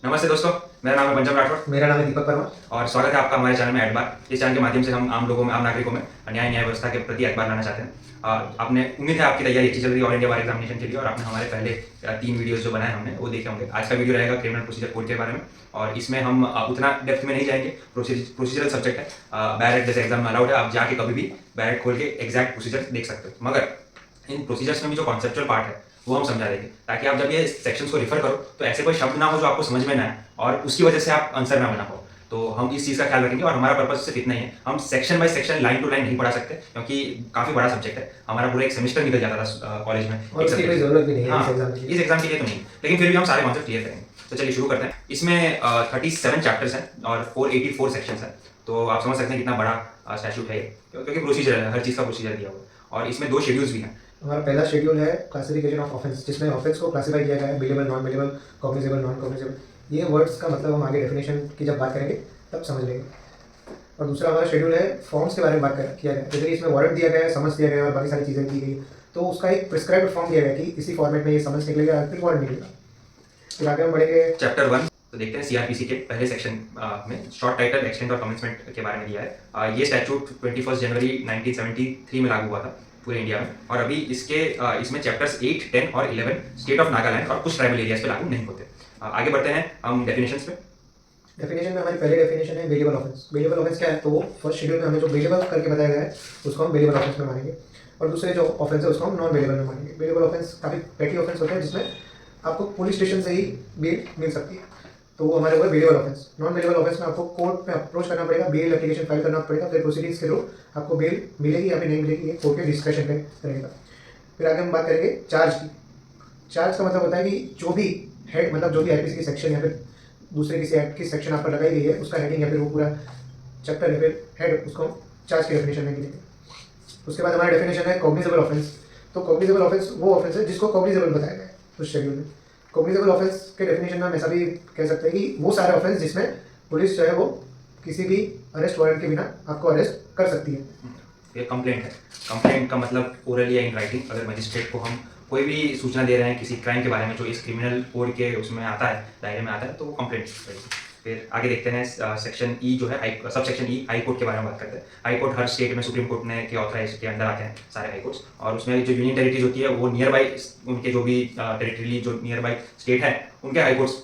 नमस्ते दोस्तों, मेरा नाम है पंजाब राठौर। मेरा नाम है दीपक वर्मा। और स्वागत है आपका हमारे चैनल में एडबार। इस चैनल के माध्यम से हम आम लोगों में, आम नागरिकों में न्याय व्यवस्था के प्रति एतबार लाना चाहते हैं। आपने उम्मीद है आपकी तैयारी अच्छी चल रही है ऑल इंडिया बार एग्जामिनेशन के लिए, और आपने हमारे पहले 3 वीडियोस जो बनाए हमने वो देखे होंगे। आज का वीडियो रहेगा क्रिमिनल प्रोसीजर कोड के बारे में, और इसमें हम उतना डेप्थ में नहीं जाएंगे। प्रोसीजरल सब्जेक्ट है, बैरेट जैसे एग्जाम में अलाउड है, आप जाके कभी भी बैरेट खोल के एग्जैक्ट प्रोसीजर देख सकते हो। मगर इन प्रोसीजर्स में भी जो कॉन्सेप्चुअल पार्ट है वो हम समझा देंगे, ताकि आप जब ये सेक्शंस को रिफर करो तो ऐसे कोई शब्द ना हो जो आपको समझ में ना आए और उसकी वजह से आप आंसर ना बना पाओ। तो हम इस चीज़ का ख्याल रखेंगे, और हमारा पर्पस सिर्फ इतना ही है। हम section by section, line to line नहीं पढ़ा सकते, क्योंकि काफ़ी बड़ा सब्जेक्ट है। हमारा पूरा एक सेमेस्टर निकल जाता था कॉलेज में, और उसकी कोई जरूरत भी नहीं है इस एग्जाम के लिए तो नहीं, लेकिन फिर भी हम सारे कॉन्सेप्ट क्लियर करेंगे। तो चलिए शुरू करते हैं। इसमें 37 चैप्टर्स हैं और 484 सेक्शंस हैं। तो आप समझ सकते हैं कितना बड़ा स्टैट्यूट है ये, क्योंकि प्रोसीजर है, हर चीज़ का प्रोसीजर दिया हुआ है। और इसमें 2 शेड्यूल्स भी हैं। हमारा पहला शेड्यूल है क्लासिफिकेशन ऑफ ऑफेंस, जिसमें ऑफेंस को क्लासिफाई किया गया है billable, non billable, cognizable, non cognizable. ये वर्ड्स का मतलब हम आगे डेफिनेशन की जब बात करेंगे तब समझ लेंगे। और दूसरा हमारा शेड्यूल है फॉर्म्स के बारे में बात किया गया है। जैसे कि इसमें वारंट दिया गया है, समझ दिया गया है और बाकी सारी चीज़ें दी गई है। तो उसका एक प्रिस्क्राइब्ड फॉर्म दिया गया है कि इसी फॉर्मेट में ये समझ निकलेगा, फिर वारंट निकलेगा। फिर आगे हम बढ़ेंगे चैप्टर 1। तो देखते हैं सीआरपीसी के पहले सेक्शन में शॉर्ट टाइटल, एक्सटेंट और कमेंसमेंट के बारे में दिया है। ये स्टैट्यूट 21 जनवरी 1973 में लागू हुआ था पूरे इंडिया में, और अभी इसमें चैप्टर्स 8, 10 और 11 स्टेट ऑफ नागालैंड और कुछ ट्राइबल एरियाज पे लागू नहीं होते। आगे बढ़ते हैं हम डेफिनेशंस पे। डेफिनेशन में हमारी पहली डेफिनेशन है बेलेबल ऑफेंस। बेलेबल ऑफेंस क्या है? तो वो फर्स्ट शेड्यूल में हमें जो बेलेबल करके बताया गया है उसको हम बेलेबल ऑफेंस में मानेंगे, और दूसरे जो ऑफेंस है उसको हम नॉन बेलेबल में मानेंगे। बेलेबल ऑफेंस काफ़ी पेटी ऑफेंस होता है जिसमें आपको पुलिस स्टेशन से ही बेल मिल सकती है, तो वो हमारे हुआ bailable offence. Non bailable offence में आपको कोर्ट में अप्रोच करना पड़ेगा, बेल एप्लीकेशन फाइल करना पड़ेगा, फिर प्रोसीडिंग्स के थ्रू आपको बेल मिलेगी या फिर नहीं मिलेगी, ये कोर्ट के डिस्क्रेशन पे रहेगा। फिर आगे हम बात करेंगे चार्ज की। चार्ज का मतलब होता है कि जो भी हेड, मतलब जो भी आईपीसी की सेक्शन या फिर दूसरे किसी एक्ट की सेक्शन आप पर लगाई गई है उसका हेडिंग या फिर वो पूरा चैप्टर या फिर हेड, उसको चार्ज की डेफिनेशन में गिनेंगे। उसके बाद हमारा डेफिनेशन है कॉग्निजेबल ऑफेंस। तो कॉग्निजेबल ऑफेंस वो ऑफेंस है जिसको कॉग्निजेबल बताया गया है उस शेड्यूल में। कॉग्निजेबल ऑफेंस के डेफिनेशन में हम ऐसा भी कह सकते हैं कि वो सारे ऑफेंस जिसमें पुलिस जो है वो किसी भी अरेस्ट वारंट के बिना आपको अरेस्ट कर सकती है। ये कंप्लेंट है। कंप्लेंट का मतलब ओरली या इन राइटिंग, अगर मजिस्ट्रेट को हम कोई भी सूचना दे रहे हैं किसी क्राइम के बारे में जो इस क्रिमिनल कोड के उसमें आता है, दायरे में आता है, तो वो कंप्लेंट करेगी। फिर आगे देखते हैं सेक्शन ई जो है, sub section E high court के बारे में बात करते हैं। हाई कोर्ट हर स्टेट में सुप्रीम कोर्ट ने के ऑथराइज के अंडर आते हैं सारे हाई कोर्ट्स, और उसमें जो यूनियन टेरिटरीज होती है वो नियर बाई उनके जो भी टेरिटरी जो नियर बाई स्टेट है उनके हाई कोर्ट्स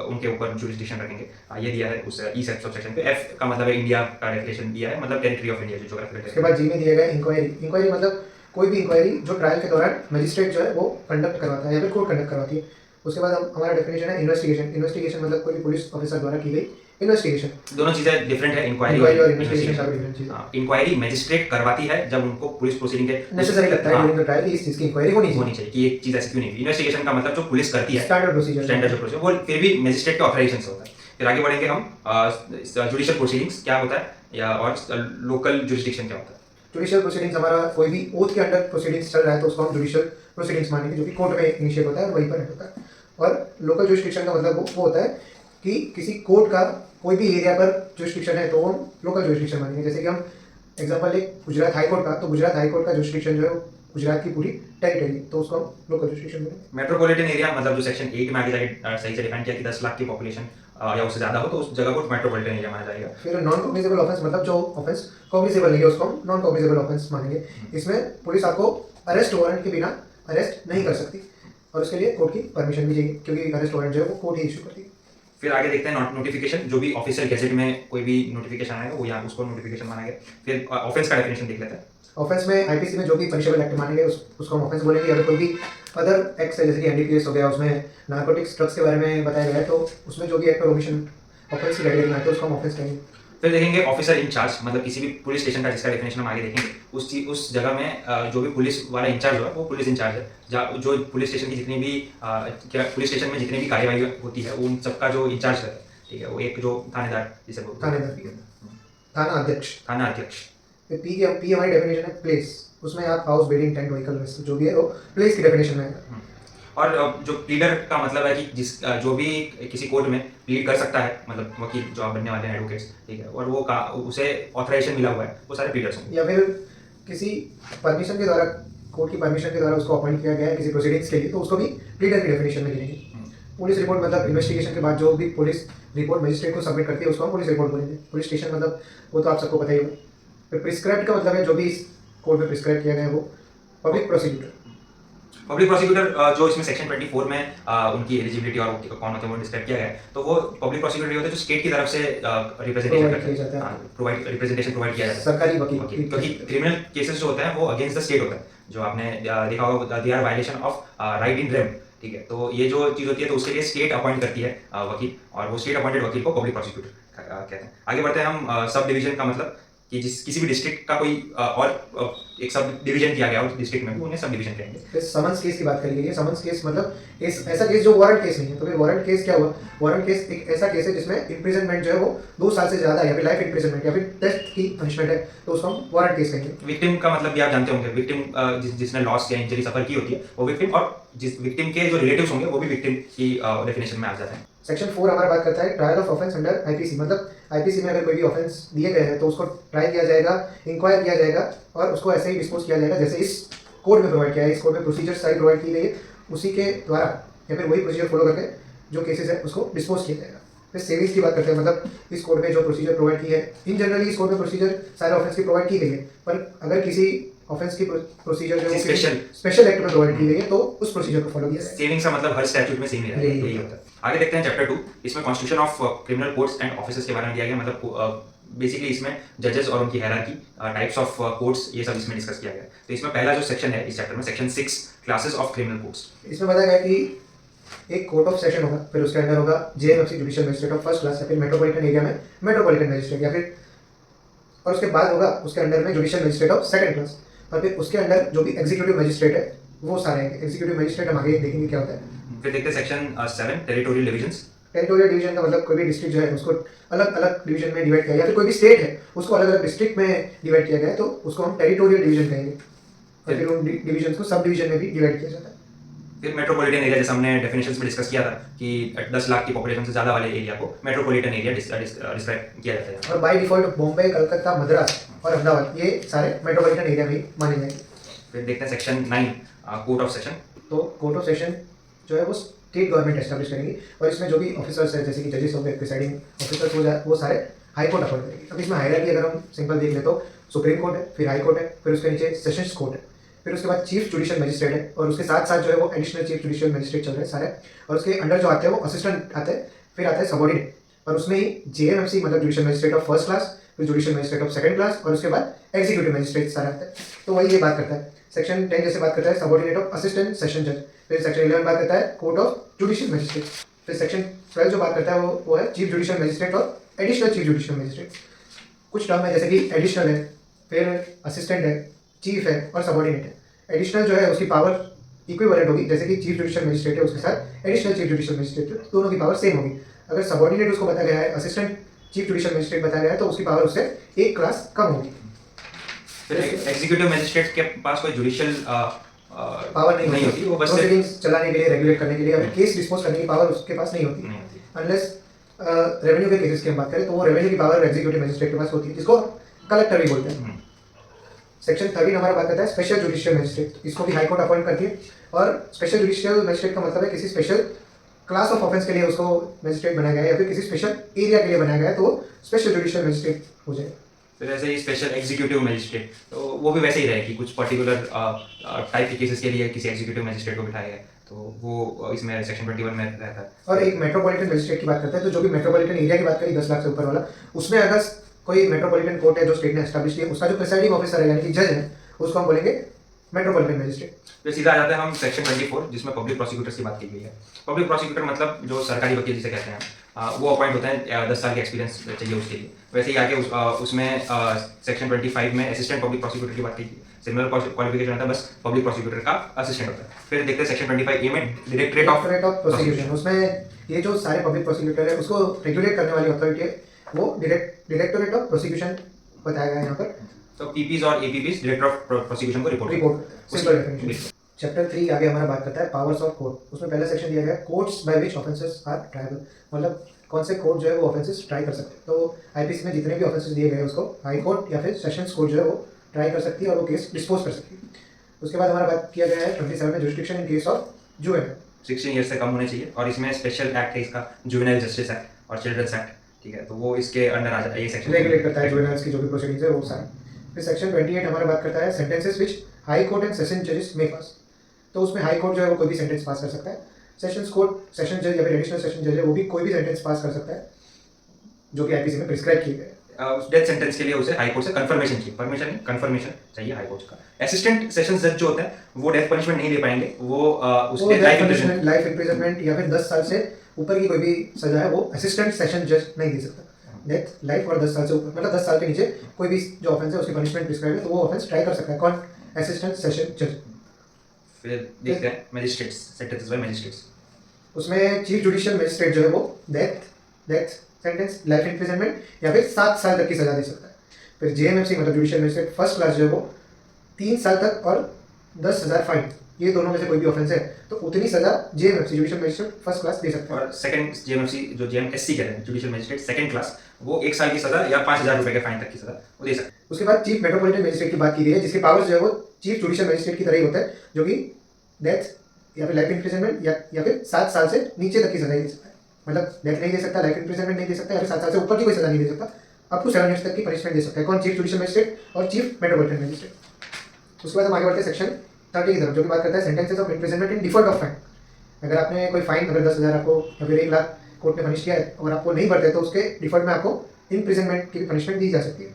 उनके ऊपर जुरिस्डिक्शन रखेंगे। ये दिया है उस ई सब सेक्शन पे। एफ का मतलब है इंडिया का डेफिनेशन दिया है, मतलब टेरिटरी ऑफ इंडिया जो ज्योग्राफिकल। उसके बाद जी में दिया गया इंक्वायरी। इंक्वायरी मतलब कोई भी इंक्वायरी जो ट्रायल के दौरान मजिस्ट्रेट जो है वो कंडक्ट करवाता है या फिर कोर्ट कंडक्ट करवाती है। उसके बाद हमारा डेफिनेशन है इन्वेस्टिगेशन। इन्वेस्टिगेशन मतलब कोई भी पुलिस ऑफिसर द्वारा की गई इन्वेस्टिगेशन। दोनों चीजें डिफरेंट है, इंक्वायरी और इन्वेस्टिगेशन काफी डिफरेंट चीज है। इंक्वायरी मैजिस्ट्रेट करवाती है जब उनको पुलिस प्रोसीडिंग के नेसेसरी लगता है ड्यूरिंग द ट्रायल कि इस चीज की इंक्वायरी होनी चाहिए कि एक चीज ऐसी क्यों नहीं हुई। इन्वेस्टिगेशन का मतलब जो पुलिस करती है, स्टैंडर्ड प्रोसीजर, स्टैंडर्ड जो प्रोसीजर, वो फिर भी मैजिस्ट्रेट के ऑथराइजेशन से होता है। फिर आगे बढ़ेंगे हम जुडिशियल प्रोसीडिंग्स क्या होता है, या और लोकल जुरिस्डिक्शन क्या होता है। जुडिशियल प्रोसीडिंग्स हमारा कोई भी ओथ के अंडर प्रोसीडिंग्स चल रहा है तो उसको हम जुडिशियल प्रोसीडिंग्स मानेंगे, जो कि कोर्ट में इनिशिएट होता है और वहीं पर होता है। और लोकल जुरिस्डिक्शन का मतलब वो होता है कि किसी कोर्ट का कोई भी एरिया पर जुरिस्डिक्शन है तो हम लोकल जुरिस्डिक्शन मानेंगे। जैसे कि हम एग्जांपल ले गुजरात हाई कोर्ट का, तो गुजरात हाई कोर्ट का जुरिस्डिक्शन जो है गुजरात की पूरी टेरिटरी, तो उसको हम लोकल जुरिस्डिक्शन मानेंगे। मेट्रोपॉलिटन एरिया मतलब जो सेक्शन 8 में आगे जाके सही से डिफाइन किया कि 10 लाख की पॉपुलेशन या उससे ज्यादा हो तो उस जगह को मेट्रोपॉलिटन एरिया माना जाएगा। फिर नॉन कॉग्निजेबल ऑफेंस मतलब जो ऑफेंस कॉग्निजेबल नहीं है उसको हम नॉन कॉग्निजेबल ऑफेंस मानेंगे। इसमें पुलिस आपको अरेस्ट वारंट के बिना अरेस्ट नहीं कर सकती, और उसके लिए कोर्ट की परमिशन भी चाहिए, क्योंकि अरेस्ट वारंट जो है वो कोर्ट ही इशू करती है। फिर आगे देखते हैं नोटिफिकेशन। जो भी ऑफिशियल गैजेट में कोई भी नोटिफिकेशन आएगा वो यहाँ उसको नोटिफिकेशन माना गया। फिर ऑफेंस का डेफिनेशन देख लेते हैं। ऑफेंस में आईपीसी में जो भी पनिशेबल एक्ट मानेंगे उसको हम ऑफेंस बोलेंगे। अगर कोई भी अदर एक्ट है जैसे कि एनडीपीएस हो गया, उसमें नार्कोटिक्स ड्रग्स के बारे में बताया गया है, तो उसमें जो भी एक्ट और ओमिशन ऑफेंस की कैटेगरी में आते हैं उसको हम ऑफेंस कहेंगे। फिर देखेंगे ऑफिसर इंचार्ज, मतलब किसी भी पुलिस स्टेशन का, जिसका डेफिनेशन हम आगे देखेंगे। उस जगह में जो भी पुलिस वाला इंचार्ज होगा वो पुलिस इंचार्ज है, जो पुलिस स्टेशन की जितनी भी पुलिस स्टेशन में जितनी भी कार्यवाही होती है उन सबका जो इंचार्ज रहता है, ठीक है, वो एक जो थानेदार जिसे बोलते हैं, थाना अध्यक्ष। थाना अध्यक्ष। पी हमारी डेफिनेशन है प्लेस। उसमें आप हाउस, बिल्डिंग, टेंट, व्हीकल जो भी है वो प्लेस की डेफिनेशन में है। और जो प्लीडर का मतलब है कि जो भी किसी कोर्ट में प्लीड कर सकता है, मतलब वकील जो आप बनने वाले हैं, एडवोकेट्स, ठीक है, और वो उसे ऑथराइजेशन मिला हुआ है, वो सारे प्लीडर्स होंगे। या फिर किसी परमिशन के द्वारा, कोर्ट की परमिशन के द्वारा उसको अपॉइंट किया गया है किसी प्रोसीडिंग्स के लिए, तो उसको भी प्लीडर की डेफिनेशन में गिनेंगे। पुलिस रिपोर्ट मतलब इन्वेस्टिगेशन के बाद जो भी पुलिस रिपोर्ट मजिस्ट्रेट को सबमिट करती है उसको हम पुलिस रिपोर्ट बोलेंगे। पुलिस स्टेशन मतलब वो तो आप सबको पता ही होगा। फिर प्रिस्क्राइब का मतलब है जो भी इस कोड में प्रिस्क्राइब किया गया है वो। पब्लिक प्रोसिक्यूटर, पब्लिक प्रोसिक्यूटर जो इसमें सेक्शन 24 में उनकी एलिजिबिलिटी और कौन होते हैं वो डिस्क्राइब किया गया है। तो वो पब्लिक प्रोसिक्यूटर होते हैं जो स्टेट की तरफ से रिप्रेजेंटेशन Provide किया जाता है। रिप्रेजेंटेशन प्रोवाइड किया जाता है। सरकारी वकील क्योंकि क्रिमिनल केसेस जो होते हैं वो अगेंस्ट द स्टेट होता है, जो आपने देखा होगा they are violation of right in rem. ठीक है, तो ये जो चीज़ होती है तो उसके लिए स्टेट अपॉइंट करती है वकील, और वो स्टेट अपॉइंटेड वकील को पब्लिक प्रोसिक्यूटर कहते हैं। आगे बढ़ते हैं हम सब डिवीजन का मतलब कि किसी भी डिस्ट्रिक्ट का कोई और एक सब डिवीजन किया गया उस डिस्ट्रिक्ट में भी उन्हें सब डिवीजन कहेंगे। फिर समन्स केस की बात करी गई है। समन्स केस मतलब ऐसा केस जो वारंट केस नहीं है। तो फिर वारंट केस क्या हुआ? वारंट केस एक ऐसा केस है जिसमें इम्प्रिजनमेंट जो है वो 2 साल से ज़्यादा है या फिर लाइफ इम्प्रिजनमेंट या फिर डेथ की पनिशमेंट है, तो उसको हम वारंट केस कहेंगे। विक्टिम का मतलब भी आप जानते होंगे, विक्टिम जिसने लॉस या इंजरी सफर की होती है वो विक्टिम, और जिस विक्टिम के जो रिलेटिव्स होंगे वो भी विक्टिम की डेफिनेशन में आ जाते हैं। सेक्शन 4 हमारा बात करता है trial of offence under IPC. मतलब आईपीसी में अगर कोई भी ऑफेंस दिए गए हैं तो उसको ट्राई किया जाएगा, इंक्वायर किया जाएगा और उसको ऐसे ही डिस्पोज किया जाएगा जैसे इस कोड में प्रोवाइड किया है। इस कोड में प्रोसीजर सारी प्रोवाइड की गई है, उसी के द्वारा या फिर वही प्रोसीजर फॉलो करके जो केसेस है उसको डिस्पोज किया जाएगा। फिर सेविंग्स की बात करते हैं। मतलब इस कोड में जो प्रोसीजर प्रोवाइड की है, इन जनरली इस कोड में प्रोसीजर सारे ऑफेंस की प्रोवाइड की गई है, पर अगर किसी ऑफेंस की प्रोसीजर जो स्पेशल एक्ट में प्रोवाइड की गई है तो उस प्रोसीजर को फॉलो किया जाएगा। सेविंग्स का मतलब हर स्टैट्यूट में सेम ही रहेगा, यही होता है। आगे देखते हैं चैप्टर 2। इसमें constitution of criminal courts and officers के बारे में दिया गया। मतलब बेसिकली इसमें जजेस और उनकी हायरार्की, टाइप्स ऑफ कोर्ट्स, ये सब इसमें डिस्कस किया गया है। तो इसमें पहला जो सेक्शन है इस चैप्टर में, section 6 classes of criminal courts. इसमें बताया गया कि एक कोर्ट ऑफ सेशन होगा, फिर उसके अंदर होगा JMFC judicial magistrate of first class या फिर मेट्रोपॉलिटन एरिया में मेट्रोपॉलिटन मजिस्ट्रेट, या फिर और उसके बाद होगा उसके अंडर में judicial magistrate of second class, और फिर उसके अंदर जो भी एग्जीक्यूटिव मजिस्ट्रेट है वो सारे हैं। एग्जीक्यूटिव मजिस्ट्रेट हम आगे देखेंगे क्या होता है। फिर देखते हैं section 7 territorial divisions. Territorial division का मतलब कोई भी डिस्ट्रिक्ट जो है उसको अलग अलग डिवीजन में डिवाइड किया गया, या फिर कोई भी स्टेट है उसको अलग अलग डिस्ट्रिक्ट में डिवाइड किया गया है तो उसको हम टेरिटोरियल डिवीजन कहेंगे, और फिर उन डिवीजन को सब डिवीजन में भी डिवाइड किया जाता है। फिर मेट्रोपॉलिटन एरिया, जैसे हमने डेफिनेशंस में डिस्कस किया था कि 10 लाख की पॉपुलेशन से ज़्यादा वाले एरिया को मेट्रोपॉलिटन एरिया डिस्क्राइब किया जाता है। और बाय डिफॉल्ट बॉम्बे, कलकत्ता, मद्रास और अहमदाबाद ये सारे मेट्रोपॉलिटन एरिया में माने जाएंगे। फिर देखते हैं सेक्शन 9 कोर्ट ऑफ सेशन। तो कोर्ट ऑफ सेशन जो है वो स्टेट गवर्नमेंट एस्टैब्लिश करेंगी, और इसमें जो भी ऑफिसर्स है जैसे कि जजेस हो गए, प्रिसाइडिंग ऑफिसर्स वो सारे हाई कोर्ट अपॉइंट करेंगे। अब इसमें हायरार्की अगर हम सिंपल देख ले तो सुप्रीम कोर्ट है, फिर हाई कोर्ट है, फिर उसके नीचे सेशंस कोर्ट है, फिर उसके बाद चीफ जुडिशियल मजिस्ट्रेट है, और उसके साथ साथ जो है वो एडिशनल चीफ जुडिशियल मजिस्ट्रेट चल रहे हैं सारे, और उसके अंडर जो आते हैं वो असिस्टेंट आते हैं, फिर आता है सबऑर्डिनेट, और उसमें ही जेएमएफसी मतलब judicial magistrate of first class, फिर judicial magistrate of second class, और उसके बाद एग्जीक्यूटिव मजिस्ट्रेट सारे आते हैं। तो वही ये बात करता है। सेक्शन 10 जैसे बात करता है सबऑर्डिनेट ऑफ असिस्टेंट सेशन जज। फिर सेक्शन 11 बात करता है कोर्ट ऑफ जुडिशियल मजिस्ट्रेट। फिर सेक्शन 12 जो बात करता है वो है चीफ जुडिशियल मजिस्ट्रेट और एडिशनल चीफ जुडिशियल मजिस्ट्रेट। कुछ टर्म है जैसे कि एडिशनल है, फिर असिस्टेंट है, चीफ है और सबऑर्डिनेट है। एडिशनल जो है उसकी पावर इक्विवेलेंट होगी, जैसे कि चीफ जुडिशियल मजिस्ट्रेट है उसके साथ एडिशनल चीफ जुडिशियल मजिस्ट्रेट, दोनों की पावर सेम होगी। अगर सबऑर्डिनेट उसको बताया गया है, असिस्टेंट चीफ जुडिशियल मजिस्ट्रेट बताया गया है, तो उसकी पावर उससे एक क्लास कम होगी। फिर एग्जीक्यूटिव मजिस्ट्रेट के पास कोई जुडिशियल पावर नहीं होती, वो बस प्रोसीडिंग्स चलाने के लिए, रेगुलेट करने के लिए, अगर केस डिस्पोज करने की पावर उसके पास नहीं होती। अनलेस रेवेन्यू के केसेस की हम बात करें तो वो रेवेन्यू की पावर एग्जीक्यूटिव मजिस्ट्रेट के पास होती है, जिसको कलेक्टर भी बोलते हैं। सेक्शन 13 हमारा बात करता है स्पेशल जुडिशियल मजिस्ट्रेट। इसको भी हाई कोर्ट अपॉइंट करती है, और स्पेशल जुडिशियल मजिस्ट्रेट का मतलब है किसी स्पेशल क्लास ऑफ ऑफेंस के लिए उसको मजिस्ट्रेट बनाया गया है, या फिर किसी स्पेशल एरिया के लिए बनाया गया है तो वो स्पेशल जुडिशियल मजिस्ट्रेट हो जाएगा। फिर ऐसे ही स्पेशल एग्जीक्यूटिव मजिस्ट्रेट, तो वो भी वैसे ही रहे कि कुछ पर्टिकुलर टाइप के केसेस के लिए किसी एग्जीक्यूटिव मजिस्ट्रेट को बिठाया है, तो वो इसमें सेक्शन 21 में रहता है। और एक मेट्रोपॉलिटन मजिस्ट्रेट की बात करते हैं, तो जो भी मेट्रोपॉलिटन एरिया की बात करी 10 लाख से ऊपर वाला, उसमें अगर कोई मेट्रोपॉलिटन कोर्ट है जो स्टेट ने एस्टैब्लिश किया, उसका जो प्रिसाइडिंग ऑफिसर है यानी कि जज है, उसको हम बोलेंगे मेट्रोपॉलिटन मजिस्ट्रेट। फिर सीधा आ जाते हैं हम सेक्शन 24 जिसमें पब्लिक प्रोसिक्यूटर्स की बात की गई है। पब्लिक प्रोसिक्यूटर मतलब जो सरकारी वकील जिसे कहते हैं, वो अपॉइंट होते हैं 10 साल के एक्सपीरियंस चाहिए उसके लिए। वैसे ही आगे उसमें सेक्शन 25 में असिस्टेंट पब्लिक प्रोसिक्यूटर की बात की गई। सिमिलर क्वालिफिकेशन होता है, बस पब्लिक प्रोसिक्यूटर का असिस्टेंट होता है। फिर देखते हैं सेक्शन 25A में डायरेक्टरेट ऑफ प्रोसिक्यूशन। उसमें ये जो सारे पब्लिक प्रोसिक्यूटर है उसको रेगुलेट करने वाली अथॉरिटी है, वो डायरेक्टरेट ऑफ प्रोसिक्यूशन बताया गया है यहाँ पर। तो पीपीज और एपीपीज डायरेक्टर ऑफ प्रोसिक्यूशन को रिपोर्ट सिंपल डेफिनेशन। चैप्टर 3 आगे हमारा बात करता है पावर्स ऑफ कोर्ट। उसमें पहला सेक्शन दिया गया है courts by which offences are triable, मतलब कौन से कोर्ट जो है वो ऑफेंसेस ट्राई कर सकते हैं। तो आईपीसी में जितने भी ऑफेंसेस दिए गए हैं उसको हाई कोर्ट या फिर सेशंस कोर्ट जो है वो ट्राई कर सकती है और वो केस डिस्पोज कर सकती है। उसके बाद हमारा बात किया गया है 27 में jurisdiction in case of juvenile. 16 year से कम होने चाहिए और इसमें स्पेशल एक्ट है इसका, जुवेनाइल जस्टिस एक्ट और चिल्ड्रंस एक्ट, ठीक है, तो वो इसके अंडर आ जाता है, ये सेक्शन रेगुलेट करता है जुवेनाइल्स की जो भी प्रोसीडिंग्स है वो सारी। फिर सेक्शन 28 हमारा बात करता है sentences which high court and session जजेस मे पास। तो उसमें हाई कोर्ट जो है वो कोई भी सेंटेंस पास कर सकता है, सेशंस कोर्ट सेशन जज या फिर एडिशनल सेशन जज है वो भी कोई भी सेंटेंस पास कर सकता है जो कि आईपीसी में प्रिस्क्राइब किए गए। डेथ सेंटेंस के लिए उसे हाई कोर्ट से कंफर्मेशन चाहिए, परमिशन नहीं कंफर्मेशन चाहिए हाई कोर्ट का। असिस्टेंट सेशंस जज जो होते हैं वो डेथ पनिशमेंट नहीं दे पाएंगे, वो उसके लाइफ इम्प्रिजनमेंट या फिर 10 साल से ऊपर की कोई भी सजा है वो असिस्टेंट सेशन जज नहीं दे सकता। डेथ लाइफ और 10 साल से ऊपर मतलब 10 साल के नीचे कोई भी जो ऑफेंस है उसकी पनिशमेंट प्रिस्क्राइब है तो वो ऑफेंस ट्राई कर सकता है कौन, असिस्टेंट सेशन जज। फिर देखते हैं मैजिस्ट्रेट्स, सेंटेंसेस बाय मैजिस्ट्रेट्स। उसमें चीफ जुडिशियल मजिस्ट्रेट जो है वो डेथ सेंटेंस, लाइफ इम्प्रिजनमेंट या फिर 7 साल तक की सजा दे सकता है। फिर जेएमएफसी मतलब जुडिशियल मजिस्ट्रेट फर्स्ट क्लास जो है वो 3 साल तक और 10,000 फाइन, ये दोनों में से कोई भी ऑफेंस है तो उतनी सजा JMFC judicial magistrate first class दे सकता है। और सेकंड जेएमएफसी जो जेएमएससी कहते हैं जुडिशियल मजिस्ट्रेट सेकंड क्लास, वो 1 साल की सजा या 5,000 रुपए के फाइन तक की सजा वो दे सकता है। उसके बाद चीफ मेट्रोपॉलिटन मजिस्ट्रेट की बात की गई है जिसके पावर्स जो है वो चीफ जुडिशियल मजिस्ट्रेट की तरह ही होता है जो कि डेथ या फिर लाइफ इम्प्रिजनमेंट या फिर 7 साल से नीचे तक की सजा दे सकता है। मतलब डेथ नहीं दे सकता, लाइफ इम्प्रिजनमेंट नहीं दे सकता या फिर 7 साल से ऊपर की कोई सजा नहीं दे सकता, अप टू 7 इयर्स तक की पनिशमेंट दे सकता है कौन, चीफ जुडिशियल मजिस्ट्रेट और चीफ मेट्रोपॉलिटन मजिस्ट्रेट। उसके बाद हम आगे बढ़ते हैं सेक्शन 30 की तरफ जो कि बात करता है sentences of imprisonment in default of fine. अगर आपने कोई फाइन अगर 10,000 आपको या फिर 1 लाख कोर्ट ने पनिश किया है और आपको नहीं भरते तो उसके डिफॉल्ट में आपको इम्प्रिजनमेंट की पनिशमेंट दी जा सकती है।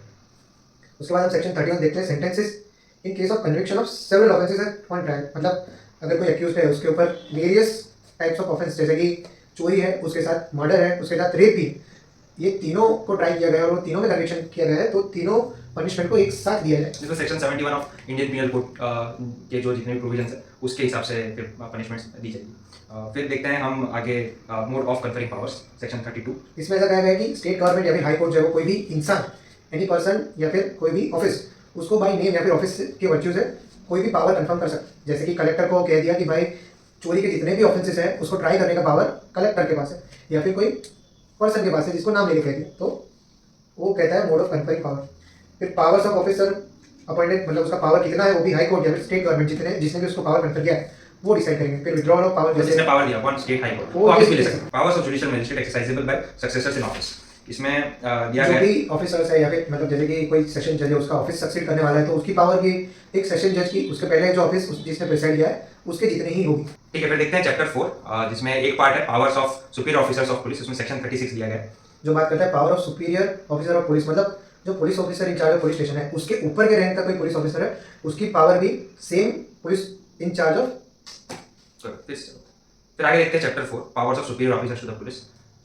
उसके बाद हम सेक्शन 31 देखते हैं sentences in case of conviction of several offences on trial. मतलब अगर कोई अक्यूज्ड है उसके ऊपर वेरियस टाइप्स ऑफ ऑफेंस जैसे कि चोरी है, उसके साथ मर्डर है, उसके साथ रेप भी, ये तीनों को ट्राई किया गया है और वो तीनों में कन्विक्शन किया गया है तो तीनों पनिशमेंट को एक साथ दिया जाए। जिसमें section 71 of Indian penal code के जो जितने भी प्रोविजंस है उसके हिसाब से फिर पनिशमेंट्स दी जाएगी। फिर देखते हैं हम आगे mode of conferring powers section 32। इसमें ऐसा कहा गया है कि स्टेट गवर्नमेंट या फिर हाई कोर्ट जो है वो कोई भी इंसान, एनी पर्सन या फिर कोई भी ऑफिस उसको बाई नेम या फिर ऑफिस के वर्च्यू से कोई भी पावर कंफर्म कर सकता है। जैसे कि कलेक्टर को कह दिया कि भाई चोरी के जितने भी ऑफेंसेस हैं उसको ट्राई करने का पावर कलेक्टर के पास है या फिर कोई पर्सन के पास है जिसको नाम लेके कह दिया तो वो कहता है मोड ऑफ कन्फरिंग पावर। फिर पावर्स ऑफ ऑफिसर अपॉइंटेड मतलब उसका पावर कितना है वो भी हाई कोर्ट या फिर स्टेट गवर्नमेंट जिसने भी उसको पावर कन्फर किया है वो डिसाइड करेंगे। फिर विड्रॉल ऑफ पावर जिसने पावर दिया कौन, स्टेट हाई कोर्ट, वो ऑफिस भी ले ले सकता है। Powers of judicial magistrate exercisable by successors in office, इसमें दिया जो गया भी ऑफिसर्स है या फिर मतलब जैसे कि कोई सेशन जज है उसका ऑफिस सक्सीड करने वाला है तो उसकी पावर भी एक सेशन जज की उसके पहले जो ऑफिस जिसने प्रिसाइड किया है उसके जितने ही होगी। ठीक है, फिर देखते हैं चैप्टर 4 जिसमें एक पार्ट है powers of superior officers of police, उसमें सेक्शन 36 दिया गया है जो बात करता है power of superior officer of police मतलब जो police officer in charge of police station है उसके ऊपर के रैंक का कोई पुलिस ऑफिसर है उसकी पावर भी सेम पुलिस इंचार्ज ऑफ। फिर आगे देखते हैं chapter 4 powers of superior officers to the police.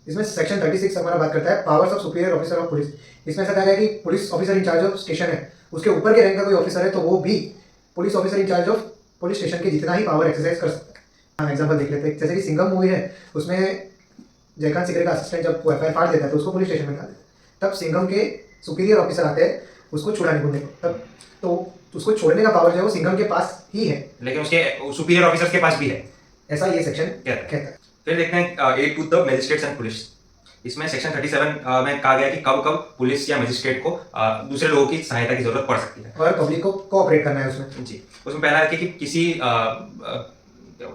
इसमें सेक्शन 36 हमारा बात करता है powers of superior officer of police. इसमें ऐसा कहा गया है कि police officer in charge of station है उसके ऊपर के रैंक का कोई ऑफिसर है तो वो भी police officer in charge of police station के जितना ही पावर एक्सरसाइज कर सकता है। हाँ एग्जाम्पल देख लेते हैं, जैसे कि सिंघम मूवी है उसमें जयकांत सिकरे का असिस्टेंट जब वो एफआईआर फाड़ देता है तो उसको पुलिस स्टेशन में डाल देता है, तब सिंघम के सुपीरियर ऑफिसर आते हैं उसको छुड़ाने ढूंढने को, तब तो उसको छोड़ने का पावर जो है वो सिंघम के पास ही है लेकिन उसके सुपीरियर ऑफिसर्स के पास भी है, ऐसा ये सेक्शन कहता है। फिर देखते हैं aid to the magistrates and police. इसमें सेक्शन 37 में कहा गया कि कब कब पुलिस या मजिस्ट्रेट को दूसरे लोगों की सहायता की जरूरत पड़ सकती है और पब्लिक को कोऑपरेट करना है उसमें। जी, उसमें पहला है कि किसी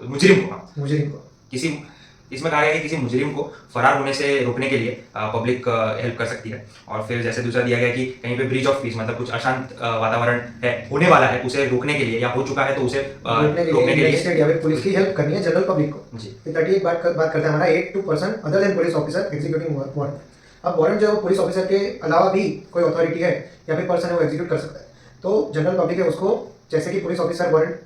मुजरिम को किसी इसमें कहा गया कि किसी मुजरिम को फरार होने से रोकने के लिए पब्लिक हेल्प कर सकती है। और फिर जैसे दूसरा दिया गया कि कहीं पे ब्रीच ऑफ पीस मतलब कुछ अशांत वातावरण है होने वाला है उसे रोकने के लिए या हो चुका है तो उसे रोकने के लिए या फिर पुलिस की हेल्प करनी है जनरल पब्लिक को। जी, फिर 38 बात करते हैं हमारा 8 to person other than police officer executing warrant. अब वारंट जो है वो पुलिस ऑफिसर के अलावा भी कोई अथॉरिटी है या फिर पर्सन है वो एग्जीक्यूट कर सकता है। तो जनरल पब्लिक है उसको जैसे कि पुलिस ऑफिसर वारंट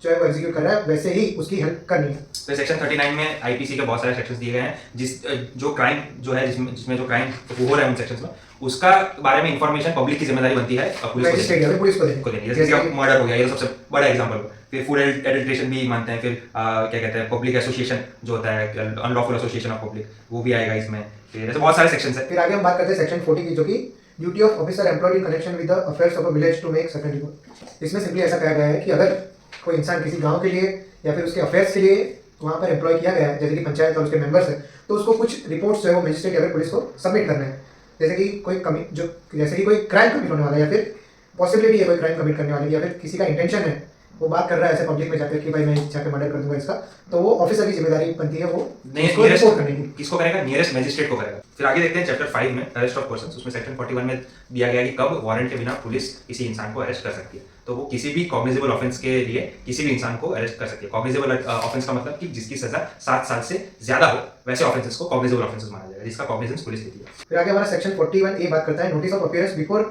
जो है वो एग्जीक्यूट कर रहा है वैसे ही उसकी हेल्प करनी है। तो सेक्शन 39 में आईपीसी के बहुत सारे सेक्शंस दिए गए हैं जो क्राइम जो है जिसमें जो क्राइम हो रहा है उन सेक्शंस में उसका बारे में इंफॉर्मेशन पब्लिक की जिम्मेदारी बनती है पुलिस को देनी। जैसे कि मर्डर हो गया, ये तो सबसे बड़ा एग्जांपल। फिर फूड एडल्ट्रेशन भी मानते हैं। फिर क्या कहते हैं पब्लिक एसोसिएशन जो होता है अनलॉफुल एसोसिएशन ऑफ पब्लिक वो भी आएगा इसमें। फिर ऐसे बहुत सारे सेक्शंस है। फिर आगे हम बात करते हैं सेक्शन 40 की जो कि duty of officer employed in connection with the affairs of a village to make certain report. इसमें सिंपली ऐसा कहा गया है कि अगर कोई इंसान किसी गांव के लिए या फिर उसके अफेयर्स के लिए वहाँ पर एम्प्लॉय किया गया है जैसे कि पंचायत और उसके मेंबर्स हैं तो उसको कुछ रिपोर्ट्स जो है वो मजिस्ट्रेट या फिर पुलिस को सबमिट करने हैं। जैसे कि कोई क्राइम कमिट होने वाला है या फिर पॉसिबिलिटी है कोई क्राइम कमिट करने वाले या फिर किसी का इंटेंशन है वो बात कर रहा है ऐसे पब्लिक में जाकर कि भाई मैं जाकर मर्डर कर दूंगा इसका, तो वो ऑफिसर की जिम्मेदारी बनती है वो उसको रिपोर्ट करने की। किसको करेगा? नियरेस्ट मैजिस्ट्रेट को करेगा। फिर आगे देखते हैं चैप्टर 5 में अरेस्ट ऑफ पर्संस। उसमें सेक्शन 41 में दिया गया कि कब वारंट के बिना पुलिस किसी इंसान को अरेस्ट कर सकती है। तो वो किसी भी कॉग्निजेबल ऑफेंस के लिए किसी भी इंसान को अरेस्ट कर सकती है। कॉग्निजेबल ऑफेंस का मतलब कि जिसकी सजा 7 साल से ज्यादा हो, वैसे ऑफेंसेस को कॉग्निजेबल ऑफेंसेस माना जाएगा, जिसका कॉग्निजेंस पुलिस लेती है। फिर आगे हमारा सेक्शन 41 ए बात करता है notice of appearance before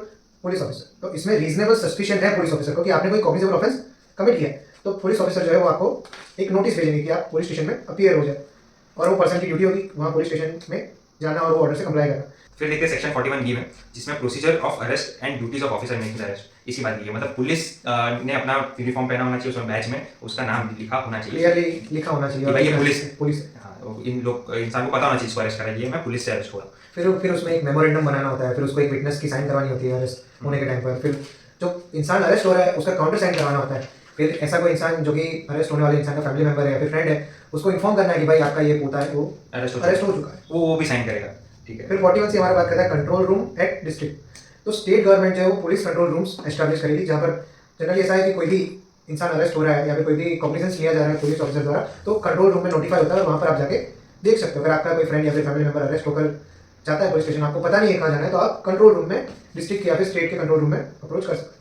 police officer. तो इसमें रीजनेबल सस्पिशन है पुलिस ऑफिसर को कि आपने कोई कॉग्निजेबल ऑफेंस कमिट किया है, तो पुलिस ऑफिसर जो है वो आपको एक नोटिस भेजेंगे कि आप पुलिस स्टेशन में अपीयर हो जाए, और वो पर्सन की ड्यूटी होगी वहाँ पुलिस स्टेशन में जाना और वो ऑर्डर से कंप्लाई करना। फिर देखते हैं सेक्शन 41 बी में, जिसमें procedure of arrest and duties of officer making arrest. इसी बात की है, मतलब पुलिस ने अपना यूनिफॉर्म पहना होना चाहिए, उसमें बैच में उसका नाम लिखा होना चाहिए, क्लियरली लिखा होना चाहिए कि भाई ये पुलिस पुलिस। हाँ, इन लोग इंसान को पता होना चाहिए इसको अरेस्ट करा है, मैं पुलिस से अरेस्ट हो रहा हूँ। फिर उसमें एक मेमोरेंडम बनाना होता है, फिर उसको एक विटनेस की साइन करवानी होती है अरेस्ट होने के टाइम पर। फिर जो इंसान अरेस्ट हो रहा है उसका काउंटर साइन करवाना होता है। फिर ऐसा कोई इंसान जो कि अरेस्ट होने वाले इंसान का फैमिली मेंबर है या फिर फ्रेंड है, उसको इन्फॉर्म करना है कि भाई आपका ये पोता है वो अरेस्ट हो चुका है, वो भी साइन करेगा। ठीक है। फिर 41 से हमारा बात करता है कंट्रोल रूम एट डिस्ट्रिक्ट। तो स्टेट गवर्नमेंट जो है वो पुलिस कंट्रोल रूम्स एस्टैब्लिश करेगी, जहाँ पर जनरली ऐसा है कि कोई भी इंसान अरेस्ट हो रहा है या फिर कोई भी कॉग्निजेंस लिया जा रहा है पुलिस ऑफिसर द्वारा, तो कंट्रोल रूम में नोटिफाई होता है और वहाँ पर आप जाके देख सकते हो। अगर आपका कोई फ्रेंड या फिर फैमिली मेंबर अरेस्ट होकर जाता है पुलिस स्टेशन, आपको पता नहीं है कहाँ जाना है, तो आप कंट्रोल रूम में डिस्ट्रिक्ट या फिर स्टेट के कंट्रोल रूम में अप्रोच कर सकते हैं।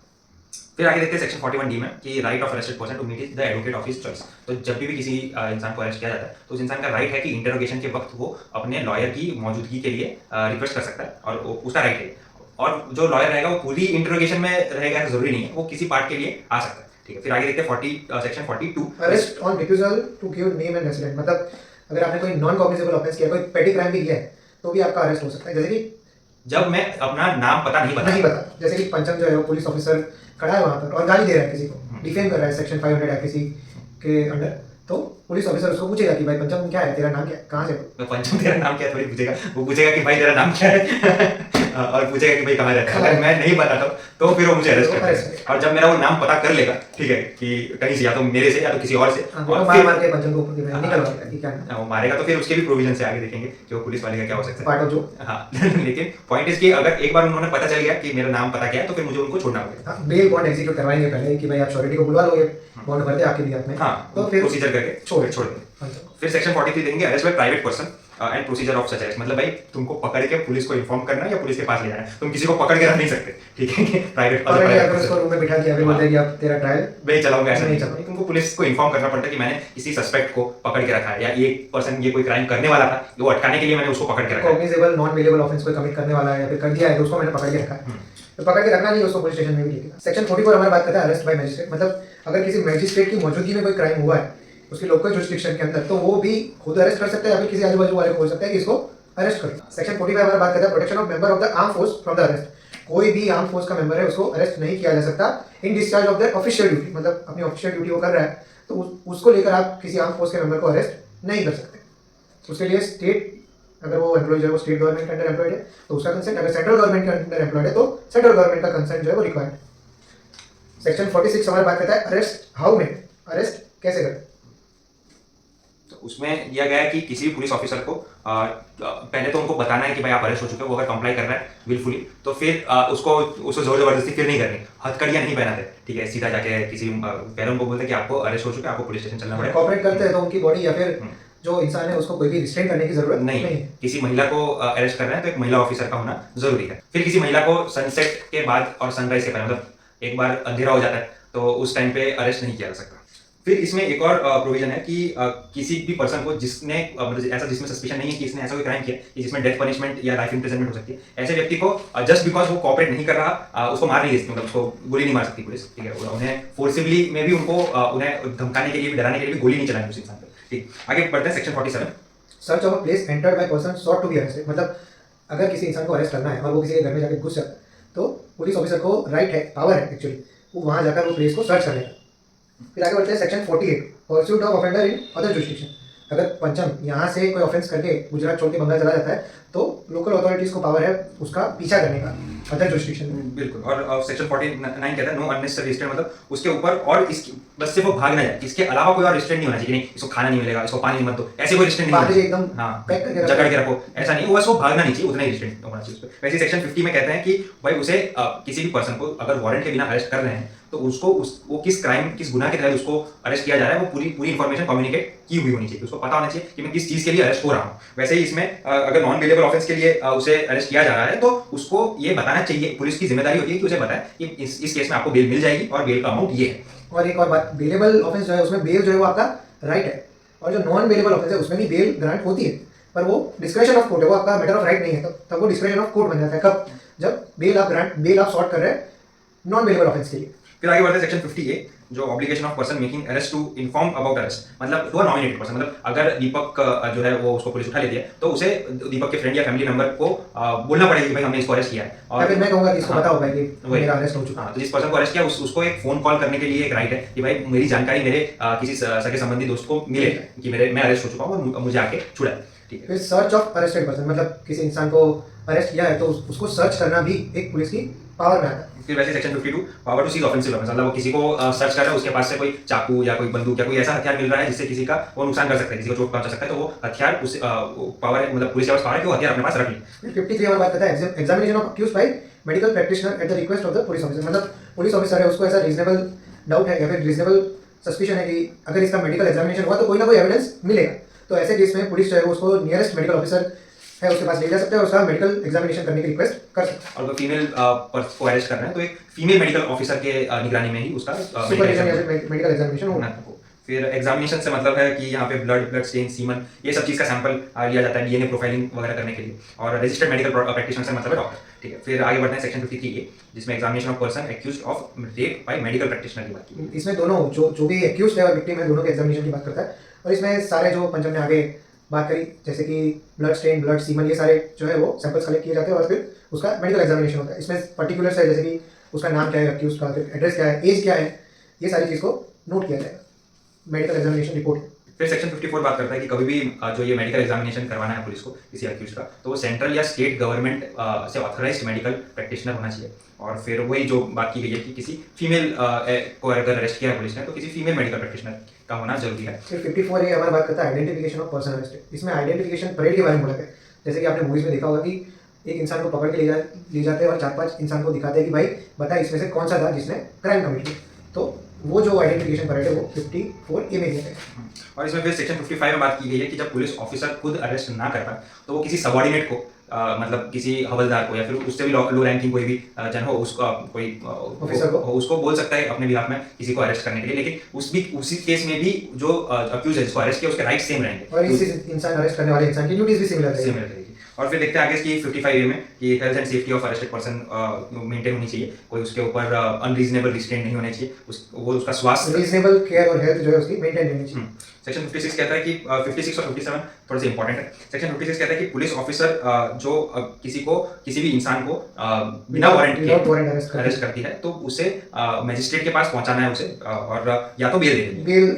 फिर आगे देखते हैं सेक्शन 41 डी में कि right of arrested person to meet the advocate of his choice. तो जब भी किसी इंसान को अरेस्ट किया जाता है तो उस इंसान का राइट है कि इंटरोगेशन के वक्त वो अपने लॉयर की मौजूदगी के लिए रिक्वेस्ट कर सकता है, और उसका राइट है। और जो लॉयर रहेगा वो पूरी इंटरोगेशन में रहेगा, जरूरी नहीं है, वो किसी पार्ट के लिए आ सकता है। ठीक है। फिर आगे देखते हैं section 42 arrest on refusal to give name and resident. मतलब अगर आपने कोई नॉन कॉग्निजेबल ऑफेंस किया, कोई पेटी क्राइम भी किया है, तो भी आपका अरेस्ट हो सकता है। जैसे कि जब मैं अपना नाम पता नहीं बता, जैसे कि पंचम जो है वो पुलिस ऑफिसर खड़ा है वहाँ पर और गाली दे रहा है किसी को, डिफेम कर रहा है सेक्शन 500 आईपीसी के अंडर, तो पुलिस ऑफिसर उसको पूछेगा कि भाई पंचम क्या है, तेरा नाम क्या है, कहाँ से हो? पंचम तेरा नाम क्या है थोड़ी पूछेगा, वो पूछेगा कि भाई तेरा नाम क्या है और पूछेगा कि भाई कहाँ रहता है। अगर मैं नहीं बताता हूँ तो फिर वो मुझे अरेस्ट करता है। और जब मेरा वो नाम पता कर लेगा, ठीक है, कि कहीं से या तो मेरे से या तो किसी और से, और मार के पंचम को निकलवाएगा कि क्या है, वो मारेगा, तो फिर उसके भी प्रोविजन से आगे देखेंगे कि वो पुलिस वाले का क्या हो सकता है, पार्ट ऑफ जो। हाँ लेकिन पॉइंट इज कि अगर एक बार उन्होंने पता चल गया कि मेरा नाम पता क्या है, तो फिर मुझे उनको छोड़ना होगा। बेल बॉन्ड एग्जीक्यूट करवाएंगे पहले कि भाई आप श्योरिटी को बुलवा लोगे, बॉन्ड भर दे आपके लिए आपने, हाँ, तो फिर प्रोसीजर करके छोड़ देंगे। फिर सेक्शन 43 देंगे arrest by private person and procedure of such arrest. मतलब भाई तुमको पकड़ के पुलिस को इन्फॉर्म करना है या पुलिस के पास ले जाना है, तुम किसी को पकड़ के रख नहीं सकते, ठीक है। प्राइवेट पर्सन रूम में बिठा दिया, बोलते हैं कि आप तेरा ट्रायल मैं चलाऊंगा, ऐसा नहीं चलाऊंगा। तुमको पुलिस को इन्फॉर्म करना पड़ता है कि मैंने किसी सस्पेक्ट को पकड़ के रखा है, या एक पर्सन ये कोई क्राइम करने वाला था, वो अटकाने के लिए मैंने उसको पकड़ के रखा है। कॉग्निजेबल नॉन वेलेबल ऑफेंस कोई कमिट करने वाला है या फिर कर दिया है तो उसको मैंने पकड़ के रखा है, तो पकड़ के रखना नहीं, उसको पुलिस स्टेशन में भी लिखेगा। सेक्शन 44 हमारी बात करता है अरेस्ट बाय मैजिस्ट्रेट। मतलब अगर किसी मैजिस्ट्रेट की मौजूदगी में कोई क्राइम हुआ है उसकी लोकल जुरिस्डिक्शन के अंदर, तो वो भी खुद अरेस्ट कर सकता है या फिर किसी आजू बाजू वाले को बोल सकता है कि इसको अरेस्ट करो। सेक्शन 45 हमारा बात करता है protection of member of the arm force from the arrest. कोई भी आर्म फोर्स का मेंबर है उसको अरेस्ट नहीं किया जा सकता इन discharge of the official duty. मतलब अपनी ऑफिशियल ड्यूटी वो कर रहा है तो उसको लेकर आप किसी आर्म फोर्स के मेंबर को अरेस्ट नहीं कर सकते। उसके लिए स्टेट, अगर वो एम्प्लॉय जो है वो स्टेट गवर्नमेंट के अंडर एम्प्लॉयड है तो उसका कंसेंट, अगर सेंट्रल गवर्नमेंट के अंडर एम्प्लॉयड है तो सेंट्रल गवर्नमेंट का कंसेंट जो है वो रिक्वायर्ड। सेक्शन 46 हमारा बात करता है अरेस्ट हाउ में, अरेस्ट कैसे करें। तो उसमें दिया गया है कि किसी भी पुलिस ऑफिसर को पहले तो उनको बताना है कि भाई आप अरेस्ट हो चुके हो। वो अगर कंप्लाई कर रहा है विलफुली तो फिर उसको जोर जबरदस्ती फिर नहीं करनी, हथकड़ियां नहीं पहनाते, ठीक है। सीधा जाके किसी पहले उनको बोलते हैं कि आपको अरेस्ट हो चुका है, आपको पुलिस स्टेशन चलना पड़ेगा। कॉपरेट करते हैं तो उनकी बॉडी या फिर जो इंसान है उसको कोई भी रिस्ट्रेन करने की जरूरत नहीं है। किसी महिला को अरेस्ट कर रहे हैं तो एक महिला ऑफिसर का होना जरूरी है। फिर किसी महिला को सनसेट के बाद और सनराइज के पहले, मतलब एक बार अंधेरा हो जाता है तो उस टाइम पे अरेस्ट नहीं किया जा सकता। फिर इसमें एक और प्रोविजन है कि किसी भी पर्सन को जिसने मतलब ऐसा जिसमें सस्पिशन नहीं है कि इसने ऐसा कोई क्राइम किया कि जिसमें डेथ पनिशमेंट या लाइफ इम्प्रिजनमेंट हो सकती है, ऐसे व्यक्ति को जस्ट बिकॉज वो कोऑपरेट नहीं कर रहा उसको मार नहीं सकती, मतलब उसको गोली नहीं मार सकती पुलिस, ठीक है। उन्हें फोर्सिबली में भी उनको उन्हें धमकाने के लिए भी, डराने के लिए भी गोली नहीं चलानी उस इंसान पर, ठीक। आगे बढ़ते हैं section 47 search of a place entered by person sought to be arrested. मतलब अगर किसी इंसान को अरेस्ट करना है और वो किसी के घर में जाकर घुस जाता है तो पुलिस ऑफिसर को राइट है, पावर है एक्चुअली, वो वहाँ जाकर वो प्लेस को सर्च करने का। फिर आगे बढ़ते हैं section 48 pursuit of offender in other jurisdiction. अगर पंचम यहाँ से कोई ऑफेंस करके गुजरात छोड़ के बंगाल चला जाता है तो लोकल अथॉरिटीज़ को पावर है उसका पीछा करने का। अदर जुरिस्डिक्शन में। बिल्कुल। और सेक्शन 49 कहता है नो अननेसेसरी रिस्ट्रेंट, मतलब उसके ऊपर और इसकी बस सिर्फ वो भाग ना जाए, इसके अलावा कोई और रिस्ट्रेंट नहीं होना चाहिए, नहीं इसको खाना नहीं मिलेगा, इसको पानी मत दो, ऐसे कोई रिस्ट्रेंट नहीं होना चाहिए। एकदम हाँ, पैक करके जकड़ के रखो, ऐसा नहीं, बस वो भागना नहीं चाहिए, उतना ही रिस्ट्रेंट होना चाहिए उस पर। वैसे सेक्शन 50 में कहते हैं कि भाई उसे किसी भी पर्सन को अगर वारंट के बिना अरेस्ट कर रहे हैं तो उसको वो किस क्राइम, किस गुनाह के तहत उसको अरेस्ट किया जा रहा है, वो पूरी इन्फॉर्मेशन कम्युनिकेट की हुई होनी चाहिए, उसको पता होना चाहिए कि मैं किस चीज के लिए अरेस्ट हो रहा हूँ। वैसे ही इसमें अगर नॉन बेलेबल ऑफेंस के लिए उसे अरेस्ट किया जा रहा है तो उसको ये बताना चाहिए, पुलिस की जिम्मेदारी होती है कि उसे बताए कि इस केस में आपको बेल मिल जाएगी और बेल का अमाउंट ये है। और एक और बात, बेलेबल ऑफेंस जो है उसमें बेल जो है वो आपका राइट है, और जो नॉन बेलेबल ऑफेंस है उसमें भी बेल ग्रांट होती है, पर वो डिस्क्रेशन ऑफ कोर्ट है, वो आपका मैटर ऑफ राइट नहीं है। तब वो डिस्क्रेशन ऑफ कोर्ट बन जाता है कब, जब बेल आप सॉर्ट कर रहे हैं नॉन बेलेबल ऑफेंस के लिए। फिर आगे बढ़ते हैं सेक्शन 50A, जो obligation of person making arrest to inform about arrest, मतलब टू अ नॉमिनेटेड पर्सन, मतलब अगर दीपक जो है वो उसको पुलिस उठा लेती है तो उसे दीपक के फ्रेंड या फैमिली मेंबर को बोलना पड़ेगा कि भाई हमने इसको अरेस्ट किया है। और फिर मैं कहूंगा कि इसको पता होगा कि मेरा अरेस्ट हो चुका है। तो जिस पर्सन को अरेस्ट किया उसको एक फोन कॉल करने के लिए एक राइट है कि भाई मेरी जानकारी मेरे किसी सगे संबंधी दोस्त को मिले कि मैं अरेस्ट हो चुका हूँ और मुझे आके छुड़ा। ठीक है। फिर सर्च ऑफ अरेस्टेड पर्सन, मतलब किसी इंसान को अरेस्ट किया है तो उसको सर्च करना भी एक पुलिस की पावर में आता है। फिर वैसे section 52 power to seize offensive weapons, मतलब वो किसी को सर्च कर रहा है, उसके पास से कोई चाकू या कोई बंदूक या कोई ऐसा हथियार मिल रहा है जिससे किसी का वो नुकसान कर सकता है, किसी को चोट पहुंचा सकता है, तो वो हथियार उस पावर है, मतलब पुलिस के पास पावर है कि वो हथियार अपने पास रख ले। 53 हमारी बात करता है examination of accused by medical practitioner at the request of the police officer, मतलब पुलिस ऑफिसर है उसको ऐसा रीजनेबल डाउट है या फिर रीजनेबल सस्पिशन है कि अगर इसका मेडिकल एग्जामिनेशन हुआ तो कोई ना कोई एविडेंस मिलेगा, तो ऐसे केस में पुलिस जो है उसको नियरेस्ट मेडिकल ऑफिसर है उसके पास ले जा सकते हैं और उसका मेडिकल एग्जामिनेशन करने की रिक्वेस्ट कर सकते हैं। और फीमेल को अरेस्ट करना है तो एक फीमेल मेडिकल ऑफिसर के निगरानी में ही उसका मेडिकल एग्जामिनेशन होना। फिर एग्जामिनेशन से मतलब है कि यहाँ पे ब्लड स्टेन, सीमन, ये सब चीज़ का सैंपल लिया जाता है डीएनए प्रोफाइलिंग वगैरह करने के लिए, और रजिस्टर्ड मेडिकल प्रैक्टिशनर से मतलब है डॉक्टर। ठीक है। फिर आगे बढ़ते हैं सेक्शन 53A, जिसमें examination of person accused of rape by medical practitioner की बात की। इसमें दोनों जो भी एक्यूज्ड है और विक्टिम है दोनों के एग्जामिनेशन की बात करता है, और इसमें सारे जो पंचम ने आगे बात करी जैसे कि ब्लड स्टेन, ब्लड सीमन, ये सारे जो है वो सैंपल्स कलेक्ट किए जाते हैं और फिर उसका मेडिकल एग्जामिनेशन होता है। इसमें पर्टिकुलर्स है जैसे कि उसका नाम क्या है एक्यूज का, फिर एड्रेस क्या है, एज क्या है, ये सारी चीज़ को नोट किया जाएगा मेडिकल एग्जामिनेशन रिपोर्ट। फिर सेक्शन 54 बात करता है कि कभी भी जो ये मेडिकल एग्जामिनेशन करवाना है पुलिस को किसी अक्यूज का, तो वो सेंट्रल या स्टेट गवर्नमेंट से ऑथराइज्ड मेडिकल प्रैक्टिशनर होना चाहिए। और फिर वही जो बात की गई है कि किसी फीमेल को अगर अरेस्ट किया है पुलिस ने तो किसी फीमेल मेडिकल प्रैक्टिशनर का होना जरूरी है। फिर 54 ये हमारी बात करता है आइडेंटिफिकेशन ऑफ पर्सन अरेस्टेड। इसमें आइडेंटिफिकेशन परेड के बारे में बोला गया है, जैसे कि आपने मूवीज में देखा होगा कि एक इंसान को पकड़ के ले जाते हैं और 4-5 इंसान को दिखाते हैं कि भाई बता इसमें से कौन सा था जिसने क्राइम कमिट किया, तो वो जो आइडेंटिफिकेशन परेड है वो 54A में दिया है। और इसमें फिर सेक्शन 55 में बात की गई है कि जब पुलिस ऑफिसर खुद अरेस्ट ना कर पाए तो वो किसी सबऑर्डिनेट को मतलब किसी हवलदार को या फिर उससे भी लो रैंकिंग कोई भी जन हो उसका कोई ऑफिसर को उसको बोल सकता है अपने बिहाफ में किसी को अरेस्ट करने के लिए, लेकिन उसी केस में भी जो अक्यूज है जिसको अरेस्ट किया उसके राइट सेम रहेंगे और इस इंसान अरेस्ट करने वाले इंसान की ड्यूटीज भी सिमिलर रहेगी। और फिर देखते हैं आगे इसकी 55A में कि health and safety of arrested person maintain होनी चाहिए, कोई उसके ऊपर अनरीजनेबल रिस्ट्रेंट नहीं होने चाहिए, वो उसका स्वास्थ्य, रीजनेबल केयर और हेल्थ जो है उसकी मेंटेन रहनी चाहिए। सेक्शन 56 कहता है कि 56 और 57 थोड़े से इंपॉर्टेंट है। सेक्शन 56 कहता है कि पुलिस ऑफिसर जो किसी भी इंसान को बिना वारंट के अरेस्ट करती है तो उसे मजिस्ट्रेट के पास पहुंचाना है उसे, और या तो बेल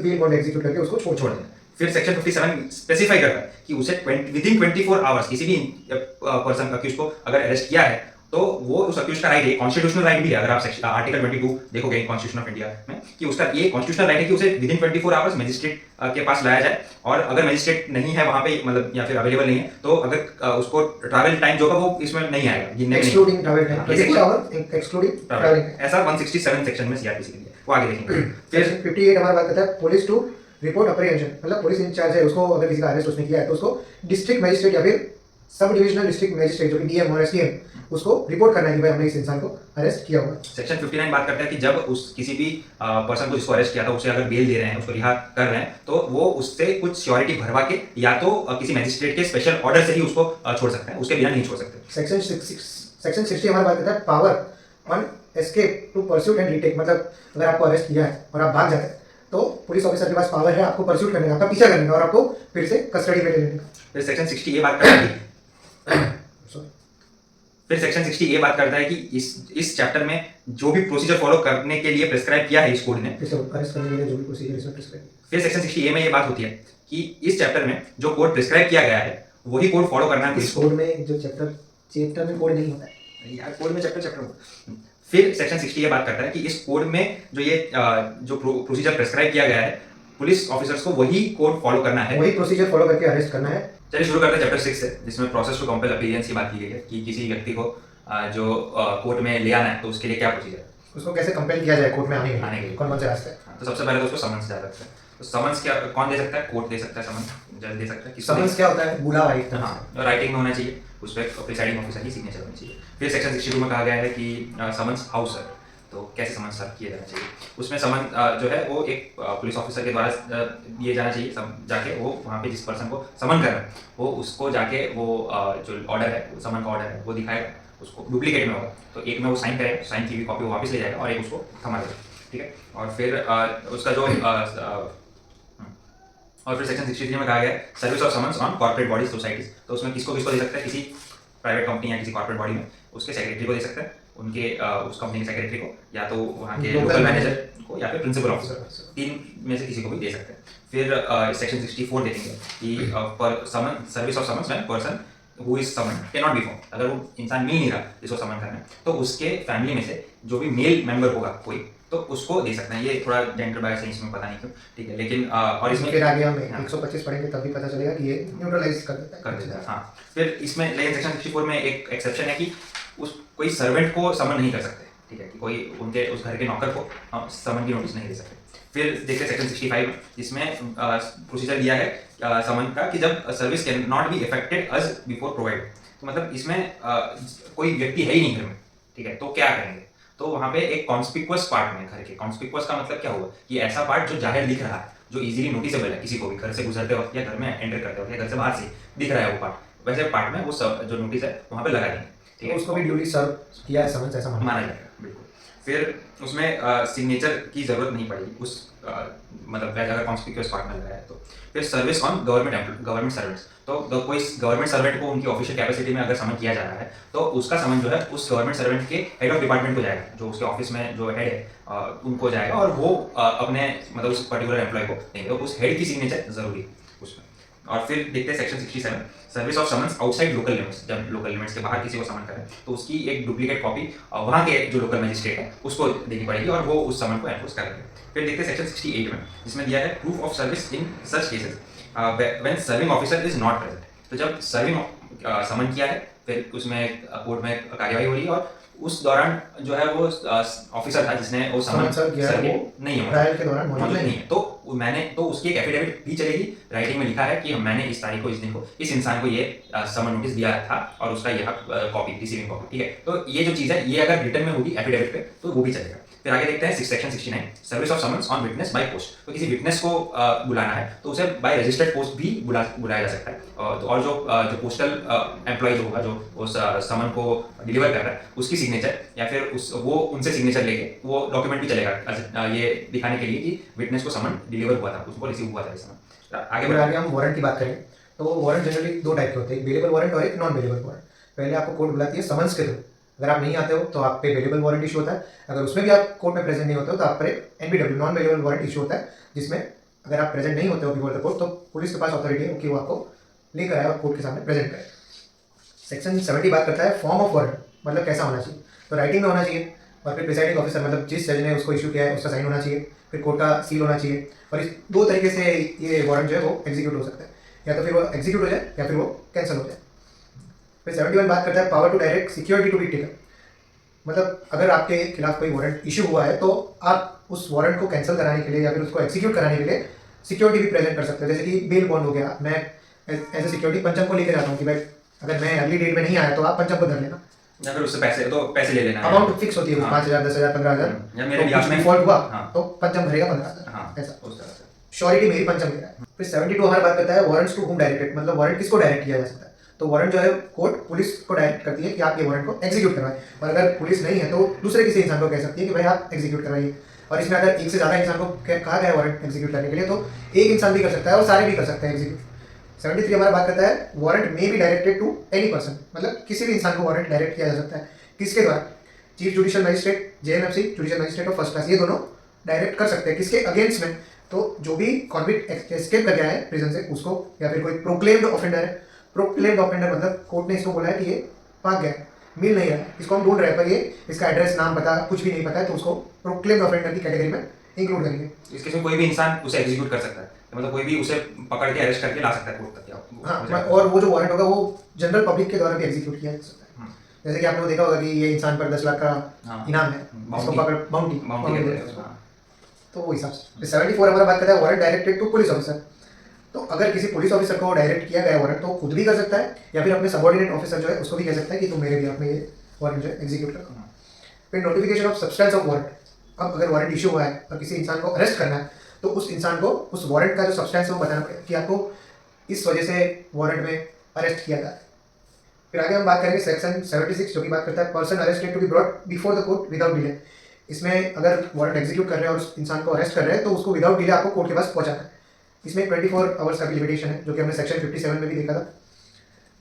बेल बॉन्ड एग्जीक्यूट करके उसको छोड़ देना। फिर सेक्शन 57 स्पेसिफाई करता है कि उसे विदिन 24 आवर्स किसी भी पर्सन अक्यूज को अगर अरेस्ट किया है तो वो उस अक्यूज का राइट है, कॉन्स्टिट्यूशनल राइट भी है। अगर आप आर्टिकल 22 देखोगे कॉन्स्टिट्यूशन ऑफ इंडिया में कि उसका ये कॉन्स्टिट्यूशनल राइट है कि उसे विदिन 24 आवर्स मजिस्ट्रेट के पास लाया जाए, और अगर मजिस्ट्रेट नहीं है वहां पे मतलब या फिर अवेलेबल नहीं है तो अगर उसको ट्रैवल टाइम जो होगा वो इसमें नहीं आएगा, excluding travel time, 24 hour excluding travelling, ऐसा 167 सेक्शन में सीआरपीसी के लिए वो आगे देखेंगे। फिर 58 हमारा बात करता है पुलिस टू रिपोर्ट अप्रीहेंशन, मतलब पुलिस इंचार्ज है उसको अगर किसी का अरेस्ट उसने किया है तो उसको डिस्ट्रिक्ट मजिस्ट्रेट या फिर सब डिविजनल डिस्ट्रिक्ट मजिस्ट्रेट जो कि डीएम और एसडीएम उसको रिपोर्ट करना है कि भाई हमने इस इंसान को अरेस्ट किया हुआ। सेक्शन 59 बात करता है कि जब उस किसी भी पर्सन को जिसको अरेस्ट किया था उसे अगर बेल दे रहे हैं, उसको रिहा कर रहे हैं, तो वो उससे कुछ सिक्योरिटी भरवा के या तो किसी मैजिस्ट्रेट के स्पेशल ऑर्डर से ही उसको छोड़ सकते हैं, उसके बिना नहीं छोड़ सकते। सेक्शन 60 हमारी बात करता है power on escape to pursuit and retake, मतलब अगर आपको अरेस्ट किया है और आप भाग जाते हैं तो पुलिस ऑफिसर के पास पावर है आपको परस्यूट करने का, आपका पीछा करने का और आपको फिर से कस्टडी में ले लेने का। फिर सेक्शन 60 बात करता है फिर सेक्शन 60 बात करता है कि इस चैप्टर में जो भी प्रोसीजर फॉलो करने के लिए प्रिस्क्राइब किया है इस कोड ने, अरेस्ट करने के लिए जो भी प्रोसीजर इसमें प्रिस्क्राइब। फिर सेक्शन 60 में ये बात होती है कि इस चैप्टर में जो कोड प्रिस्क्राइब किया गया है वही कोड फॉलो करना है। इस कोड में जो चैप्टर में कोड नहीं होता है, यार कोड में चैप्टर फिर सेक्शन 60 ये बात करता है कि इस कोड में जो ये जो प्रोसीजर प्रेस्क्राइब किया गया है, पुलिस ऑफिसर्स को वही कोड फॉलो करना है। वही प्रोसीजर फॉलो करके अरेस्ट करना है। चलिए शुरू करते हैं चैप्टर 6 से, जिसमें प्रोसेस टू कंपेल अपीलियंस की बात की गई है कि किसी व्यक्ति को जो कोर्ट में ले आना है तो उसके लिए क्या प्रोसीजर है, उसको कैसे कंपेल किया जाए कोर्ट में आने आने के के लिए। कौन कौन से रास्ते हैं। तो सबसे पहले तो उसको समन्स जा सकता है। तो समन्स क्या कौन दे सकता है? कोर्ट दे सकता है समन्स, जज दे सकता है। किसको समन्स क्या होता है? बुलावा एक तरह से। हाँ, और राइटिंग में होना चाहिए, उस पर प्रिसाइडिंग ऑफिसर की सिग्नेचर होनी चाहिए। फिर सेक्शन 62 में कहा गया है कि समन्स हाउस है, तो कैसे समन्स सर्व किया जाना चाहिए। उसमें समन जो है वो एक पुलिस ऑफिसर के द्वारा दिए जाना चाहिए। जाके वो वहाँ पे जिस पर्सन को समन कर रहा है वो उसको जाके वो जो ऑर्डर है, समन का ऑर्डर है, वो दिखाएगा। उसको डुप्लीकेट में होगा तो एक में वो साइन करेगा, साइन की हुई कॉपी वो वापस ले जाएगा और एक उसको थमा देगा, ठीक है। और फिर उसका जो और फिर सेक्शन 63 में कहा गया है service of summons on corporate bodies societies. तो उसमें किसको किसको दे सकता है? किसी प्राइवेट कंपनी या किसी कॉर्पोरेट बॉडी में उसके सेक्रेटरी को दे सकता है, उनके उस कंपनी के सेक्रेटरी को, या तो वहाँ के लोकल मैनेजर को, या फिर प्रिंसिपल ऑफिसर, तीन में से किसी को भी दे सकते हैं। फिर सेक्शन 64 देखेंगे कि पर summon service of summons when person who is summon can not be found. अगर वो इंसान मिल नहीं रहा जिसको समन करना है तो उसके फैमिली में से जो भी मेल मेंबर होगा कोई, तो उसको दे सकते हैं। ये थोड़ा जेंडर बायस है इसमें, पता नहीं क्यों, ठीक है। लेकिन और इसमें फिर आगे हम हाँ। 125 पढ़ेंगे तब भी पता चलेगा कि ये न्यूट्रलाइज कर देता है। हाँ। फिर इसमें लेकिन सेक्शन 64 में एक एक्सेप्शन है कि उस कोई सर्वेंट को समन नहीं कर सकते, ठीक है, कि कोई उनके उस घर के नौकर को समन की नोटिस नहीं दे सकते। फिर देखते हैं सेक्शन 65 में, जिसमें प्रोसीजर दिया है समन का कि जब service can not be effected as before provide. तो मतलब इसमें कोई व्यक्ति है ही नहीं घर में, ठीक है, तो क्या करेंगे? तो वहाँ पे एक कॉन्स्पिक्वस पार्ट में, घर के कॉन्स्पिक्वस का मतलब क्या हुआ कि ऐसा पार्ट जो जाहिर दिख रहा है, जो इजीली नोटिसेबल है किसी को भी, घर से गुजरते वक्त या घर में एंटर करते वक्त या घर से बाहर से दिख रहा है वो पार्ट, वैसे पार्ट में वो सब जो नोटिस है वहाँ पे लगा देंगे, ठीक है। उसको भी ड्यूली सर्व किया है समन्स, ऐसा माना जाएगा, बिल्कुल। फिर उसमें सिग्नेचर की जरूरत नहीं पड़ेगी उस मतलब अगर कॉन्स्पिक्यूअस पार्ट में लगाया है तो। फिर सर्विस ऑन गवर्नमेंट सर्वेंट्स, तो कोई गवर्नमेंट सर्वेंट को उनकी ऑफिशियल कैपेसिटी में अगर समन किया जा रहा है तो उसका समन जो है उस गवर्नमेंट सर्वेंट के हेड ऑफ डिपार्टमेंट को जाएगा, जो उसके ऑफिस में जो हेड है उनको जाएगा, और वो अपने मतलब उस पर्टिकुलर एम्प्लॉय को देंगे, तो उस हेड की सिग्नेचर जरूरी है उसमें। और फिर देखते हैं section 67 service of summons outside local limits. जब लोकल लिमिट्स के बाहर किसी को समन करें तो उसकी एक डुप्लीकेट कॉपी वहाँ के जो लोकल मजिस्ट्रेट है उसको देनी पड़ेगी और वो उस समन को एनफोर्स करेंगे। फिर देखते हैं सेक्शन 68 में, जिसमें दिया है proof of service in such cases when serving officer is not present. तो जब सर्विंग समन किया है फिर उसमें कोर्ट में कार्यवाही हो रही है और उस दौरान जो है वो ऑफिसर था जिसने वो समन सर्व किया है वो नहीं है, ट्रायल के दौरान मौजूद नहीं है, तो मैंने तो उसकी एक एफिडेविट भी चलेगी, राइटिंग में लिखा है कि मैंने इस तारीख को इस दिन को इस इंसान को ये समन नोटिस दिया था और उसका यह कॉपी रिसीविंग कॉपी, ठीक है। तो ये जो चीज़ है ये अगर रिटर्न में होगी एफिडेविट पे तो वो भी चलेगा। फिर आगे देखते हैं section 69 service of summons on witness by post. तो किसी विटनेस को बुलाना है तो उसे बाय रजिस्टर्ड पोस्ट भी बुलाया जा सकता है, और जो पोस्टल एम्प्लॉय जो होगा जो उस समन को डिलीवर कर रहा है उसकी सिग्नेचर या फिर वो उनसे सिग्नेचर लेके वो डॉक्यूमेंट भी चलेगा ये दिखाने के लिए कि विटनेस को समन डिलीवर हुआ था, उसको रिसीव हुआ था ये समन। आगे हम वारंट की बात करें तो वारंट जनरली दो टाइप के होते हैं, एक बेलेबल वारंट और एक नॉन बेलेबल वारंट। पहले आपको कोर्ट बुलाती है समन्स के थ्रू, अगर आप नहीं आते हो तो आप पे बेलेबल वारंट इशू होता है, अगर उसमें भी आप कोर्ट में प्रेजेंट नहीं होते हो तो आप पर NBW non bailable warrant issue होता है, जिसमें अगर आप प्रेजेंट नहीं होते हो बिफोर द कोर्ट तो पुलिस के पास ऑथोरिटी है कि वो आपको लेकर आए और कोर्ट के सामने प्रेजेंट करे। सेक्शन 70 बात करता है फॉर्म ऑफ वारंट, मतलब कैसा होना चाहिए। तो राइटिंग में होना चाहिए और फिर प्रिसाइडिंग ऑफिसर मतलब जिस जज ने उसको इशू किया है उसका साइन होना चाहिए, फिर कोर्ट का सील होना चाहिए, और इस दो तरीके से ये वारंट जो है वो एग्जीक्यूट हो सकता है, या तो फिर वो एग्जीक्यूट हो जाए या फिर वो कैंसिल हो जाए। फिर 71 बात करता है power to direct security to be taken, मतलब अगर आपके खिलाफ कोई वारंट इशू हुआ है तो आप उस वारंट को कैंसिल कराने के लिए या फिर उसको एग्जीक्यूट कराने के लिए सिक्योरिटी भी प्रेजेंट कर सकते हैं। जैसे कि बेल बॉन्ड हो गया, मैं एज ए सिक्योरिटी पंचम को लेकर जाता हूँ कि भाई अगर मैं अगली डेट में नहीं आया तो आप पंचम को धर लेना, या फिर उससे पैसे ले लेना, अमाउंट फिक्स होती है 5,000 10,000 15,000, या मेरे ब्याज में डिफॉल्ट हुआ हाँ। तो पंचम भरेगा 15,000, ऐसा उस तरह से श्योरिटी मेरी पंचम दे रहा है। फिर 72 हमारी बात करता है वारंट्स टू होम डायरेक्टेड, मतलब वारंट किसको डायरेक्ट किया जा सकता है। तो वारंट जो है कोर्ट पुलिस को डायरेक्ट करती है कि आप ये वारंट को एग्जीक्यूट करवाएं, और अगर पुलिस नहीं है तो दूसरे किसी इंसान को कह सकती है कि भाई आप एग्जीक्यूट करवाइए। और इसमें अगर एक से ज़्यादा इंसान को कहा गया है वारंट एग्जीक्यूट करने के लिए तो एक इंसान भी कर सकता है और सारे भी कर सकते हैं एग्जीक्यूट। 73 हमारा बात करता है warrant may be directed to any person, मतलब किसी भी इंसान को वारंट डायरेक्ट किया जा सकता है, किसके द्वारा, chief judicial magistrate JMFC judicial magistrate of first class, ये दोनों डायरेक्ट कर सकते हैं किसके अगेंस्ट में। तो जो भी कॉन्विक्ट एस्केप कर गया है प्रिजन से उसको, या फिर कोई प्रोक्लेम्ड ऑफेंडर है, प्रोक्लेम्ड ऑफेंडर मतलब कोर्ट ने इसको बोला है कि ये भाग गया है, मिल नहीं रहा है, इसको हम ढूंढ रहे हैं पर ये इसका एड्रेस नाम पता कुछ भी नहीं पता है, तो उसको प्रोक्लेम्ड ऑफेंडर की कैटेगरी में इंक्लूड करेंगे। इस केस में कोई भी इंसान उसे एग्जीक्यूट कर सकता है, मतलब कोई भी उसे पकड़ के अरेस्ट करके ला सकता है कोर्ट तक या हाँ, और वो जो वारंट होगा वो जनरल पब्लिक के द्वारा भी एग्जीक्यूट किया जा सकता है। जैसे कि आपने वो देखा होगा कि ये इंसान पर 10 लाख का इनाम है, इसको पकड़ बाउंटी, तो वो हिसाब से 74 हमारा बात करता है warrant directed to police officer. तो अगर किसी पुलिस ऑफिसर को डायरेक्ट किया गया वारंट तो खुद भी कर सकता है या फिर अपने सबऑर्डिनेट ऑफिसर जो है उसको भी कह सकता है कि तुम मेरे भी अपने ये वारंट जो है एग्जीक्यूट करो। फिर notification of substance of warrant. अब अगर वारंट इशू हुआ है और किसी इंसान को अरेस्ट करना है तो उस इंसान को उस वारंट का जो सब्सटेंस है वो बताना पड़ेगा कि आपको इस वजह से वारंट में अरेस्ट किया जाए। फिर आगे हम बात करेंगे सेक्शन 76 जो कि बात करता है person arrested to be brought before the court without delay. इसमें अगर वारंट एग्जीक्यूट कर रहे हैं और उस इंसान को अरेस्ट कर रहे हैं तो उसको विदाउट डिले आपको कोर्ट के पास पहुंचाना है। इसमें 24 आवर्स का भी लिमिटेशन है जो कि हमने सेक्शन 57 में भी देखा था।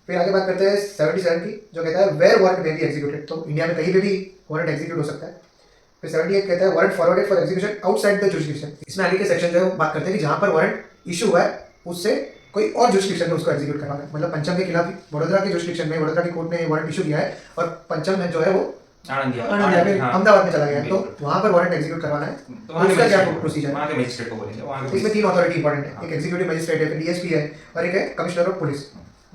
फिर आगे बात करते हैं 77 की जो कहता है वेयर वारंट में बी एग्जीक्यूटेड, तो इंडिया में कहीं पे भी वारंट एग्जीक्यूट हो सकता है। फिर 78 कहता है warrant forwarded for execution outside the jurisdiction. इसमें आगे के सेक्शन जो है बात करते हैं कि जहां पर वारंट इशू हुआ है उससे कोई और जुरिसडिक्शन में उसको एग्जीक्यूट करवाना है। मतलब पंचम के खिलाफ वडोदरा के जुरिसडिक्शन में वडोदरा की कोर्ट ने वारंट इशू किया है और पंचम में जो है वो आनंद फिर अहमदाबाद में चला गया है, तो वहां पर वारंट एग्जीक्यूट करवाना है। तो उसका क्या प्रोसीजर है? वहाँ के मजिस्ट्रेट को बोलेंगे, वहाँ के इसमें 3 अथॉरिटी इंपॉर्टेंट है, एक एग्जीक्यूटिव मजिस्ट्रेट है, फिर डीएसपी है और एक है कमिश्नर ऑफ पुलिस।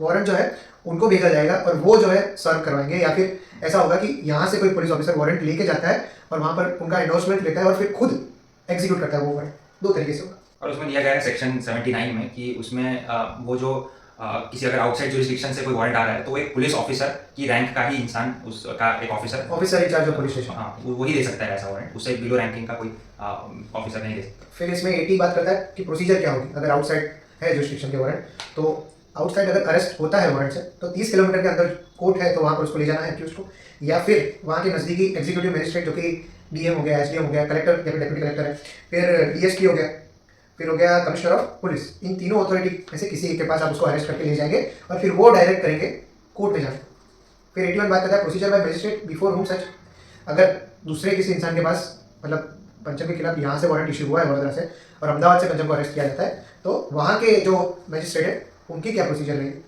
वारंट जो है उनको भेजा जाएगा और वो जो है सर्व करवाएंगे, या फिर ऐसा होगा कि यहाँ से कोई पुलिस ऑफिसर वारंट लेके जाता है और वहाँ पर उनका एंडोर्समेंट लेता है और फिर खुद एग्जीक्यूट करता है वो वारंट। 2 तरीके से होगा। और उसमें दिया गया है सेक्शन 79 में कि उसमें वो जो किसी अगर आउटसाइड जुरिसडिक्शन से कोई वारंट आ रहा है तो वो एक पुलिस ऑफिसर की रैंक का ही इंसान उसका एक officer in charge of police station, हाँ वही दे सकता है ऐसा वारंट, उससे बिलो रैंकिंग का कोई ऑफिसर नहीं दे सकता। फिर इसमें 80 बात करता है कि प्रोसीजर क्या होगी अगर आउटसाइड है जुरिसडिक्शन के वारंट। तो आउटसाइड अगर अरेस्ट होता है वारंट से तो 30 किलोमीटर के अंदर कोर्ट है तो वहाँ पर उसको ले जाना है एक्यूज को, या फिर वहाँ के नज़दीकी एग्जीक्यूटिव मजिस्ट्रेट जो कि डीएम हो गया, एसडीएम हो गया, कलेक्टर या फिर डेप्यूटी कलेक्टर है, फिर डीएसपी हो गया, फिर हो गया कमिश्नर ऑफ पुलिस। इन तीनों अथॉरिटी में से किसी एक के पास आप उसको अरेस्ट करके ले जाएंगे और फिर वो डायरेक्ट करेंगे कोर्ट में जाना। फिर 81 बात करता है procedure by magistrate before whom such. अगर दूसरे किसी इंसान के पास मतलब पंचम के खिलाफ यहाँ से वारंट इशू हुआ है वडोदरा से और अहमदाबाद से पंचम को अरेस्ट किया जाता है तो वहाँ के जो मजिस्ट्रेट है उनकी क्या प्रोसीजर रहेगी,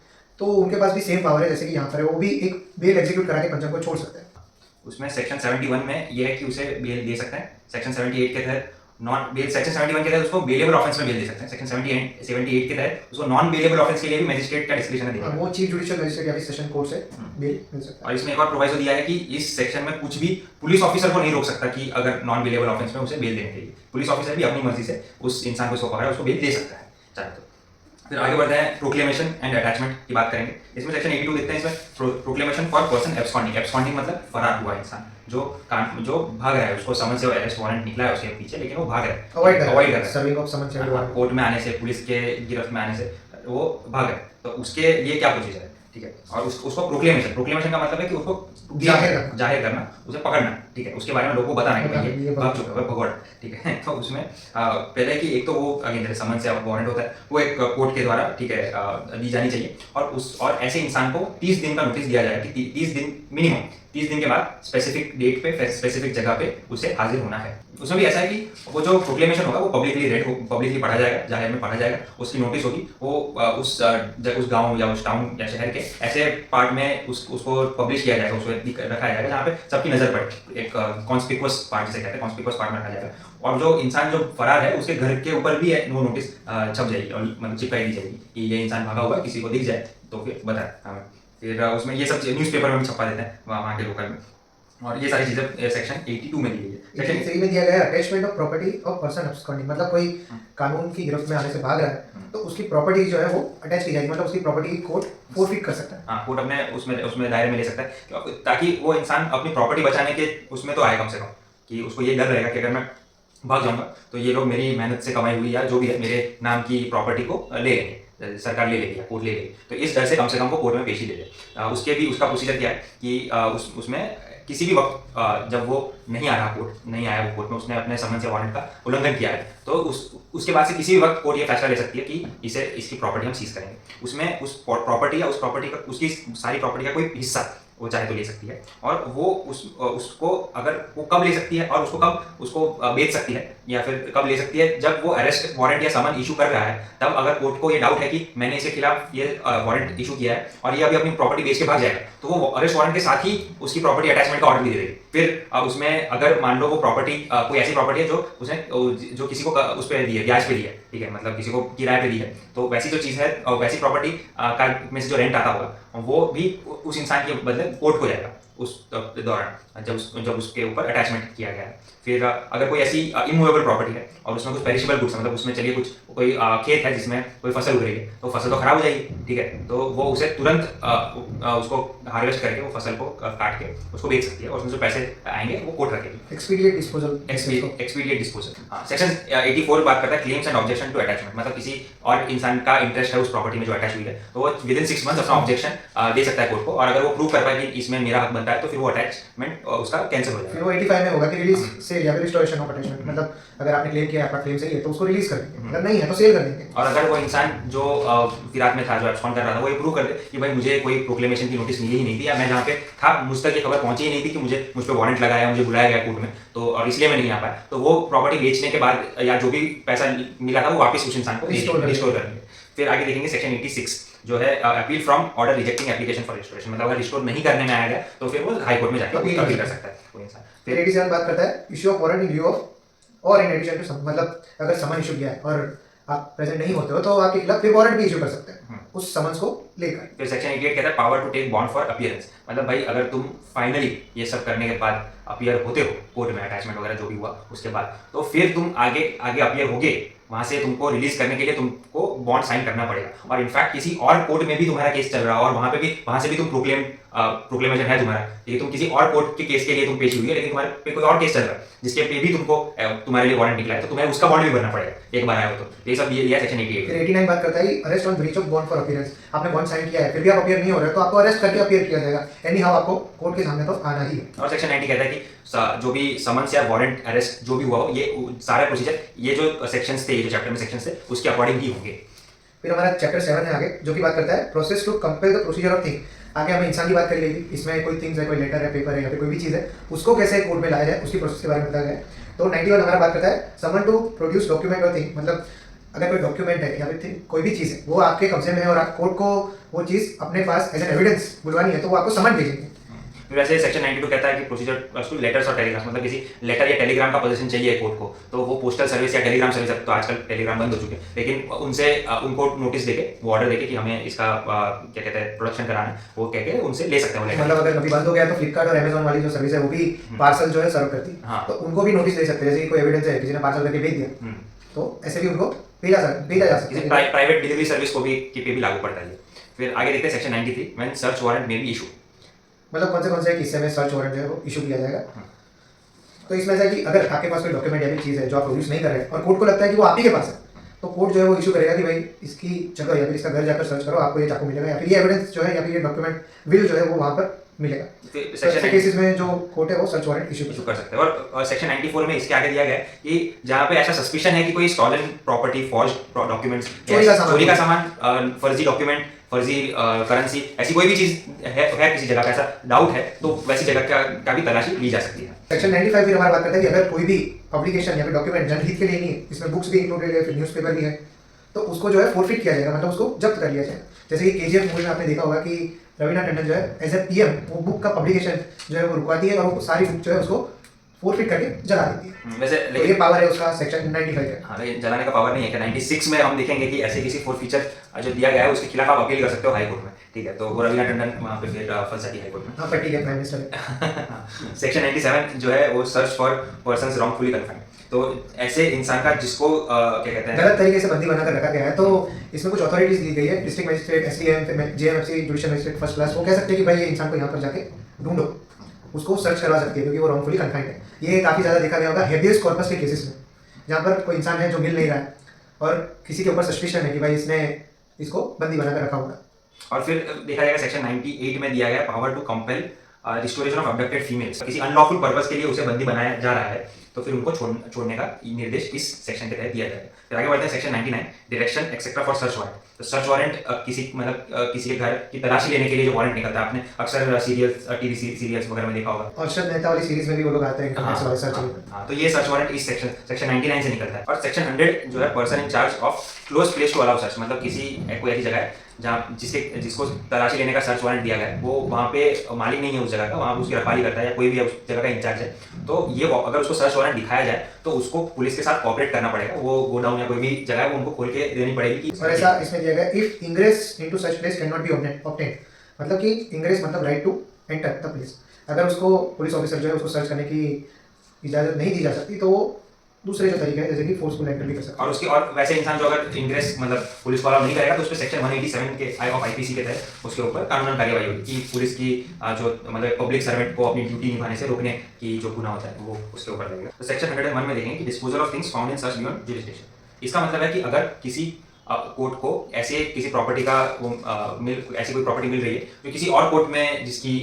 तो उनके पास भी सेम पावर है जैसे कि यहाँ पर है, वो भी एक बेल एग्जीक्यूट करा के पंचम को छोड़ सकते हैं। उसमें सेक्शन 71 में ये है कि उसे बेल दे सकते हैं। सेक्शन 78 के तहत नॉन बेल, सेक्शन 71 के तहत उसको बेलेबल ऑफेंस में बेल दे सकते हैं। सेक्शन 78 के तहत उसको नॉन बेलेबल ऑफेंस के लिए भी मजिस्ट्रेट का डिस्क्रिप्शन देगा, वो चीफ जुडिशियल मजिस्ट्रेट या फिर सेशन कोर्ट से बेल मिल सकता है। और इसमें एक और प्रोवाइजो दिया है कि इस सेक्शन में कुछ भी पुलिस ऑफिसर को नहीं रोक सकता कि अगर नॉन बेलेबल ऑफेंस में उसे बेल देने के लिए पुलिस ऑफिसर भी अपनी मर्जी से उस इंसान को उसको पकड़ा उसको बेल दे सकता है चाहे तो। फिर आगे बढ़ते हैं प्रोक्लेमेशन एंड अटैचमेंट की बात करेंगे। इसमें सेक्शन 82 देखते हैं। इसमें proclamation for person absconding, absconding मतलब फरार हुआ इंसान जो भाग रहा है, उसको समन से अरेस्ट वारंट निकला है उसके पीछे लेकिन वो भाग रहा है, अवॉइड कर रहा है सर्विंग ऑफ समन से कोर्ट में आने से, पुलिस के गिरफ्त में आने से वो भाग रहा है, तो उसके लिए क्या प्रोसीजर है, ठीक है। और उसको प्रोक्लेमेशन का मतलब है कि उसको जाहिर करना, उसे पकड़ना, ठीक है, उसके बारे में लोगों को बताना कि ये भाग चुका है भगौड़ा, ठीक है। तो उसमें पहले कि एक तो वो अगेन जैसे समन से वारंट होता है वो एक कोर्ट के द्वारा, ठीक है, दी जानी चाहिए और ऐसे इंसान को 30 दिन का नोटिस दिया जाएगा कि 30 दिन मिनिमम 30 दिन के बाद स्पेसिफिक डेट पे स्पेसिफिक जगह पे उसे हाजिर होना है। उसमें भी ऐसा है कि वो जो प्रोक्लेमेशन होगा वो पब्लिकली पढ़ा जाएगा, जाहिर में पढ़ा जाएगा, उसकी नोटिस होगी, वो उस गांव या उस टाउन या शहर के ऐसे पार्ट में उसको पब्लिश किया जाएगा, उसको रखा जाएगा जहाँ पे सबकी नजर पड़े, एक कॉन्स्पिक्वस पार्ट जिसे कहते हैं, कॉन्स्पिक्वस पार्ट में रखा जाएगा। और जो इंसान जो फरार है उसके घर के ऊपर भी वो नोटिस छप जाएगी और मतलब चिपकाई दी जाएगी कि ये इंसान भागा हुआ है, किसी को दिख जाए तो फिर बताए हमें। फिर उसमें ये सब न्यूज़पेपर में भी छपा देते हैं वहाँ के लोकल में, और ये सारी चीजें सेक्शन 82 में दी गई है। सेक्शन 3 में दिया गया है attachment of property of person absconding, मतलब कोई कानून की गिरफ्त में आने से भाग रहा है तो उसकी प्रॉपर्टी जो है वो अटैच की जाएगी, मतलब उसकी प्रॉपर्टी की कोर्ट फोरफिट कर सकता है। हाँ, कोर्ट अपने उसमें दायरे में ले सकता है ताकि वो इंसान अपनी प्रॉपर्टी बचाने के उसमें तो आए कम से कम, कि उसको ये डर रहेगा कि अगर मैं भाग जाऊंगा तो ये लोग मेरी मेहनत से कमाई हुई या जो भी है मेरे नाम की प्रॉपर्टी को ले लेंगे, सरकार ले लेगी या कोर्ट ले लेगी, तो इस डर से कम वो कोर्ट में पेशी दे दे। उसके भी उसका प्रोसीजर क्या है कि उसमें किसी भी वक्त जब वो नहीं आया वो कोर्ट में, उसने अपने समन से वारंट का उल्लंघन किया है तो उसके बाद से किसी भी वक्त कोर्ट ये फैसला ले सकती है कि इसकी प्रॉपर्टी हम सीज करेंगे। उसमें उस प्रॉपर्टी या उस प्रॉपर्टी का उसकी सारी प्रॉपर्टी का कोई हिस्सा वो चाहे तो ले सकती है। और वो उसको अगर वो कब ले सकती है और उसको कब उसको बेच सकती है या फिर कब ले सकती है, जब वो अरेस्ट वारंट या समन इशू कर रहा है, तब अगर कोर्ट को ये डाउट है कि मैंने इसके खिलाफ ये वारंट इशू किया है और ये अभी अपनी प्रॉपर्टी बेच के भाग जाएगा, तो वो अरेस्ट वारंट के साथ ही उसकी प्रॉपर्टी अटैचमेंट का ऑर्डर भी दे देगी। फिर उसमें अगर मान लो वो प्रॉपर्टी कोई ऐसी प्रॉपर्टी है जो उसने जो किसी को उस पर दी है, ब्याज पे दी है, ठीक है, मतलब किसी को किराए पे दी है, तो वैसी जो चीज़ है वैसी प्रॉपर्टी का में से जो रेंट आता होगा वो भी उस इंसान के बदले कोर्ट को जाएगा उस दौरान जब उसके ऊपर अटैचमेंट किया गया है। फिर अगर कोई ऐसी इमूवेबल प्रॉपर्टी है और उसमें कुछ पेरिशेबल गुड्स, मतलब उसमें चलिए कुछ कोई खेत है जिसमें कोई फसल उग रही है, तो फसल तो खराब हो जाएगी, ठीक है, तो वो उसे तुरंत उसको हार्वेस्ट करके वो फसल को काट के उसको बेच सकती है और उसमें जो पैसे आएंगे वो कोर्ट रखेगी। Expedite disposal. Expedite disposal. Section 84 बात करता है claims and objection to attachment, मतलब किसी और इंसान का इंटरेस्ट है उस प्रॉपर्टी में जो अटैच हुई है, तो वो विद इन 6 मंथ्स अपना ऑब्जेक्शन दे सकता है कोर्ट को, और अगर वो प्रूव कर पाए कि इसमें मेरा हक बनता है तो फिर वो अटैचमेंट उसका कैंसिल हो फिर जाएगा। वो 85 में होगा कि रिलीज सेल या फिर रिस्टोरेशन ऑफ अटैचमेंट, मतलब अगर आपने क्लेम किया आपका क्लेम सही है तो उसको रिलीज कर देंगे, अगर नहीं है तो सेल कर देंगे। और अगर वो इंसान जो फिराक में था, जो एब्सकॉन्ड कर रहा था, वो ये प्रूव कर दे कि भाई मुझे कोई प्रोक्लेमेशन की नोटिस मिली ही नहीं थी, या मैं जहाँ पे था मुझ तक ये खबर पहुंची ही नहीं थी कि मुझ पर वारंट लगाया, मुझे बुलाया गया कोर्ट में, तो और इसलिए मैं नहीं आ पाया, तो वो प्रॉपर्टी बेचने के बाद या जो भी पैसा मिला था वो वापस उस इंसान को रिस्टोर करेंगे। फिर आगे देखेंगे सेक्शन 86 जो है appeal from order rejecting application for restoration, मतलब अगर रिस्टोर नहीं करने में आया गया तो फिर वो हाई कोर्ट में जाकर अपील कर सकता है कोई इंसान। फिर 87 बात करता है issue of warrant in लिeu of और इन एडिशन टू सम, मतलब अगर समन इशू किया है और आप प्रेजेंट नहीं होते हो तो आपके खिलाफ फिर वारंट भी इशू कर सकते हैं उस समन्स को लेकर। फिर सेक्शन 88 कहता है power to take bond for appearance, मतलब भाई अगर तुम फाइनली ये सब करने के बाद अपीयर होते हो कोर्ट में, अटैचमेंट वगैरह जो भी हुआ उसके बाद, तो फिर तुम आगे अपीयर होगे, वहां से तुमको रिलीज करने के लिए तुमको बॉन्ड साइन करना पड़ेगा। और इनफैक्ट किसी और कोर्ट में भी तुम्हारा केस चल रहा है और वहां से भी तुम प्रोक्लेमेशन है तुम्हारा, ये तुम किसी और कोर्ट के केस के लिए तुम पेश हुई है, लेकिन तुम्हारे पे कोई और केस चल रहा है जिसके पे भी तुमको तुम्हारे लिए वारंट निकला है, तो तुम्हें उसका बॉन्ड भी भरना पड़ेगा एक बार आया हो तो। ये सब ये सेक्शन 88। फिर 89 बात करता है arrest on breach of bond for appearance, आपने बॉन्ड साइन किया है फिर भी आप अपीयर नहीं हो रहे तो आपको अरेस्ट करके अपीयर किया जाएगा, एनी हाउ आपको कोर्ट के सामने तो आना ही है। और सेक्शन 90 कहता है कि जो भी समन्स या वारंट अरेस्ट जो भी हुआ हो, ये सारे प्रोसीजर ये जो सेक्शंस थे, ये जो चैप्टर में सेक्शंस थे उसके अकॉर्डिंग ही होंगे। फिर हमारा चैप्टर 7 है आगे, जो कि बात करता है process to compare the procedure of thing. आगे हमें इंसान की बात करी गई, इसमें कोई थिंग्स है, कोई लेटर है, पेपर है या फिर कोई भी चीज़ है, उसको कैसे कोर्ट में लाया जाए उसकी प्रोसेस के बारे में बताया गया है। तो 91 हमारा बात करता है समन टू प्रोड्यूस डॉक्यूमेंट और थिंग, मतलब अगर कोई डॉक्यूमेंट है या फिर कोई भी चीज़ है वो आपके कब्जे में है और आप कोर्ट को वो चीज़ अपने पास एज एन एविडेंस बुलवानी है तो वो आपको समन भेजेंगे। फिर वैसे सेक्शन 92 कहता है कि प्रोसीजर टू लेटर्स और टेलीग्राम्स, मतलब किसी लेटर या टेलीग्राम का पोजीशन चाहिए कोर्ट को, तो वो पोस्टल सर्विस या टेलीग्राम सर्विस, तो आजकल टेलीग्राम बंद हो चुके हैं, लेकिन उनसे उनको नोटिस देके, वो ऑर्डर देके कि हमें इसका क्या कहते हैं प्रोडक्शन कराना है, वो कह के उनसे ले सकते हैं। मतलब अगर कभी बंद हो गया तो फ्लिपकार्ट और अमेजोन वाली जो सर्विस है वो भी पार्सल जो है सर्व करती है, हाँ। तो उनको भी नोटिस दे सकते हैं, जैसे कोई एविडेंस है किसी ने पार्सल करके भेज दिया तो ऐसे भी उनको भेजा जा सकता है। प्राइवेट डिलीवरी सर्विस को भी के पे भी लागू पड़ता है। फिर आगे देखते हैं सेक्शन 93 व्हेन सर्च वारंट में बी इशू, मतलब कौन से किस्से में सर्च वारंट जो है वो इशू किया जाएगा। तो इसमें ऐसा है कि अगर आपके पास कोई डॉक्यूमेंट या फिर चीज़ है जो आप प्रोड्यूस नहीं कर रहे और कोर्ट को लगता है कि वो आप ही के पास है, तो कोर्ट जो है वो इशू करेगा कि भाई इसकी जगह या फिर इसका घर जाकर सर्च करो, आपको ये चाकू मिलेगा या फिर ये एविडेंस जो है या फिर ये डॉक्यूमेंट विल जो है वो वहाँ पर मिलेगा। तो ऐसे केसेस में जो कोर्ट है वो सर्च वारंट इशू कर सकते हैं। और सेक्शन 94 में इसके आगे दिया गया है कि जहाँ पे ऐसा सस्पिशन है कि कोई स्टॉलन प्रॉपर्टी, फॉर्ज्ड डॉक्यूमेंट्स, चोरी का सामान, फर्जी डॉक्यूमेंट, फर्जी करेंसी, ऐसी कोई भी चीज है किसी जगह का ऐसा डाउट है तो वैसी जगह का भी तलाशी ली जा सकती है। सेक्शन 95 फिर हमारी बात करता है कि अगर कोई भी पब्लिकेशन या फिर डॉक्यूमेंट जनहित के लिए नहीं है, इसमें बुक्स भी इंक्लूडेड है, फिर न्यूज़पेपर भी है, तो उसको जो है फोरफिट किया जाएगा, मतलब उसको जब्त कर लिया जाए। जैसे कि KGF मूवी में आपने देखा होगा कि रवीना टंडन जो है एज ए PM वो बुक का पब्लिकेशन जो है वो रुकवाती है और वो सारी बुक जो है उसको फोरफिट करके जला देती है। वैसे तो ये पावर है उसका सेक्शन 95 का। हाँ, लेकिन जलाने का पावर नहीं है। क्या 96 में हम देखेंगे कि ऐसे किसी फोरफीचर जो दिया गया है उसके खिलाफ आप अपील कर सकते हो हाई कोर्ट में, ठीक है, तो वो रवीना टंडन वहाँ पे फिर फंस जाती है हाई कोर्ट में। हाँ, पर ठीक है, प्राइम मिनिस्टर। सेक्शन 97 जो है वो search for persons wrongfully confined, तो ऐसे इंसान का जिसको क्या कहते हैं गलत तरीके से बंदी बनाकर रखा गया है, तो इसमें कुछ अथॉरिटीज दी गई है, district magistrate, SDM, JMFC, judicial magistrate first class, वो कह सकते हैं कि भाई ये इंसान को यहाँ पर जाके ढूंढो, उसको सर्च करवा सकती है क्योंकि वो रॉन्गफुली कन्फाइंड है। ये काफ़ी ज़्यादा देखा गया होगा हेबियस कॉर्पस के केसेस में, जहाँ पर कोई इंसान है जो मिल नहीं रहा है और किसी के ऊपर सस्पिशन है कि भाई इसने इसको बंदी बनाकर रखा होगा। और फिर देखा जाएगा सेक्शन 98 में दिया गया power to compel restoration of abducted females, किसी अनलॉफुल पर्पस के लिए उसे बंदी बनाया जा रहा है तो फिर उनको छोड़ने का निर्देश इस सेक्शन के तहत दिया जाएगा। फिर आगे बढ़ते हैं section 99, direction etcetera for search warrant. तो सर्च वारंट किसी के घर की तलाशी लेने के लिए जो वारंट निकलता है, आपने अक्सर सीरियल्स टीवी सीरियल्स वगैरह में देखा होगा। अर्शद मेहता वाली सीरीज में भी वो लोग आते हैं इंटरनेट वाले सर्च में। हाँ, तो ये सर्च वारंट इस सेक्शन 99 से निकलता है। और सेक्शन 100 जो है person in charge of close place to allow search, मतलब कोई ऐसी जगह है जहाँ जिसको तलाशी लेने का सर्च वारंट दिया गया है, वो वहाँ पे मालिक नहीं है उस जगह का, वहाँ उसकी रखवाली करता है या कोई भी उस जगह का इंचार्ज है, तो ये अगर उसको सर्च वारंट दिखाया जाए तो उसको पुलिस के साथ कोऑपरेट करना पड़ेगा। वो गोडाउन या कोई भी जगह है वो उनको खोल के देनी पड़ेगी। और ऐसा इसमें दिया गया if ingress into such place can not be obtained, मतलब कि इंग्रेस मतलब right to enter the place. अगर उसको पुलिस ऑफिसर जो है उसको सर्च करने की इजाजत नहीं दी जा सकती तो वो दूसरे जो तरीके हैं जैसे कि फोर्सफुल एंटर भी कर सकता है। और वैसे इंसान जो अगर इंग्रेस मतलब पुलिस वाला नहीं करेगा तो उस पर सेक्शन 187 के आईपीसी के तहत उसके ऊपर कानूनन कार्यवाही होगी कि पुलिस की जो मतलब पब्लिक सर्वेंट को अपनी ड्यूटी निभाने से रोकने की जो गुनाह होता है वो उसके ऊपर लगेगा। तो सेक्शन 101 में देखेंगे कि disposal of things found in search beyond jurisdiction. इसका मतलब है कि अगर किसी कोर्ट को ऐसे किसी प्रॉपर्टी का ऐसी कोई प्रॉपर्टी मिल रही है जो किसी और कोर्ट में जिसकी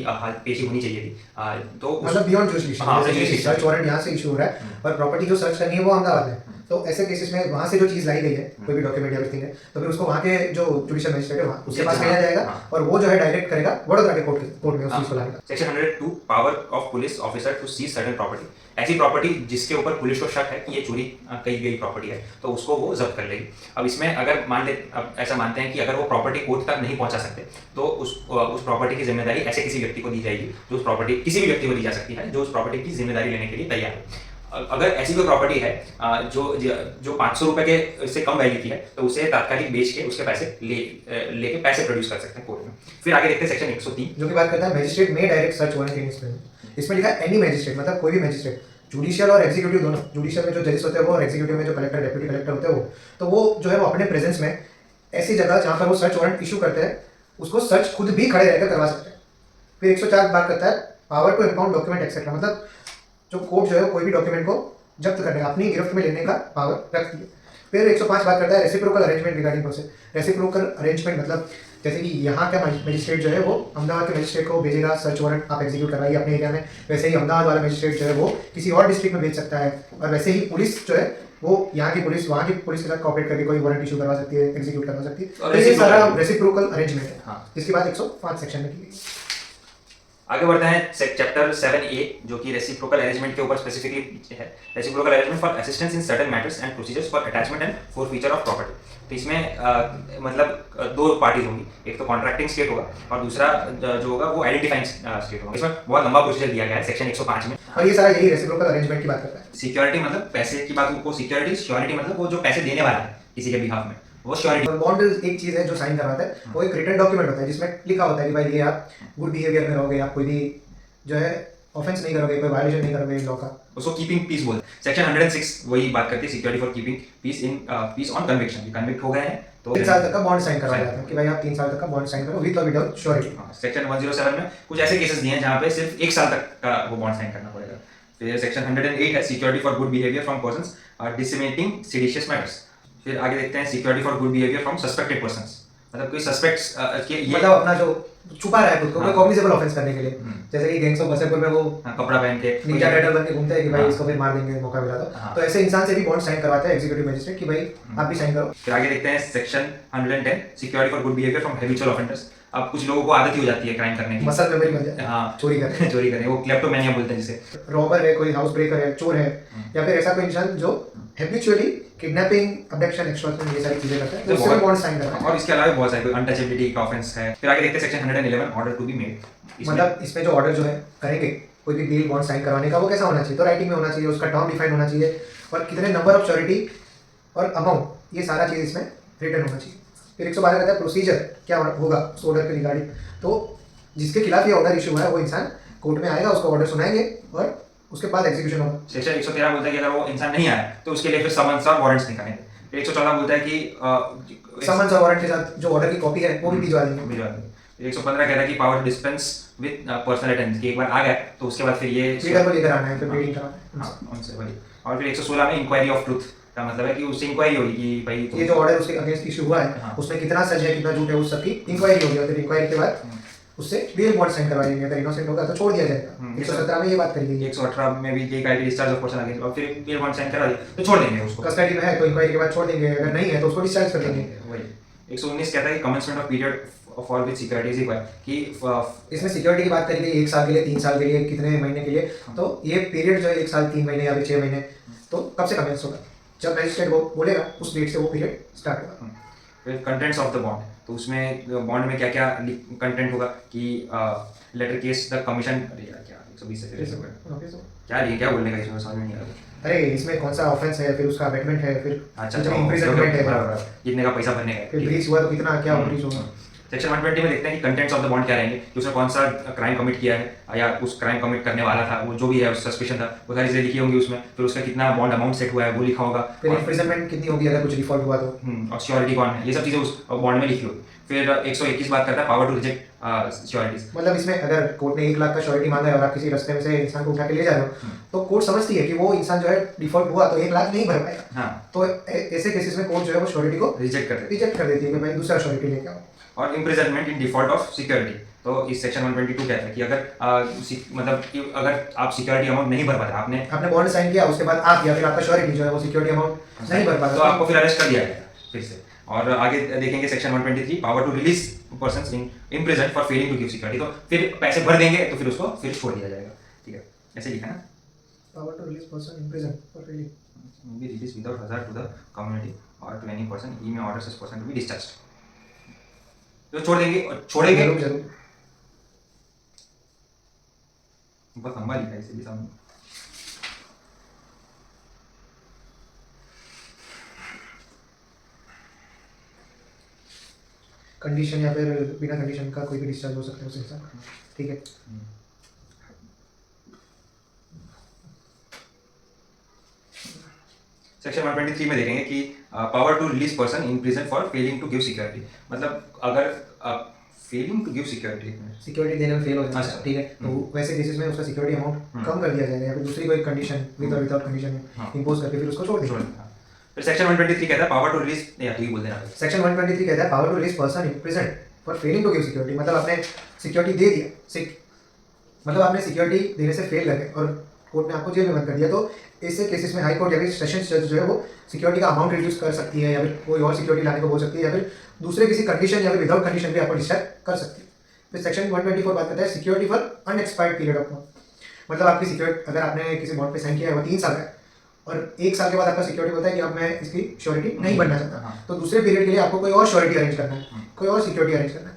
पेशी होनी चाहिए थी, तो मतलब बियॉन्ड ज्यूरिसडिक्शन, सर्च वारंट यहाँ से इशू हो रहा है और प्रॉपर्टी जो सर्च करनी है वो अहमदाबाद है, तो ऐसे केसेस में वहाँ से जो चीज़ लाई गई है कोई भी डॉक्यूमेंट या एवरीथिंग है तो फिर उसको वहाँ के जो जुडिशियल मजिस्ट्रेट है वहाँ उसके पास भेजा जाएगा और वो जो है डायरेक्ट करेगा वडोदरा के कोर्ट में उस चीज़ को लाएगा। Section 102 power of police officer to seize certain property. ऐसी प्रॉपर्टी जिसके ऊपर पुलिस को शक है कि ये चोरी की गई प्रॉपर्टी है तो उसको वो जब्त कर लेगी। अब इसमें अगर ऐसा मानते हैं कि अगर वो प्रॉपर्टी कोर्ट तक नहीं पहुंचा सकते तो उस प्रॉपर्टी की जिम्मेदारी ऐसे किसी व्यक्ति को दी जाएगी जो उस प्रॉपर्टी किसी भी व्यक्ति को दी जा सकती है जो उस प्रॉपर्टी की जिम्मेदारी लेने के लिए तैयार है। अगर ऐसी कोई प्रॉपर्टी है जो 500 रुपए के से कम वैल्यू की है तो उसे तात्कालिक बेच के उसके पैसे लेके पैसे प्रोड्यूस कर सकते हैं कोर्ट में। फिर आगे देखते हैं सेक्शन 103 जो की बात करता है मैजिस्ट्रेट में डायरेक्ट सर्च वारंट इन इसमें लिखा है एनी मैजिस्ट्रेट, मतलब कोई भी मैजिस्ट्रेट, जुडिशियल और एग्जीक्यूटिव दोनों। जुडिशियल में जो जजेस होते हैं वो और एग्जीक्यूटिव में जो कलेक्टर डेप्यूटी कलेक्टर होते हैं वो जो है वो अपने प्रेजेंस में ऐसी जगह जहाँ पर वो सर्च वारंट इशू करते हैं उसको सर्च खुद भी खड़े रहकर करवा सकते हैं। फिर 104 बात करता है power to impound document etcetera, मतलब जो कोर्ट जो है कोई भी डॉक्यूमेंट को जब्त करने का अपनी गिरफ्त में लेने का पावर रखती है। फिर 105 बात करता है reciprocal arrangement regarding process. Reciprocal arrangement मतलब जैसे कि यहाँ का मजिस्ट्रेट जो है वो अहमदाबाद के मजिस्ट्रेट को भेजेगा सर्च वारंट आप एग्जीक्यूट करवाइए अपने एरिया में, वैसे ही अहमदाबाद वाला मजिस्ट्रेट जो है वो किसी और डिस्ट्रिक्ट में भेज सकता है और वैसे ही पुलिस जो है वो यहाँ की पुलिस वहाँ की पुलिस के साथ कॉपरेट करके कोई वारंट इशू करवा सकती है, एग्जीक्यूट करवा सकती है। तो ये सारा रेसिप्रोकल अरेंजमेंट है जिसकी बात 105 सेक्शन में की गई। आगे बढ़ते हैं चैप्टर 7A जो कि रेसिप्रोकल अरेंजमेंट के ऊपर स्पेसिफिकली है। Reciprocal arrangement for assistance in certain matters and procedures for attachment and forfeiture of property. तो इसमें मतलब दो पार्टीज होंगी, एक तो कॉन्ट्रैक्टिंग स्टेट होगा और दूसरा जो होगा वो आइडेंटिफाइंग स्टेट होगा। इसमें बहुत लंबा प्रोसीजर दिया गया है सेक्शन 105 में और ये सारा यही रेसिप्रोकल अरेंजमेंट की बात करता है। सिक्योरिटी मतलब पैसे की बात को सिक्योरिटी, श्योरिटी मतलब वो जो पैसे देने वाला है किसी के बिहाफ में वो श्योरिटी। बॉन्ड एक चीज है जो साइन करवाता है, वो एक रिटन डॉक्यूमेंट होता है जिसमें लिखा होता है कि भाई ये आप गुड बिहेवियर में रहोगे, आप कोई भी जो है ऑफेंस नहीं करोगे, कोई वायलेशन नहीं करोगे लॉ का, उसको कीपिंग पीस बोलते हैं। सेक्शन 106 वही बात करती है security for keeping peace on conviction. Convict हो गए हैं तो 3 साल तक का बॉन्ड साइन करवाया जाता है कि भाई आप 3 साल तक का बॉन्ड साइन करो विद और विदाउट श्योरिटी। सेक्शन 107 में कुछ ऐसे केसेस दिए हैं जहाँ पे सिर्फ 1 साल तक का वो बॉन्ड साइन करना पड़ेगा। फिर सेक्शन 108 है security for good behaviour from persons disseminating seditious matters. फिर आगे देखते हैं security for good behaviour from suspected persons, मतलब कोई सस्पेक्ट्स के ये मतलब अपना जो छुपा रहा है खुद को कोई कॉग्निजेबल ऑफेंस करने के लिए, जैसे कि गैंग्स ऑफ वसेपुर में वो कपड़ा पहन के निंजा टाइटल बन के घूमते हैं कि भाई इसको फिर मार देंगे मौका मिला तो ऐसे इंसान से भी बॉन्ड साइन करवाते हैं एग्जीक्यूटिव मजिस्ट्रेट कि भाई आप भी साइन करो। फिर आगे देखते हैं section 110 security for good behaviour from habitual offenders. अब कुछ लोगों को आदत ही हो जाती है क्राइम करने की, मसल मेमोरी बन जाती है, हाँ चोरी करने वो क्लेप्टोमेनिया बोलते हैं जिसे। रॉबर है, कोई हाउस ब्रेकर है, चोर है, या फिर ऐसा कोई इंसान जो हैबिचुअली किडनैपिंग, अबडक्शन, एक्सटॉर्शन ये सारी चीजें करता है तो उससे बॉन्ड साइन करता है। और इसके अलावा बहुत सारे अनटचेबिलिटी का ऑफेंस है। फिर आगे देखते हैं section 111 order to be made. मतलब इसमें जो ऑर्डर जो है करेंगे कोई भी डील बॉन्ड साइन करवाने का वो कैसा होना चाहिए, तो राइटिंग में होना चाहिए, उसका टर्म डिफाइन होना चाहिए और कितने नंबर ऑफ श्योरिटी और अमाउंट, ये सारा चीज इसमें रिटर्न होना चाहिए। फिर 112 कहता है प्रोसीजर क्या होगा उस ऑर्डर के रिगार्डिंग, तो जिसके खिलाफ ये ऑर्डर इशू हुआ है वो इंसान कोर्ट में आएगा, उसको ऑर्डर सुनाएंगे और उसके बाद एग्जीक्यूशन होगा। सेक्शन 113 बोलता है कि अगर वो इंसान नहीं आया तो उसके लिए फिर समन्स और वारंट्स निकालेंगे। फिर 114 बोलता है कि समन्स और वारंट के साथ जो ऑर्डर की कॉपी है वो भी भिजवा देंगे। 115 कहता है कि power dispense with personal attendance, कि एक बार आ गए तो उसके बाद फिर ये लीडर को लेकर आना है, फिर रीडिंग कराना है उनसे वही। और फिर 116 में इंक्वायरी ऑफ ट्रुथ का मतलब है कि उससे इंक्वायरी होगी कि भाई ये जो ऑर्डर उसके अगेंस्ट इशू हुआ है उसमें कितना सच है कितना झूठ है उस सब की इंक्वायरी होगी और फिर इंक्वायरी के बाद उससे बेल बॉन्ड साइन करवा देंगे, अगर इनोसेंट होगा तो छोड़ दिया जाएगा। 117 में ये बात करी गई है। 118 में भी ये कहा कि डिस्चार्ज ऑफ पर्सन अगेंस्ट, और फिर बेल बॉन्ड साइन करा दिया तो छोड़ देंगे उसको। कस्टडी में है तो इंक्वायरी के बाद छोड़ देंगे, अगर नहीं है तो उसको डिस्चार्ज कर देंगे। वही 119 कहता है कि commencement of period for which security कि इसमें सिक्योरिटी की बात करी गई 1 साल के लिए, 3 साल के लिए, कितने महीने के लिए। तो ये पीरियड जो है 1 साल 3 महीने या फिर 6 महीने, तो कब से कमेंस होगा? जब मजिस्ट्रेट वो बोलेगा उस डेट से वो पीरियड स्टार्ट होगा। फिर कंटेंट्स ऑफ द बॉन्ड, तो उसमें बॉन्ड में क्या क्या कंटेंट होगा कि लेटर केस द कमीशन, अरे यार क्या 120 से क्या बोलने का इसमें समझ में नहीं आ रहा। अरे इसमें कौन सा ऑफेंस है, फिर उसका अबेटमेंट है, फिर अच्छा कितनी इम्प्रिजनमेंट है, कितने का पैसा भरने का, फिर ब्रीच हुआ तो कितना क्या ब्रीच होगा। सेक्शन 120 में देखते हैं कि कंटेंट्स ऑफ द बॉन्ड क्या रहेंगे, कि उसने कौन सा क्राइम कमिट किया है या उस क्राइम कमिट करने वाला था, वो जो भी है उस सस्पेशन था, वो सारी चीजें लिखी होंगी उसमें। फिर उसका कितना बॉन्ड अमाउंट सेट हुआ है वो लिखा होगा, फिर इम्प्रिजनमेंट कितनी होगी अगर कुछ डिफॉल्ट हुआ तो, और श्योरिटी कौन है, ये सब चीजें उस बॉन्ड में लिखी होगी। फिर 121 बात करता है पावर टू रिजेक्ट श्योरिटीज। मतलब इसमें अगर कोर्ट ने 1 लाख का श्योरिटी मांगा है और आप किसी रास्ते में से इंसान को उठा के ले जा रहे हो, तो कोर्ट समझती है कि वो इंसान जो है डिफॉल्ट हुआ तो 1 लाख नहीं भर पाएगा। हाँ, तो ऐसे केसेस में कोर्ट जो है वो श्योरिटी को रिजेक्ट कर देती है कि भाई दूसरा श्योरिटी लेके आओ। और imprisonment in default of security, तो इस सेक्शन 122 कहता है कि अगर मतलब कि अगर आप सिक्योरिटी अमाउंट नहीं भर पाते, आपने बॉन्ड साइन किया, उसके बाद आप या फिर आपका श्योरिटी जो है वो सिक्योरिटी अमाउंट नहीं भर पाता, तो आपको फिर अरेस्ट कर दिया जाएगा फिर से। और आगे देखेंगे section 123 power to release persons in prison for failing to give security, तो फिर पैसे भर देंगे तो फिर उसको फिर छोड़ दिया जाएगा। ठीक है, ऐसे लिखा ना, power to release person in prison for failing be release without hazard to the community और to any person he may order such person to be discharged, तो छोड़ देंगे और छोड़ेंगे। जरूर बहुत लंबा लिखा है इसे भी सामने। कंडीशन या फिर बिना कंडीशन का कोई भी डिस्चार्ज हो सकता है उस इंसान का। ठीक है, सेक्शन 123 में देखेंगे कि power to release person in prison for failing to give security, मतलब अगर फेलिंग टू गिव सिक्योरिटी देने में फेल हो जाता है, ठीक है, तो वैसे केसेस में उसका सिक्योरिटी अमाउंट कम कर दिया जाएगा या फिर दूसरी कोई कंडीशन विद और विदाउट कंडीशन इंपोज करके फिर उसको छोड़ देंगे। फिर सेक्शन 123 कहता है पावर टू रिलीज, या तो ये बोल देना। सेक्शन 123 कहता है power to release person in prison for failing to give security, मतलब आपने सिक्योरिटी दे दिया, मतलब आपने सिक्योरिटी देने से फेल कर गए और कोर्ट ने आपको जेल में बंद कर दिया, तो ऐसे केसेस में हाई कोर्ट या फिर सेशन जज जो है वो सिक्योरिटी का अमाउंट रिड्यूस कर सकती है या फिर कोई और सिक्योरिटी लाने को बोल सकती है या फिर दूसरे किसी कंडीशन या फिर विदाउट कंडीशन भी आपको डिस्चार्ज कर सकती है। फिर सेक्शन 124 बात करता है security for unexpired period of bond, मतलब आपकी सिक्योरिटी अगर आपने किसी बॉन्ड पे साइन किया है वो 3 साल का है और 1 साल के बाद आपका सिक्योरिटी होता है कि अब मैं इसकी श्योरिटी नहीं बनना चाहता, तो दूसरे पीरियड के लिए आपको कोई और श्योरिटी अरेंज करना है, कोई और सिक्योरिटी अरेंज करना है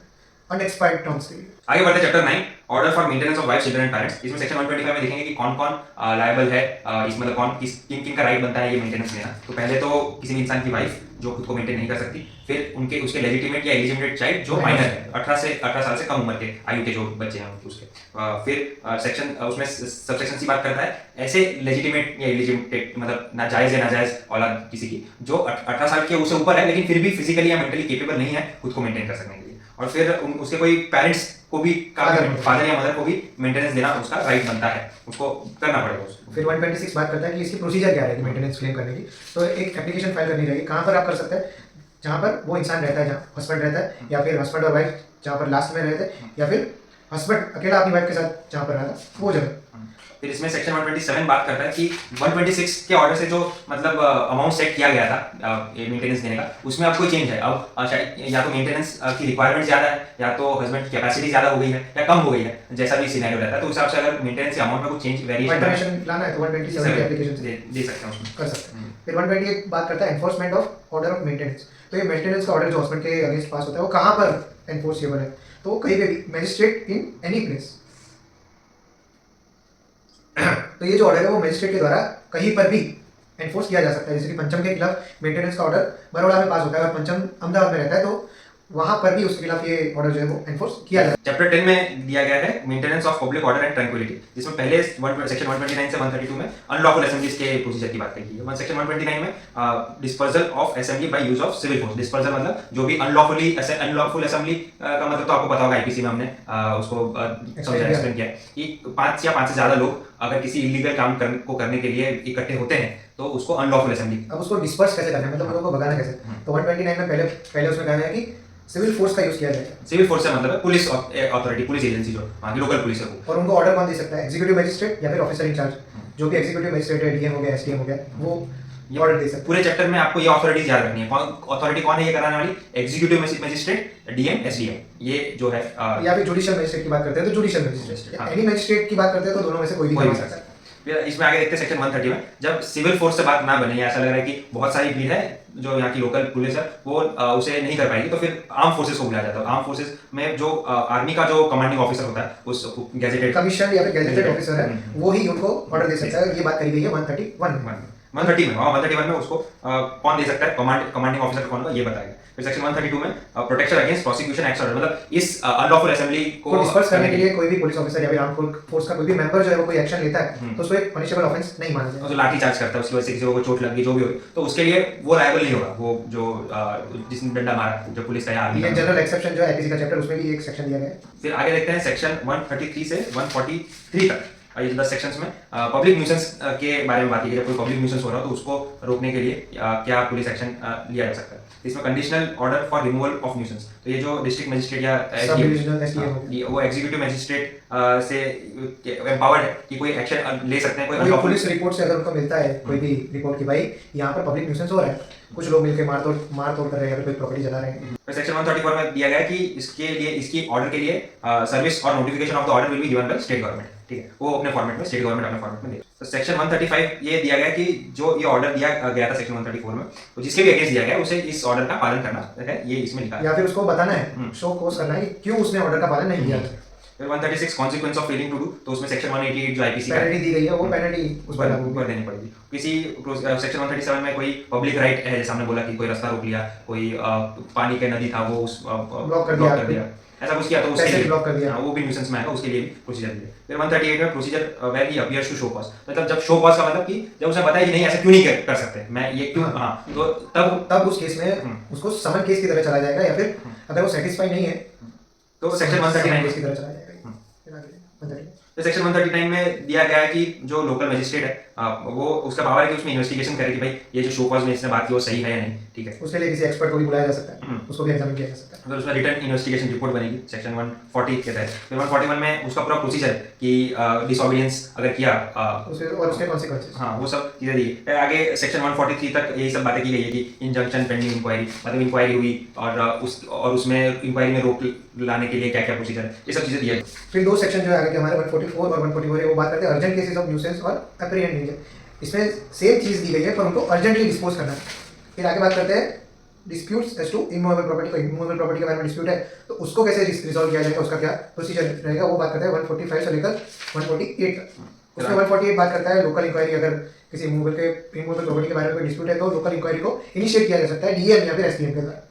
अनएक्सपायर्ड टर्म्स के लिए। आगे बढ़ते हैं chapter 9 order for maintenance of wife children and parents. इसमें सेक्शन 125 में देखेंगे कि कौन कौन लायबल है, इसमें मतलब कौन किन किन का राइट बनता है ये मेंटेनेंस लेना। तो पहले तो किसी भी इंसान की वाइफ जो खुद को मेंटेन नहीं कर सकती, फिर उनके उसके लेजिटिमेट या एलिजिमेट चाइल्ड जो माइनर है 18 साल से कम उम्र के आयु के जो बच्चे हैं उनके उसके। फिर सेक्शन उसमें सबसेक्शन सी बात करता है ऐसे लेजिटिमेट या एलिजिमेट मतलब नाजायज या नाजायज औलाद किसी की जो 18 साल के उससे ऊपर है लेकिन फिर भी फिजिकली या मेंटली केपेबल नहीं है खुद को मेंटेन कर सकने के लिए। और फिर उसके कोई पेरेंट्स को भी फादर या मदर को भी मेंटेनेंस देना उसका राइट बनता है, उसको करना पड़ेगा उसको। फिर 126 बात करता है कि इसकी प्रोसीजर क्या रहेगी मेंटेनेंस क्लेम करने की। तो एक एप्लीकेशन फाइल करनी रहेगी, कहाँ पर आप कर सकते हैं, जहाँ पर वो इंसान रहता है, जहाँ हस्बैंड रहता है या फिर हस्बैंड और वाइफ जहाँ पर लास्ट में रहते हैं या फिर हस्बैंड अकेला अपनी वाइफ के साथ जहाँ पर रहता है वो जगह। फिर इसमें सेक्शन 127 बात करता है कि 126 के ऑर्डर से जो मतलब अमाउंट सेट किया गया था मेंटेनेंस देने का, उसमें अब कोई चेंज है। अब या तो मेंटेनेंस की रिक्वायरमेंट ज़्यादा है या तो हस्बैंड की कैपेसिटी ज़्यादा हो गई है या कम हो गई है, जैसा भी सिनेरियो रहता है, तो उस हिसाब से अगर मेंटेनेंस के अमाउंट में कुछ चेंज वेरिएशन लाना है तो 127 की एप्लीकेशन दे सकते हैं उसमें कर सकते हैं। फिर 128 बात करता है enforcement of order of maintenance. तो ये मेंटेनेंस का ऑर्डर जो हस्बैंड के अगेंस्ट पास होता है वो कहाँ पर एनफोर्सेबल है, तो कहीं पे भी मजिस्ट्रेट इन एनी प्लेस। तो ये जो ऑर्डर है वो मजिस्ट्रेट के द्वारा कहीं पर भी एनफोर्स किया जा सकता है। जैसे कि पंचम के खिलाफ मेंटेनेंस का ऑर्डर बड़ौदा में पास होता है और पंचम अहमदाबाद में रहता है, तो वहां पर भी उसके खिलाफ ये ऑर्डर जो है वो एनफोर्स किया जाए। चैप्टर 10 में दिया गया है maintenance of public order and tranquillity, जिसमें पहले सेक्शन 129 से 132 में अनलॉफुल असेंबलीज के प्रोसीजर की बात कही है। सेक्शन 129 में dispersal of assembly by use of civil force. Dispersal मतलब जो भी अनलॉफुल असेंबली का मतलब तो आपको पता होगा, आईपीसी में हमने उसको एक्सप्लेन किया कि 5 या 5 से ज्यादा लोग अगर किसी इलीगल काम को करने के लिए इकट्ठे होते हैं तो उसको अनलॉफुल असेंबली। अब उसको डिस्पर्स कैसे करना है, मतलब लोगों को भगाना कैसे। तो 129 में पहले उसमें कहा गया कि सिविल फोर्स का यूज किया जाएगा। सिविल फोर्स से मतलब है पुलिस अथॉरिटी, पुलिस एजेंसी जो वहाँ की लोकल पुलिस है वो। और उनको ऑर्डर कौन दे सकता है? एग्जीक्यूटिव मजिस्ट्रेट या फिर ऑफिसर इंचार्ज, जो भी एग्जीक्यूटिव मजिस्ट्रेट है, डीएम हो गया, एसडीएम हो गया, वो ये ऑर्डर दे सकते पूरे चैप्टर में आपको ये अथॉरिटीज याद रखनी है। अथॉरिटी कौन है ये कराने वाली? Executive magistrate, DM, SDM. ये जो है हैं। या फिर जुडिशियल मजिस्ट्रेट की बात करते हैं तो जुडिशियल मजिस्ट्रेट, हाँ। एनी मजिस्ट्रेट की बात करते हैं तो दोनों में से कोई भी कोई कर भी सकता है। फिर इसमें आगे देखते हैं सेक्शन 130 में, जब सिविल फोर्स से बात ना बने, ऐसा लग रहा है कि बहुत सारी भीड़ है, जो यहाँ की लोकल पुलिस है वो उसे नहीं कर पाएगी, तो फिर आर्म फोर्सेस को बुलाया जाता है। आर्म फोर्सेस में जो आर्मी का जो कमांडिंग ऑफिसर होता है, उस गैजेटेड कमीशन या फिर गैजेटेड ऑफिसर है, वो ही उनको ऑर्डर दे सकता है। ये बात कही गई है 131 में। 131 में उसको कौन दे सकता है, कमांडिंग ऑफिसर कौन होगा ये बताएगा। फिर सेक्शन 132 में protection against prosecution act order, मतलब इस अनलॉफुल असेंबली को डिस्पर्स करने के लिए कोई भी पुलिस ऑफिसर या फिर आर्म फोर्स का कोई भी मेंबर जो है वो कोई एक्शन लेता है तो उसको एक पनिशेबल ऑफेंस नहीं माना जाएगा। जो लाठी चार्ज करता है उसकी वजह से किसी को चोट लग गई, जो भी हो, तो उसके लिए वो लायबल नहीं होगा, वो जो जिसने डंडा मारा, जो पुलिस का या आर्मी ये का। जनरल एक्सेप्शन जो है आईपीसी का चैप्टर, उसमें भी एक सेक्शन दिया गया है। फिर आगे देखते हैं सेक्शन 133 से 143 तक। ये 10 सेक्शंस में पब्लिक न्यूसेंस के बारे में बात की गई है। कोई पब्लिक न्यूसेंस हो रहा हो तो उसको रोकने के लिए क्या पुलिस एक्शन लिया जा सकता है। इसमें conditional order for removal of nuisance, तो ये जो डिस्ट्रिक्ट मजिस्ट्रेट या सब डिविजनल एसडीएम वो एग्जीक्यूटिव मजिस्ट्रेट से एम्पावर्ड है कि कोई एक्शन ले सकते हैं। कोई पुलिस रिपोर्ट से अगर उनको मिलता है कोई भी रिपोर्ट कि भाई यहाँ पर पब्लिक न्यूसेंस हो रहा है, कुछ लोग मिलकर मार तोड़ कर रहे हैं या फिर कोई प्रॉपर्टी जला रहे हैं। सेक्शन 134 में दिया गया है कि इसके लिए, इसकी ऑर्डर के लिए सर्विस और notification of the order will be given by state government. ठीक है, वो अपने फॉर्मेट में, स्टेट गवर्नमेंट अपने फॉर्मेट में दे। तो सेक्शन 135 ये दिया गया कि जो ये ऑर्डर दिया गया था सेक्शन 134 में, तो जिसके भी अगेंस्ट दिया गया उसे इस ऑर्डर का पालन करना है, ये इसमें लिखा है। या फिर उसको बताना है, शो कोस करना है कि क्यों उसने ऑर्डर का पालन नहीं किया। फिर 136 consequence of failing to do, तो उसमें सेक्शन 188 जो आईपीसी का पेनल्टी दी गई है, वो पेनल्टी उस पर लागू ऊपर देनी पड़ेगी। किसी सेक्शन 137 में कोई पब्लिक राइट है, जैसे हमने बोला कि कोई रास्ता रोक लिया, कोई पानी के नदी था वो उस ब्लॉक कर दिया, ऐसा कुछ किया तो उसके पैसे लिए ब्लॉक कर दिया, वो भी न्यूसेंस में आएगा, उसके लिए भी प्रोसीजर दिया। फिर 138 में procedure where he appears to show cause, मतलब जब शो कॉज का मतलब कि जब उसे बताया कि नहीं ऐसा क्यों नहीं कर सकते, मैं ये क्यों, हाँ, तो तब उस केस में उसको समन केस की तरह चला जाएगा, या फिर अगर वो सेटिस्फाई नहीं है तो सेक्शन 139 केस की तरह चला जाएगा। तो सेक्शन 139 में दिया गया है कि जो लोकल मजिस्ट्रेट है वो उसका पावर है कि उसमें इन्वेस्टिगेशन करे कि भाई ये जो शो कॉज में इसने बात की वो सही है या नहीं। ठीक है, उसके लिए किसी एक्सपर्ट को भी बुलाया जा सकता है, उसको भी एग्जामिन किया जा सकता है। अगर उसमें रिटर्न इन्वेस्टिगेशन रिपोर्ट बनेगी सेक्शन 140 के तहत। फिर 141 में उसका पूरा प्रोसीजर कि डिसऑबीडियंस अगर किया और उसके कॉन्सिक्वेंसेस, हाँ, वो सब चीजें दी। फिर आगे सेक्शन 143 तक यही सब बातें की गई है कि इंजंक्शन पेंडिंग इंक्वायरी, मतलब इंक्वायरी हुई और उसमें इंक्वायरी में रोक लाने के लिए क्या क्या प्रोसीजर है, ये सब चीजें दी है। फिर दो सेक्शन जो है आगे के हमारे 144 और 144 है, वो बात करते हैं अर्जेंट केसेस ऑफ न्यूसेंस और एप्रीहेंड न्यूसेंस। इसमें सेम चीज दी गई है पर उनको अर्जेंटली डिस्पोज करना है। फिर आगे बात करते हैं disputes as to immovable property. को इमूवेबल प्रॉपर्टी के बारे में डिस्प्यूट है तो उसको कैसे रिजॉल्व किया जाएगा, उसका क्या प्रोसीजर रहेगा, वो बात करते हैं 145 से लेकर 148 तक। उसमें 148 बात करता है लोकल इंक्वायरी, अगर किसी इमूवेबल प्रॉपर्टी के बारे में कोई डिस्प्यूट है तो लोकल इंक्वायरी को इनिशिएट किया जा सकता है डीएम या फिर एसडीएम के द्वारा।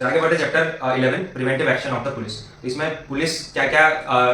आगे बढ़ते chapter 11 preventive action of the police. इसमें पुलिस क्या क्या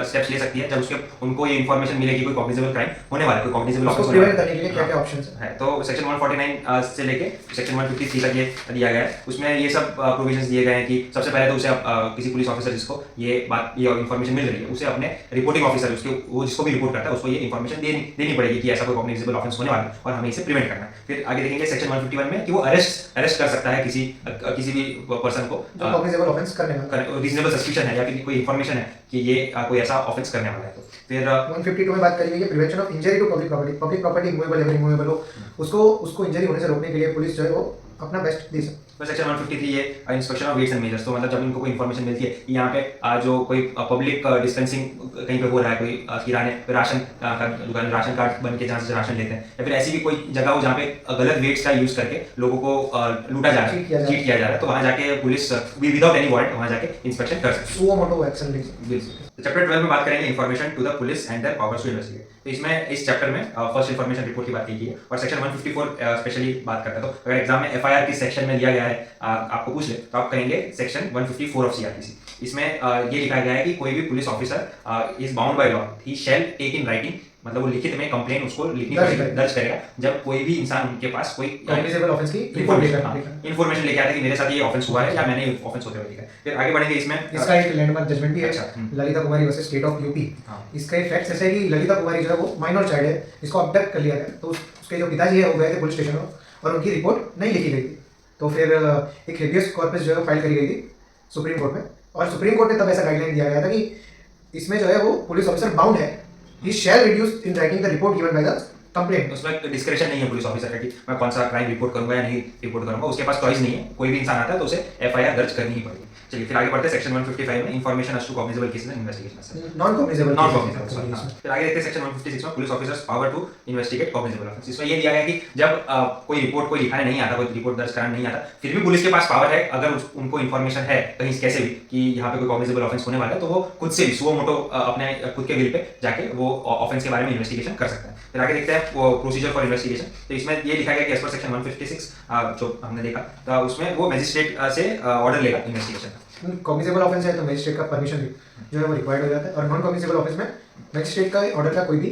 स्टेप्स ले सकती है जब उनको ये इन्फॉर्मेशन मिले कि कोई कॉग्निजेबल क्राइम होने वाला है, कोई कॉग्निजेबल ऑफेंस होने प्रिवेंट करने के लिए क्या क्या ऑप्शंस है। तो सेक्शन 149 से लेके सेक्शन 153 तक ये दिया गया है। उसमें ये सब प्रोविजंस दिए गए हैं कि सबसे पहले तो उसे किसी पुलिस ऑफिसर जिसको ये इन्फॉर्मेशन मिल रही है उसे अपने रिपोर्टिंग ऑफिसर वो जिसको भी रिपोर्ट करता है उसको ये इन्फॉर्मेशन देनी पड़ेगी कि ऐसा कोई कॉग्निजेबल ऑफेंस होने वाला है और हमें इसे प्रिवेंट करना है। फिर आगे देखेंगे सेक्शन 151 में कि वो अरेस्ट कर सकता है किसी भी पर्सन को ऑफेंस करने वाला, रीजनेबल सस्पिशन है या फिर कोई इन्फॉर्मेशन है कि ये कोई ऐसा ऑफेंस करने वाला है। तो फिर 152 में बात करी गई है prevention of injury to public property. Public property immovable या रिमूवेबल हो, उसको इंजरी होने से रोकने के लिए पुलिस जो है वो अपना बेस्ट दे सकती है। तो सेक्शन 153 ये inspection of weights and measures, तो मतलब जब इनको कोई इन्फॉर्मेशन मिलती है कि यहाँ पे जो कोई पब्लिक डिस्पेंसिंग कहीं पे हो रहा है, कोई किराने राशन का दुकान, राशन कार्ड बन के जहाँ से राशन लेते हैं, या फिर ऐसी भी कोई जगह हो जहाँ पे गलत वेट्स का यूज करके लोगों को लूटा जा रहा है, चीट किया जा रहा है, तो वहाँ जाके पुलिस विदाउट एनी वारंट वहाँ जाके इंस्पेक्शन कर सकती है, सुओ मोटो एक्शन ले सकती है। चैप्टर 12 में बात करेंगे information to the police and their powers to investigate. तो इसमें इस चैप्टर में फर्स्ट इन्फॉर्मेशन रिपोर्ट की बात की गई है और सेक्शन 154 स्पेशली बात करता है। तो अगर एग्जाम में एफआईआर किस सेक्शन में दिया गया है आपको पूछ ले तो आप कहेंगे सेक्शन 154 ऑफ सीआरपीसी। इसमें ये लिखा गया है कि कोई भी police officer is bound by law, he shall take in writing, मतलब वो लिखित में कंप्लेन उसको लिखनी पड़ेगी, दर्ज करेगा जब कोई भी इंसान उनके पास कोई कॉग्निजेबल ऑफेंस की इन्फॉर्मेशन लेके आता है कि मेरे साथ ये ऑफेंस हुआ है या मैंने ऑफेंस होते हुए देखा है। फिर आगे बढ़ेंगे इसमें इसका एक लैंडमार्क जजमेंट भी है, ललिता कुमारी वर्सेस स्टेट ऑफ यूपी। इसका एक फैक्ट ऐसा है कि ललिता कुमारी जो है वो माइनर चाइल्ड है, इसको अबडक्ट कर लिया गया, तो उसके जो पिताजी है वो गए थे पुलिस स्टेशन और उनकी रिपोर्ट नहीं लिखी गई थी, तो फिर एक हेबियस कॉर्पस जो है फाइल करी गई थी सुप्रीम कोर्ट में, और सुप्रीम कोर्ट ने तब ऐसा गाइडलाइन दिया गया था कि इसमें जो है वो पुलिस ऑफिसर बाउंड है, he shall reduce in writing the report given by the complaint. उसमें डिस्क्रिप्शन नहीं है पुलिस ऑफिसर का कि मैं कौन सा क्राइम रिपोर्ट करूंगा या नहीं रिपोर्ट करूंगा, उसके पास चॉइस नहीं है। कोई भी इंसान आता है तो उसे एफआईआर दर्ज करनी ही पड़ेगी। चलिए फिर आगे बढ़ते हैं सेक्शन 155 में information as to cognizable cases and investigation. Non cognizable फिर आगे देखते हैं सेक्शन 156 में police officers power to investigate cognizable offence. इसमें ये दिया गया कि जब कोई रिपोर्ट कोई लिखाने नहीं आता, कोई रिपोर्ट दर्ज कराने नहीं आता, फिर भी पुलिस के पास पावर है, अगर उनको इन्फॉर्मेशन है कहीं कैसे भी कि यहाँ पे कोई कॉग्निजेबल ऑफेंस होने वाला है, तो वो खुद से भी सुओ मोटो अपने खुद के विल पे जाके वो ऑफेंस के बारे में इन्वेस्टिगेशन कर सकता है। फिर आगे देखते हैं वो प्रोसीजर फॉर इन्वेस्टिगेशन। तो इसमें ये लिखा गया कि एज पर सेक्शन 156 जो हमने देखा तो उसमें वो मैजिस्ट्रेट से ऑर्डर लेगा इन्वेस्टिगेशन का। कॉग्निजेबल ऑफेंस है तो मैजिस्ट्रेट का परमिशन जो है वो रिक्वायर्ड हो जाता है, और नॉन कॉग्निजेबल ऑफेंस में मैजिस्ट्रेट का ऑर्डर का कोई भी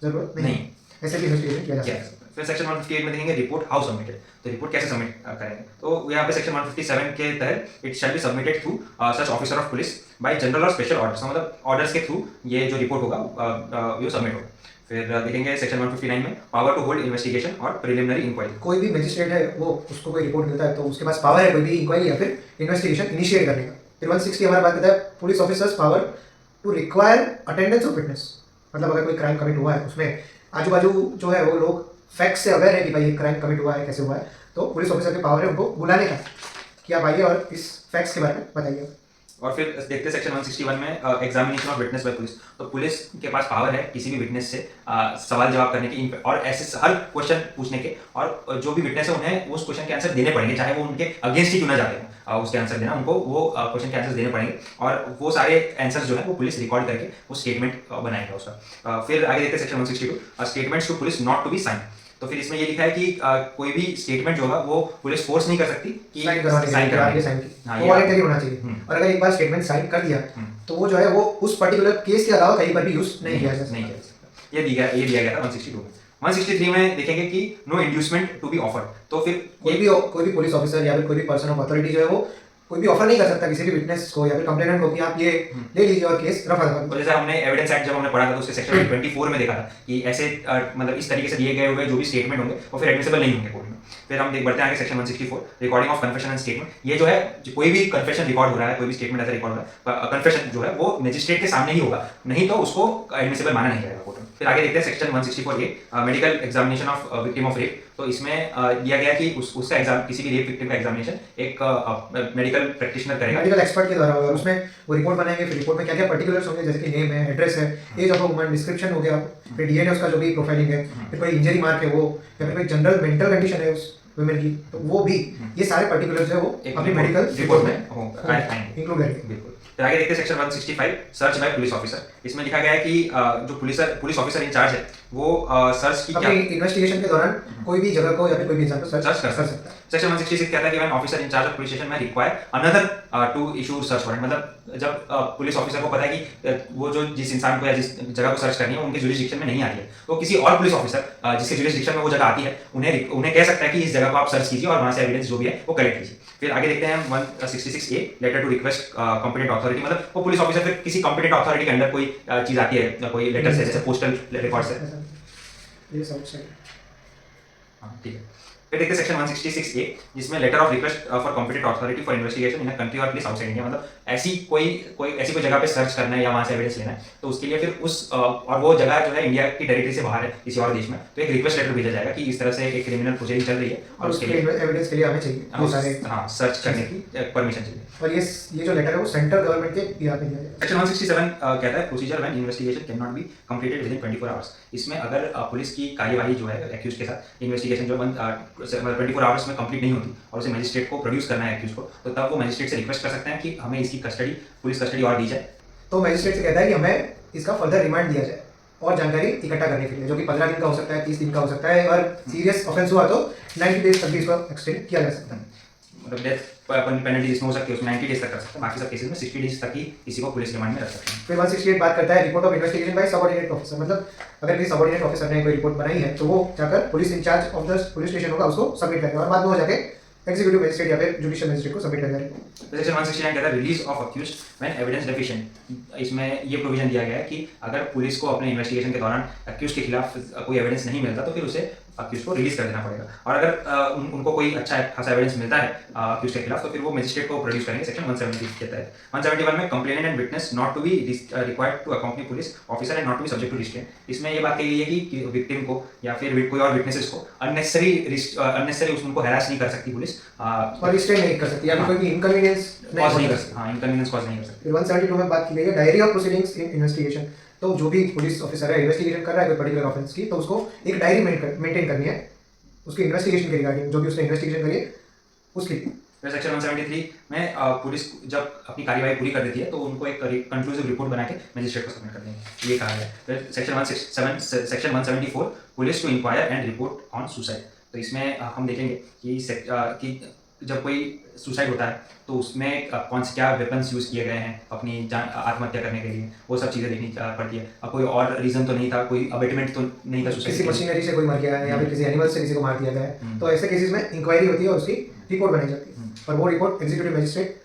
जरूरत नहीं, ऐसे भी इन्वेस्टिगेशन किया जा सकता है। फिर सेक्शन 158 में देखेंगे रिपोर्ट हाउ सबमिटेड। तो रिपोर्ट कैसे सबमिट करेंगे, तो यहाँ पे सेक्शन 157 के तहत it shall be submitted through such officer of police bye general और स्पेशल ऑर्डर्स, मतलब ऑर्डर्स के थ्रू ये जो रिपोर्ट होगा वो सबमिट होगा। फिर देखेंगे सेक्शन 159 में पावर टू होल्ड इन्वेस्टिगेशन और प्रिलिमिनरी इंक्वायरी। कोई भी मैजिस्ट्रेट है वो उसको कोई रिपोर्ट मिलता है तो उसके पास पावर है कोई भी इंक्वायरी या फिर इन्वेस्टिगेशन इनिशिएट करने का। फिर 160 हमारा बात करता है police officers power to require attendance of witness, मतलब अगर कोई क्राइम कमिट हुआ है उसमें आजू बाजू जो है वो लोग फैक्ट से अवेयर है कि भाई ये क्राइम कमिट हुआ है, कैसे हुआ है, तो पुलिस ऑफिसर के पावर है उनको बुलाने का कि आप आइए और इस फैक्ट्स के बारे में बताइए। और फिर देखते हैं सेक्शन 161 में examination of witness bye police. तो पुलिस के पास पावर है किसी भी विटनेस से सवाल जवाब करने की और ऐसे हर क्वेश्चन पूछने के, और जो भी विटनेस है उन्हें उस क्वेश्चन के आंसर देने पड़ेंगे, चाहे वो उनके अगेंस्ट ही क्यों ना जाते हैं, उसके आंसर देना उनको वो क्वेश्चन के आंसर देने पड़ेंगे, और वो सारे आंसर जो है वो पुलिस रिकॉर्ड करके वो स्टेटमेंट बनाएगा उसका। फिर आगे देखते हैं section 162 statements to police not to be sign. तो फिर इसमें ये लिखा है कि कोई भी स्टेटमेंट जो होगा वो पुलिस फोर्स नहीं कर सकती कि साइन करवाने वॉलंटरी होना चाहिए, और अगर एक बार स्टेटमेंट साइन कर दिया तो वो जो है वो उस पर्टिकुलर केस के अलावा कहीं पर भी यूज नहीं किया जा सकता। ये दिया गया था 162 में। 163 में देखेंगे कि no inducement to be offered. तो फिर कोई भी पुलिस ऑफिसर या फिर कोई भी पर्सन ऑफ अथॉरिटी जो है वो कोई भी ऑफर नहीं कर सकता किसी भी विटनेस को या फिर कंप्लेनेंट को कि आप ये ले लीजिए और केस रफा दफा। जैसे हमने एविडेंस एक्ट जब हमने पढ़ा था तो उसके सेक्शन 24 में देखा था कि ऐसे मतलब इस तरीके से दिए गए हुए जो भी स्टेटमेंट होंगे वो फिर एडमिसिबल नहीं होंगे कोर्ट में। फिर हम बढ़ते हैं आगे section 164 recording of confession and statement. ये जो है कोई भी कन्फेशन रिकॉर्ड हो रहा है, कोई भी स्टेटमेंट ऐसा रिकॉर्ड हो रहा है, कन्फेशन जो है वो मजिस्ट्रेट के सामने ही होगा, नहीं तो उसको एडमिसिबल माना नहीं जाएगा कोर्ट में। फिर आगे देखते हैं section 164 A medical examination of victim of rape. तो इसमें दिया गया कि उसका एग्जाम किसी भी रेप विक्टिम का एग्जामिनेशन एक मेडिकल प्रैक्टिशनर करेगा, मेडिकल एक्सपर्ट के द्वारा होगा। उसमें वो रिपोर्ट बनाएंगे, फिर रिपोर्ट में क्या क्या पर्टिकुलर्स होंगे जैसे कि नेम है, एड्रेस है, एज ऑफ वुमन, डिस्क्रिप्शन हो गया, फिर डीएनए उसका जो भी प्रोफाइलिंग है, फिर कोई इंजरी मार्क है वो, या फिर कोई जनरल मेंटल कंडीशन है उस वुमेन की, तो वो भी ये सारे पर्टिकुलर्स है वो अपनी मेडिकल रिपोर्ट में इंक्लूड करेंगे। बिल्कुल। फिर आगे देखते हैं section 165 search by police officer. इसमें लिखा गया है कि जो पुलिस ऑफिसर इंचार्ज है वो सर्च की क्या इन्वेस्टिगेशन के दौरान कोई भी जगह को या फिर कोई भी इंसान को सर्च कर सकता है। सेक्शन 166 कहता है कि when officer in charge of police station में require another to issue search warrant, मतलब जब पुलिस ऑफिसर को पता है कि वो जो जिस इंसान को या जिस जगह को सर्च करनी है उनके जुरिसडिक्शन में नहीं आती है, तो किसी और पुलिस ऑफिसर जिसके जुरिसडिक्शन में वो जगह आती है उन्हें कह सकता है कि इस जगह को आप सर्च कीजिए और वहां से एविडेंस जो भी है वो कलेक्ट कीजिए। फिर आगे देखते हैं 166 A letter to request competent authority, मतलब वो पुलिस ऑफिसर फिर किसी कॉम्पिटेंट अथॉरिटी के अंदर कोई चीज आती है, कोई लेटर से, जैसे पोस्टल रिकॉर्ड से, ये सब सही। हाँ ठीक है। फिर देखते हैं सेक्शन 166 ए जिसमें letter of request for competent authority for investigation in a country और प्लेस आउटसाइड इंडिया, मतलब ऐसी कोई जगह पे सर्च करना है या वहां से एविडेंस लेना है, तो उसके लिए फिर उस और वो जगह जो है इंडिया की टेरिटरी से बाहर है किसी और देश में, तो एक रिक्वेस्ट लेटर भेजा जाएगा कि इस तरह से एक क्रिमिनल प्रोसीडिंग चल रही है और उसके लिए एविडेंस के लिए हमें चाहिए हाँ सर्च करने की परमिशन चाहिए। और ये जो लेटर है वो सेंट्रल गवर्नमेंट के यहाँ पे दिया जाएगा। सेक्शन 167 कहता है procedure when investigation can not be completed with in 24 hours. इसमें अगर पुलिस की कार्यवाही जो है एक्यूज के साथ इन्वेस्टिगेशन जो 24 आवर्स में कंप्लीट नहीं होती और उसे मजिस्ट्रेट को प्रोड्यूस करना है एक्यूज को, तो तब वो मजिस्ट्रेट से रिक्वेस्ट कर सकते हैं कि हमें इसकी कस्टडी पुलिस कस्टडी और दी जाए। तो मजिस्ट्रेट से कहता है कि हमें इसका फर्दर रिमांड दिया जाए और जानकारी इकट्ठा करने के लिए, जो कि 15 दिन का हो सकता है, 30 दिन का हो सकता है, और सीरियस ऑफेंस हुआ तो 90 डेज तक भी इसको एक्सटेंड किया जा सकता है। मतलब डेथ पेनल्टी इसमें हो सकती है उसमें 90 डेज तक कर सकते हैं, बाकी सब केसेस में 60 डेज तक ही किसी को पुलिस रिमांड में रख सकते हैं। फिर 168 बात करता है report of investigation by subordinate officer, मतलब अगर किसी सबऑर्डिनेट ऑफिसर ने कोई रिपोर्ट बनाई है तो वो जाकर police in charge of the police station होगा उसको सबमिट करेगा और बाद में हो जाके एग्जीक्यूटिव मजिस्ट्रेट या फिर जुडिशियल मजिस्ट्रेट को सबमिट करेगा। सेक्शन 169 कहता है release of accused when evidence deficient. इसमें ये प्रोविजन दिया गया है कि अगर पुलिस को अपने इन्वेस्टिगेशन के दौरान अक्यूज के खिलाफ कोई एविडेंस नहीं मिलता तो फिर उसे अक्यूज को रिलीज कर देना पड़ेगा। और अगर उनको कोई अच्छा खासा एविडेंस मिलता है अक्यूज के खिलाफ, तो फिर वो मजिस्ट्रेट को प्रोड्यूस करेंगे सेक्शन 170 के तहत। 171 में complainant and witness not to be required to accompany police officer and not to be subject to restraint. इसमें ये बात कही गई है कि विक्टिम को या फिर कोई और विटनेसेस को अननेसेसरी उनको हैरास नहीं कर सकती पुलिस, और रिस्ट्रेन नहीं कर सकती या कोई भी इनकन्वीनियंस कॉज नहीं कर सकती। हाँ, इनकन्वीनियंस कॉज नहीं कर सकती। फिर 172 में बात की गई है diary of proceedings in investigation. तो जो भी पुलिस ऑफिसर है इन्वेस्टिगेशन कर रहा है कोई पर्टिकुलर ऑफेंस की, तो उसको एक डायरी मेंटेन करनी है उसकी इन्वेस्टिगेशन के रिगार्डिंग, जो भी उसने इन्वेस्टिगेशन करी है उसकी। फिर सेक्शन 173 में पुलिस जब अपनी कार्यवाही पूरी कर देती है तो उनको एक कंक्लूसिव रिपोर्ट बना के मजिस्ट्रेट को सबमिट कर देंगे, ये कहा गया है। फिर section 174 police to inquire and report on suicide. तो इसमें हम देखेंगे कि जब कोई सुसाइड होता है तो उसमें कौन से क्या वेपन्स यूज़ किए गए हैं अपनी आत्महत्या करने के लिए, वो सब चीज़ें देखनी पड़ती है। अब कोई और रीज़न तो नहीं था, कोई अबेटमेंट तो नहीं था सुसाइड, किसी मशीनरी से कोई मर गया है या फिर किसी एनिमल से किसी को मार दिया गया है, तो ऐसे केसेस में इंक्वायरी होती है और उसकी रिपोर्ट बनाई जाती है और वो रिपोर्ट एग्जीक्यूटिव मजिस्ट्रेट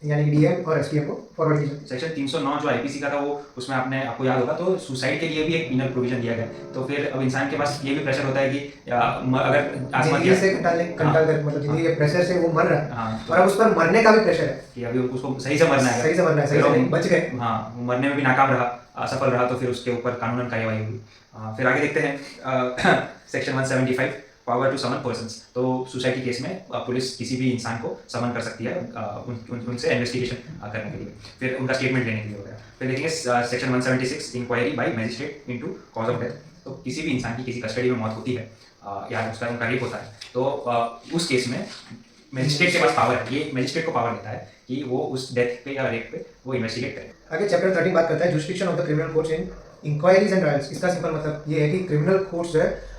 यानी डीएम और एसपीएम को फॉरवर्ड की जाती है। सेक्शन 309 जो आईपीसी का था वो उसमें आपको याद होगा, तो सुसाइड के लिए भी एक पीनल प्रोविजन दिया गया। तो फिर अब इंसान के पास ये भी प्रेशर होता है कि अगर जिंदगी से कंटाल कर मतलब जिंदगी के प्रेशर से वो मर रहा है, हाँ, और अब उस पर मरने का भी प्रेशर है कि अभी उसको सही से मरना है, सही से मरना है, सही से नहीं, बच गए। हाँ, मरने में भी नाकाम रहा, असफल रहा, तो फिर उसके ऊपर कानूनन कार्यवाही हुई। फिर आगे देखते हैं section 175 power to summon persons. तो सुसाइड के केस में पुलिस किसी भी इंसान को समन कर सकती है उनसे इन्वेस्टिगेशन करने के लिए, फिर उनका स्टेटमेंट लेने के लिए होता है। फिर देखेंगे section 176 inquiry by magistrate into cause of death. तो किसी भी इंसान की किसी कस्टडी में मौत होती है या उनका रेप होता है, तो उस केस में मजिस्ट्रेट के पास पावर है, ये मजिस्ट्रेट को पावर देता है कि वो उस डेथ पे या रेप पे वो इन्वेस्टिगेट करे। आगे चैप्टर 13 बात करता है jurisdiction of the criminal courts in inquiries and trials. इसका सिंपल मतलब ये है कि क्रिमिनल कोर्ट्स जो है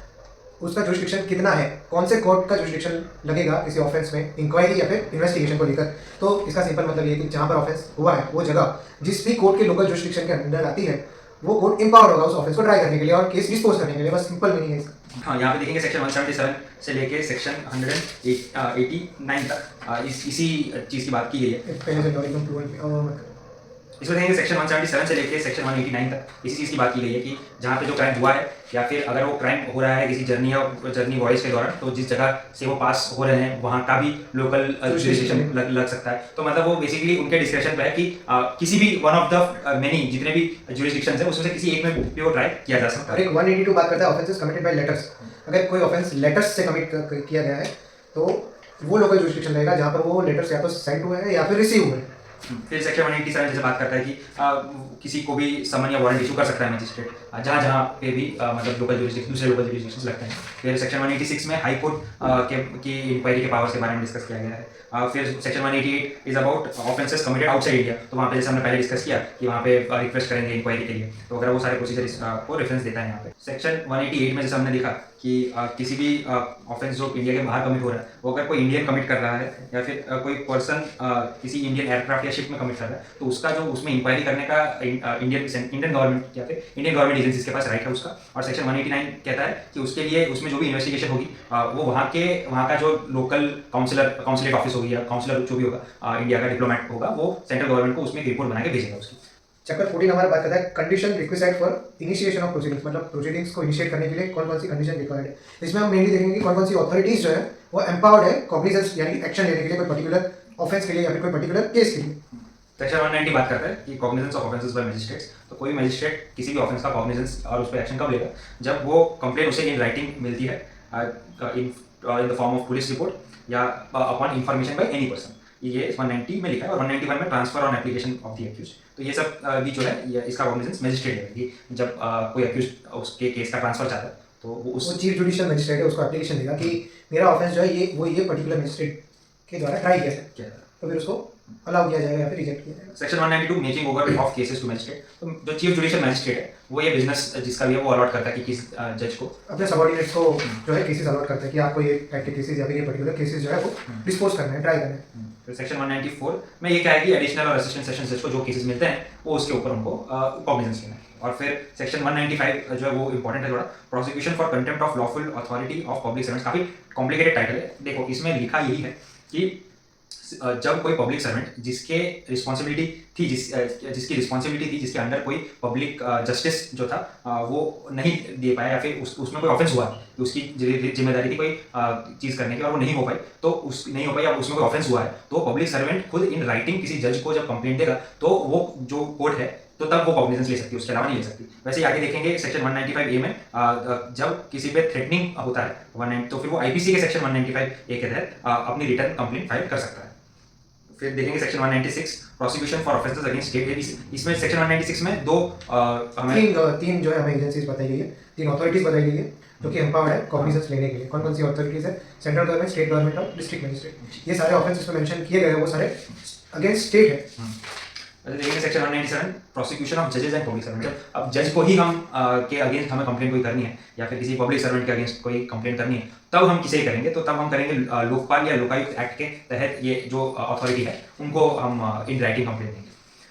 उसका जुरिस्डिक्शन कितना है, कौन से कोर्ट का जुरिस्डिक्शन लगेगा किसी ऑफेंस में इंक्वायरी या फिर इन्वेस्टिगेशन को लेकर। तो इसका सिंपल मतलब ये है कि जहाँ पर ऑफेंस हुआ है वो जगह जिस भी कोर्ट के लोकल जुरिस्डिक्शन के अंडर आती है वो कोर्ट एम्पावर होगा उस ऑफेंस को ट्राई करने के लिए और केस डिस्पोज करने के लिए। बस सिंपल मीनिंग है इसका। हाँ, यहाँ पे देखेंगे सेक्शन 177 से लेके सेक्शन 189 तक इसी चीज़ की बात की गई है। पहले से एकदम फ्लुएंट इसमें देखेंगे सेक्शन 177 से लेके सेक्शन 189 तक इसी चीज़ की बात की गई है कि जहाँ पे जो क्राइम हुआ है या फिर अगर वो क्राइम हो रहा है किसी जर्नी वॉइस के दौरान, तो जिस जगह से वो पास हो रहे हैं वहाँ का भी लोकल जुरिस्डिक्शन लग सकता है। तो मतलब वो बेसिकली उनके डिस्क्रिप्शन पे है कि किसी भी वन ऑफ द मेनी जितने भी जुरिस्डिक्शंस हैं उसमें से किसी एक में भी वो ट्राई किया जा सकता है। और एक 182 बात करता है ऑफेंसेस कमिटेड बाय लेटर्स। अगर कोई ऑफेंस लेटर्स से कमिट किया गया है तो वो लोकल जुरिस्डिक्शन रहेगा जहाँ पर वो लेटर्स या तो सेंड हुए हैं या फिर रिसीव हुए हैं। फिर सेक्शन 187 जैसे बात करता है कि किसी को भी समन या वारंट इशू कर सकता है मजिस्ट्रेट जहाँ जहाँ पे भी मतलब लोकल जुरिस्डिक्शन दूसरे लोकल जुरिस्डिक्शंस लगते हैं। फिर सेक्शन 186 में हाई कोर्ट की इंक्वायरी के पावर्स के बारे में डिस्कस किया गया है। फिर section 188 is about offences committed outside India. तो वहाँ पे जैसे हमने पहले डिस्कस किया कि वहाँ पे रिक्वेस्ट करेंगे इंक्वायरी के लिए, तो अगर वो सारे प्रोसीजर को रेफरेंस देता है यहाँ पे। सेक्शन 188 में जैसे हमने देखा कि किसी भी ऑफेंस जो इंडिया के बाहर कमिट हो रहा है वो अगर कोई इंडियन कमिट कर रहा है या फिर कोई पर्सन किसी इंडियन एयरक्राफ्ट या शिप में कमिट कर रहा है, तो उसका जो उसमें इंक्वायरी करने का इंडियन गवर्नमेंट या फिर इंडियन गवर्नमेंट एजेंसीज के पास राइट है उसका। और सेक्शन 189 कहता है कि उसके लिए उसमें जो भी इन्वेस्टिगेशन होगी वो वहाँ का जो लोकल काउंसिलेट ऑफिस होगी या काउंसिलर जो भी होगा इंडिया का डिप्लोमेट होगा, वो सेंट्रल गवर्नमेंट को उसमें एक रिपोर्ट बना के भेजेगा उसकी। चैप्टर 14 हमारा बात करता है condition requisite for initiation of proceedings. मतलब प्रोसीडिंग्स को इनिशिएट करने के लिए कौन कौन सी कंडीशन रिक्वायर्ड है। इसमें हम मेनली देखेंगे कि कौन कौन सी अथॉरिटीज जो है वो एम्पावर्ड है कॉग्निजेंस यानी एक्शन लेने के लिए कोई पर्टिकुलर ऑफेंस के लिए या फिर कोई पर्टिकुलर केस के लिए। सेक्शन 190 बात करता है कि cognizance of offences by magistrates. तो कोई मजिस्ट्रेट किसी भी ऑफेंस का कॉग्निजेंस और उस पर एक्शन कब लेगा, जब वो कंप्लेंट उसे इन राइटिंग मिलती है in the form of police report या upon information by any person. ये 190 में लिखा है। और 191 में transfer on application of the accuse. तो ये सब भी जो है इसका कॉग्निजेंस मजिस्ट्रेट लेगी। जब कोई एक्यूज उसके केस का ट्रांसफर चाहता है तो वो चीफ जुडिशियल मजिस्ट्रेट है उसको एप्लीकेशन देगा कि मेरा ऑफेंस जो है ये पर्टिकुलर मजिस्ट्रेट के द्वारा ट्राई किया है, तो फिर उसको अलाउ किया जाएगा या फिर रिजेक्ट किया जाएगा। Section 192 making over of cases to magistrate. तो जो चीफ जुडिशियल मजिस्ट्रेट है वो ये बिजनेस जिसका भी है वो अलॉट करता है कि किस जज को अपने सबऑर्डिनेट्स को जो है केसेस अलॉट करता है कि आपको ये टाइप के केसेस या फिर ये पर्टिकुलर केसेस जो है वो डिस्पोज करना है, ट्राई करना है। फिर सेक्शन 194 में ये क्या है कि एडिशनल और असिस्टेंट सेशन जज को जो केसेस मिलते हैं वो उसके ऊपर उनको कॉग्निजेंस लेना है। और फिर सेक्शन 195 जो है वो इंपॉर्टेंट है थोड़ा, prosecution for contempt of lawful authority of public servants. काफी कॉम्प्लिकेटेड टाइटल है। देखो इसमें लिखा यही है कि जब कोई पब्लिक सर्वेंट जिसके रिस्पॉन्सिबिलिटी थी जिसकी रिस्पॉन्सिबिलिटी थी जिसके अंडर कोई पब्लिक जस्टिस जो था वो नहीं दे पाया या फिर उसमें कोई ऑफेंस हुआ कि उसकी जिम्मेदारी थी कोई चीज़ करने की और वो नहीं हो पाई तो उस नहीं हो पाई या उसमें कोई ऑफेंस हुआ है तो पब्लिक सर्वेंट खुद इन राइटिंग किसी जज को जब कंप्लेंट देगा तो वो जो कोर्ट है तो तब वो कॉग्निजेंस ले सकती है, उसके अलावा नहीं ले सकती। वैसे ही आगे देखेंगे सेक्शन 195 ए में जब किसी पे थ्रेटनिंग होता है 190 तो फिर वो आईपीसी के सेक्शन 195 ए के तहत अपनी रिटर्न कंप्लेंट फाइल कर सकता है। फिर देखेंगे section 196 prosecution for offences against state. इसमें सेक्शन 196 में दो तीन जो है हमें एजेंसीज बताई गई है, तीन अथॉरिटीज बताई गई है जो कि एम्पावर्ड है कॉग्निजेंस लेने के लिए। कौन कौन सी अथॉरिटीज है? सेंट्रल गवर्नमेंट, स्टेट गवर्नमेंट और डिस्ट्रिक्ट मजिस्ट्रेट। ये सारे ऑफेंस इसमें मेंशन किए गए हैं वो सारे अगेंस्ट स्टेट है। देखेंगे सेक्शन 197 प्रोसिक्यूशन ऑफ जजेस एंड पब्लिक सर्वेंट। अब जज को ही हम के अगेंस्ट हमें कंप्लेंट कोई करनी है या फिर किसी पब्लिक सर्वेंट के अगेंस्ट कोई कंप्लेंट करनी है तब हम किसे करेंगे तो तब हम करेंगे लोकपाल या लोकायुक्त एक्ट के तहत ये जो अथॉरिटी है उनको हम इन राइटिंग कंप्लेंट देंगे।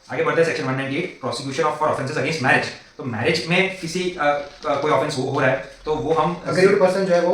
आगे बढ़ते हैं section 198 prosecution of for offences against marriage. तो मैरिज में किसी कोई ऑफेंस हो रहा है तो वो हम अग्रीड पर्सन जो है वो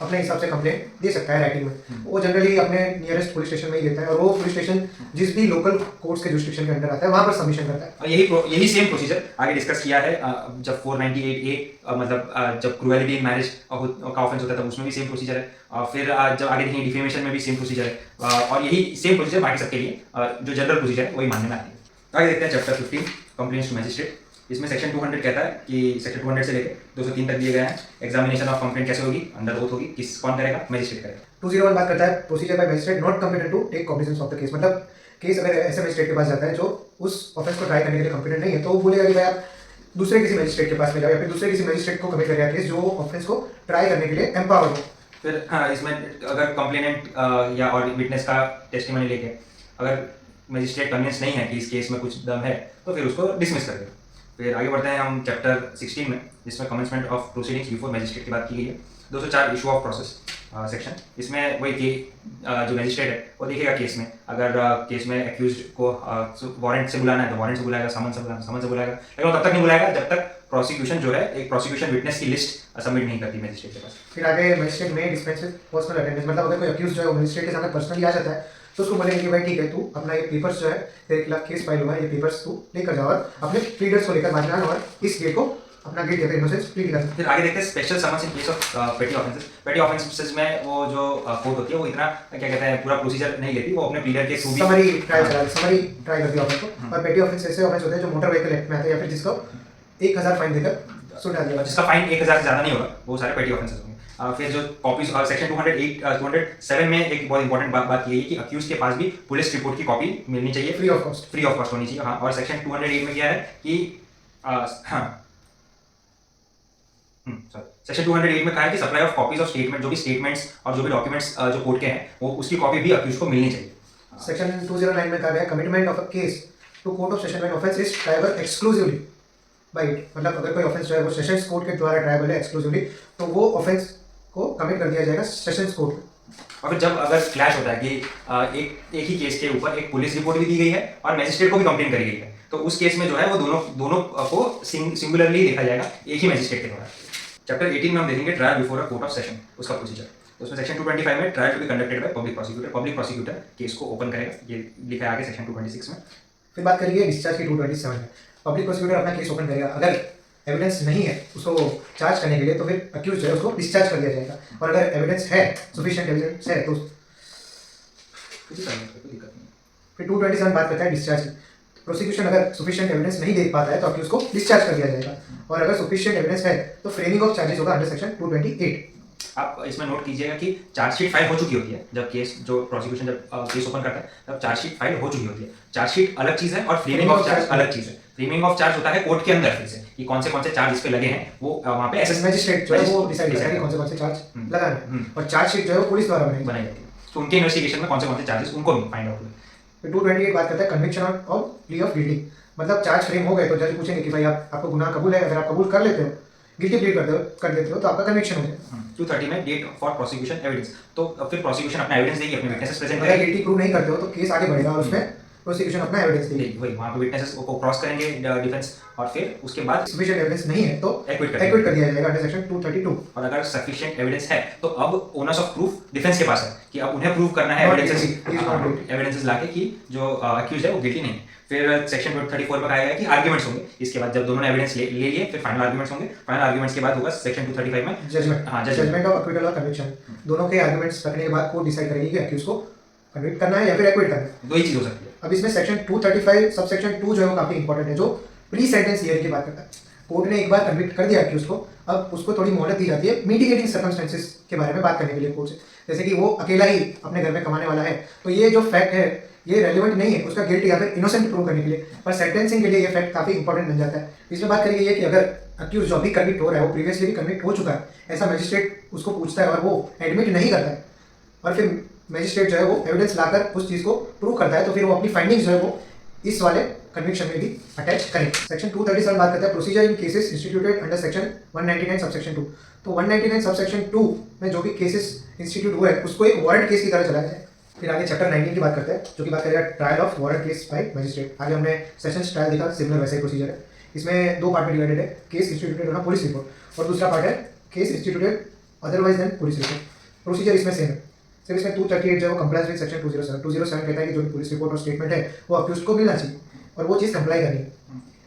अपने हिसाब से कंप्लेंट दे सकता है राइटिंग में। वो जनरली अपने नियरेस्ट पुलिस स्टेशन में ही देता है और वो पुलिस स्टेशन जिस भी लोकल कोर्ट्स के जुरिस्डिक्शन के अंडर आता है वहां पर सबमिशन करता है। और यही सेम प्रोसीजर आगे डिस्कस किया है जब 498 ए मतलब जब क्रूएलिटी इन मैरिज का ऑफेंस होता है तब उसमें भी सेम प्रोसीजर है। फिर जब आगे देखेंगे डिफेमेशन में भी सेम प्रोसीजर है और यही सेम प्रोसीजर बाकी सबके लिए जो जनरल प्रोसीजर है वही मानने में आती है। आगे देखते हैं चैप्टर 15 कंप्लेंट्स टू मैजिस्ट्रेट। इसमें सेक्शन 200 कहता है कि सेक्शन 200 से लेकर 203 तक दिए गए हैं। एग्जामिनेशन ऑफ कंप्लेंट कैसे होगी? अंडर ओथ होगी। कौन करेगा? मैजिस्ट्रेट करेगा। 201 बात करता है procedure by magistrate not competent to take cognizance of the case. मतलब केस अगर ऐसे मैजिस्ट्रेट के पास जाता है जो उस ऑफेंस को ट्राई करने के लिए कॉम्पिटेंट नहीं है तो वो बोलेगा कि भाई आप दूसरे किसी मैजिस्ट्रेट के पास में जाओ या फिर दूसरे किसी मैजिस्ट्रेट को कमिट करेगा केस जो ऑफेंस को ट्राई करने के लिए एम्पावर्ड हो। फिर हाँ इसमें अगर कंप्लेनेंट या और विटनेस का टेस्टिमनी लेके अगर मैजिस्ट्रेट कन्विंस नहीं है कि इस केस में कुछ दम है तो फिर उसको डिसमिस कर देगा। फिर आगे बढ़ते हैं हम चैप्टर 16 में जिसमें commencement of proceedings before magistrate की बात की गई है। 204 इशू ऑफ प्रोसेस सेक्शन। इसमें वही कि जो मैजिस्ट्रेट है वो देखेगा केस में अगर केस में एक्यूज्ड को वारंट से बुलाना है तो वारंट से बुलाएगा, समन से बुलाएगा लेकिन वो तब तक नहीं बुलाएगा जब तक प्रोसिक्यूशन जो है एक प्रोसिक्यूशन विटनेस की लिस्ट सबमिट नहीं करती मैजिस्ट्रेट के पास। फिर आगे मैजिस्ट्रेट में डिस्पेंस विद पर्सनल अटेंडेंस। मतलब अगर कोई अक्यूज जो है वो मैजिस्ट्रेट के सामने पर्सनली आ जाता है तो उसको बोलेंगे कि भाई ठीक है तू अपना ये पेपर्स जो है तेरे खिलाफ केस फाइल हुआ है ये पेपर्स तू लेकर जाओ और अपने प्लीडर्स को लेकर बाजार और इस गेट को अपना गिल्ट या फिर इनोसेंस प्लीड कर। फिर आगे देखते हैं special summons in case of पेटी ऑफेंसेस। पेटी ऑफेंसेस में वो जो कोर्ट होती है वो इतना क्या कहते हैं पूरा प्रोसीजर नहीं लेती, वो अपने प्लीडर के थ्रू भी समरी ट्राई करती है ऑफेंस को। और पेटी ऑफेंस ऐसे ऑफेंस होते हैं जो मोटर व्हीकल एक्ट में आते हैं या फिर जिसको 1000 फाइन देकर सुन डाल दिया। जिसका फाइन 1000 से ज्यादा नहीं होगा वो सारे पेटी ऑफेंसेस होंगे। फिर जो कॉपीज सेक्शन 207 में एक बहुत इंपॉर्टेंट बात ये है कि अक्यूज के पास भी पुलिस रिपोर्ट की कॉपी मिलनी चाहिए, फ्री ऑफ कॉस्ट होनी चाहिए। हाँ, और सेक्शन 208 में क्या है कि सेक्शन 208 में कहा है कि supply of copies of statement, जो भी स्टेटमेंट्स और जो भी डॉक्यूमेंट्स जो कोर्ट के हैं वो उसकी कॉपी भी अक्यूज को मिलनी चाहिए। सेक्शन 209 में कहा गया commitment of a case to court of session when offence is triable exclusively by it. मतलब अगर कोई ऑफेंस जो है वो सेशंस कोर्ट के द्वारा ट्राइबल है एक्सक्लूसिवली तो वो ऑफेंस को कमिट कर दिया जाएगा सेशंस कोर्ट में। और फिर जब अगर क्लैश होता है कि एक ही केस के ऊपर एक पुलिस रिपोर्ट भी दी गई है और मैजिस्ट्रेट को भी कंप्लेन करी गई है तो उस केस में जो है वो दोनों को सिंगुलरली देखा जाएगा एक ही मैजिस्ट्रेट के द्वारा। चैप्टर 18 में हम देखेंगे trial before a court of session, उसका प्रोसीजर। तो उसमें सेक्शन 225 में trial to be conducted by public prosecutor case को ओपन करेगा, ये लिखा है आगे सेक्शन 226 में। फिर बात करिए डिस्चार्ज की 227 में। पब्लिक प्रोसिक्यूटर अपना केस ओपन करेगा, अगर एविडेंस नहीं है उसको चार्ज करने के लिए तो फिर अक्यूज जो है उसको डिस्चार्ज कर दिया जाएगा और अगर एविडेंस है सफिशिएंट एविडेंस है तो फिर 227 बात करता है डिस्चार्ज की। प्रोसिक्यूशन अगर सफिशिएंट एविडेंस नहीं देख पाता है तो अक्यूज को डिस्चार्ज कर दिया जाएगा और अगर सफिशिएंट एविडेंस है तो फ्रेमिंग ऑफ चार्जेस होगा अंडर सेक्शन 228। आप इसमें नोट कीजिएगा कि चार्जशीट फाइल हो चुकी होती है जब केस जो प्रोसिक्यूशन जब केस ओपन करता है तब चार्जशीट फाइल हो चुकी होती है। चार्जशीट अलग चीज है और फ्रेमिंग ऑफ चार्ज अलग चीज है। फ्रेमिंग ऑफ चार्ज होता है कोर्ट के अंदर फिर से कि कौन से चार्ज इस पे लगे हैं वो वहां पे एसएस मैजिस्ट्रेट जो है वो डिसाइड करता है कि कौन से चार्ज लगाने हैं और चार्जशीट जो है वो पुलिस द्वारा बनाई जाती है तो उनके इन्वेस्टिगेशन में कौन से चार्जेस उनको फाइंड आउट हुए। फिर 228 बात करता है conviction of plea of guilty. मतलब चार्ज फ्रेम हो गए तो जज पूछेंगे कि भाई आपको गुनाह कबूल है, अगर आप कबूल कर लेते हो गिल्टी प्लीड कर देते हो तो आपका कन्विक्शन हो जाएगा। 230 में डेट फॉर प्रोसिक्यूशन एविडेंस, तो फिर प्रोसिक्यूशन अपना एविडेंस देगी, अपने विटनेसेस प्रेजेंट करेगी। अगर गिल्टी प्रूव नहीं करते हो तो केस आगे बढ़ेगा और उसमें प्रोसिक्यूशन अपना एविडेंस देगी। वही वहाँ पे विटनेसेस को क्रॉस करेंगे डिफेंस, और फिर उसके बाद सफिशिएंट एविडेंस नहीं है तो एक्विट एक्विट कर दिया जाएगा अंडर सेक्शन 232। और अगर सफिशिएंट एविडेंस है तो अब ओनर्स ऑफ प्रूफ डिफेंस के पास है कि अब उन्हें प्रूव करना है Not guilty, he is not guilty. Evidences लाके कि जो अक्यूज है वो गिल्टी नहीं है। फिर सेक्शन 234 में कहा गया है कि आर्ग्यूमेंट्स होंगे, इसके बाद जब दोनों ने एविडेंस ले लिए फिर फाइनल आर्ग्यूमेंट्स होंगे। फाइनल आर्ग्यूमेंट्स के बाद होगा सेक्शन 235 में जजमेंट। हाँ जजमेंट ऑफ एक्विटल और कन्विक्शन, दोनों के आर्गुमेंट्स रखने के बाद कोर्ट डिसाइड करेगी कि अक्यूज को कन्विक्ट करना है या फिर एक्विट करना है। दो ही चीज हो सकती है। अब इसमें सेक्शन 235 सब सेक्शन 2 जो है वो काफी इंपॉर्टेंट है, जो प्री सेंटेंस हियरिंग की बात करता है। कोर्ट ने एक बार कन्विक्ट कर दिया अक्यूज को, अब उसको थोड़ी मोहलत दी जाती है मिटिगेटिंग सर्कमस्टेंसेस के बारे में बात करने के लिए कोर्ट से, जैसे कि वो अकेला ही अपने घर में कमाने वाला है, तो ये जो फैक्ट है ये रेलिवेंट नहीं है उसका गिल्ट या फिर इनोसेंट प्रूव करने के लिए, पर सेंटेंसिंग के लिए ये फैक्ट काफी इंपॉर्टेंट बन जाता है। इसमें बात करेंगे ये कि अगर अक्यूज जो अभी कन्विक्ट हो रहा है वो प्रीवियसली भी कन्विक्ट हो चुका है, ऐसा मजिस्ट्रेट उसको पूछता है और वो एडमिट नहीं करता है, और फिर मजिस्ट्रेट जो है वो एविडेंस लाकर उस चीज़ को प्रूव करता है, तो फिर वो अपनी फाइंडिंग्स जो है वो इस वाले कन्विक्शन में भी अटैच करें। सेक्शन 237 बात करता है procedure in cases instituted under section 199 subsection 2। तो 199 सबसेक्शन 2 में जो भी केसेस इंस्टीट्यूट हुए हैं उसको एक वारंट केस की तरह चलाया जाए। फिर आगे चैप्टर 19 की बात करते हैं, जो कि बात करेगा trial of warrant case by magistrate. आगे हमने सेशंस ट्रायल देखा, सिमिलर वैसे ही प्रोसीजर है। इसमें दो पार्ट में डिवाइडेड है, केस इंस्टीट्यूटेड होना पुलिस रिपोर्ट, और दूसरा पार्ट है case instituted otherwise than police report. Procedure इसमें सेम है, सिर्फ इसमें 238 जो है वो कंप्लाइज विद सेक्शन 207 कहता है कि जो भी पुलिस रिपोर्ट और स्टेटमेंट है वो अक्यूज को मिलना चाहिए और वो चीज़ कंप्लाई करनी है।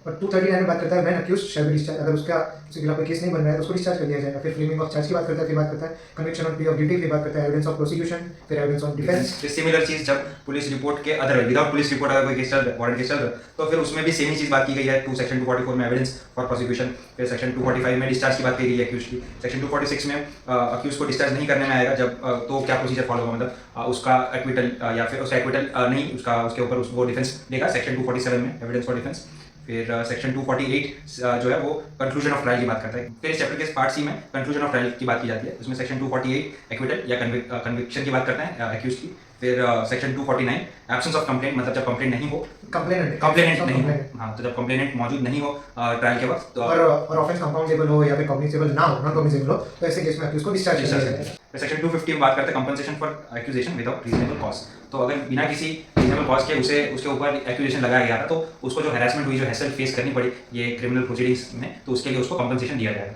और 239 में बात करता है when accused shall be discharge, अगर उसके खिलाफ कोई केस नहीं बन रहा है तो उसको डिस्चार्ज कर दिया जाएगा। फिर फ्रेमिंग ऑफ चार्ज की बात करता है, फिर बात करता है conviction on plea of guilty, फिर बात करता है एविडेंस ऑफ प्रोसिक्यूशन, फिर एविडेंस ऑन डिफेंस। सिमिलर चीज जब पुलिस रिपोर्ट के अदर विदाउट पुलिस रिपोर्ट अगर कोई केस चल रहा है, वारंट केस चल रहा है, तो फिर उसमें भी सेम ही चीज बात की गई है। सेक्शन 244 में एविडेंस फॉर प्रोसिक्यूशन, फिर सेक्शन 245 में डिस्चार्ज की बात की गई है अक्यूज की। सेक्शन 246 में अक्यूज को डिस्चार्ज नहीं करने में आएगा जब तो क्या प्रोसीजर फॉलो होगा, मतलब उसका एक्विटल या फिर उसका एक्विटल नहीं उसका उसके ऊपर उसको डिफेंस देगा सेक्शन 247 में एविडेंस फॉर डिफेंस। फिर सेक्शन 248 जो है वो कंक्लूजन ऑफ ट्रायल की बात करता है। फिर इस चैप्टर के पार्ट सी में कंक्लूजन ऑफ ट्रायल की बात की जाती है, उसमें सेक्शन 248 एक्विटल या कन्विक्शन की बात करता है अक्यूज की। फिर सेक्शन 249 एब्सेंस ऑफ कंप्लेंट, मतलब जब कंप्लेंट नहीं हो, कंप्लेनेंट नहीं हो, हाँ तो जब कंप्लेनेंट मौजूद नहीं हो ट्रायल के वक्त, तो और ऑफेंस कंपाउंडेबल हो या फिर कॉग्निजेबल ना हो, नॉन कॉग्निजेबल हो, तो ऐसे केस में अक्यूज को डिस्चार्ज कर दिया जाएगा। फिर सेक्शन 250 में बात करते हैं compensation for accusation without reasonable cause. तो अगर बिना किसी रीजनेबल कॉज के उसके ऊपर एक्यूजेशन लगाया गया था तो उसको जो हैरेसमेंट हुई, जो हैसल फेस करनी पड़ी ये क्रिमिनल प्रोसीडिंग्स में, तो उसके लिए उसको कंपनसेशन दिया जाएगा।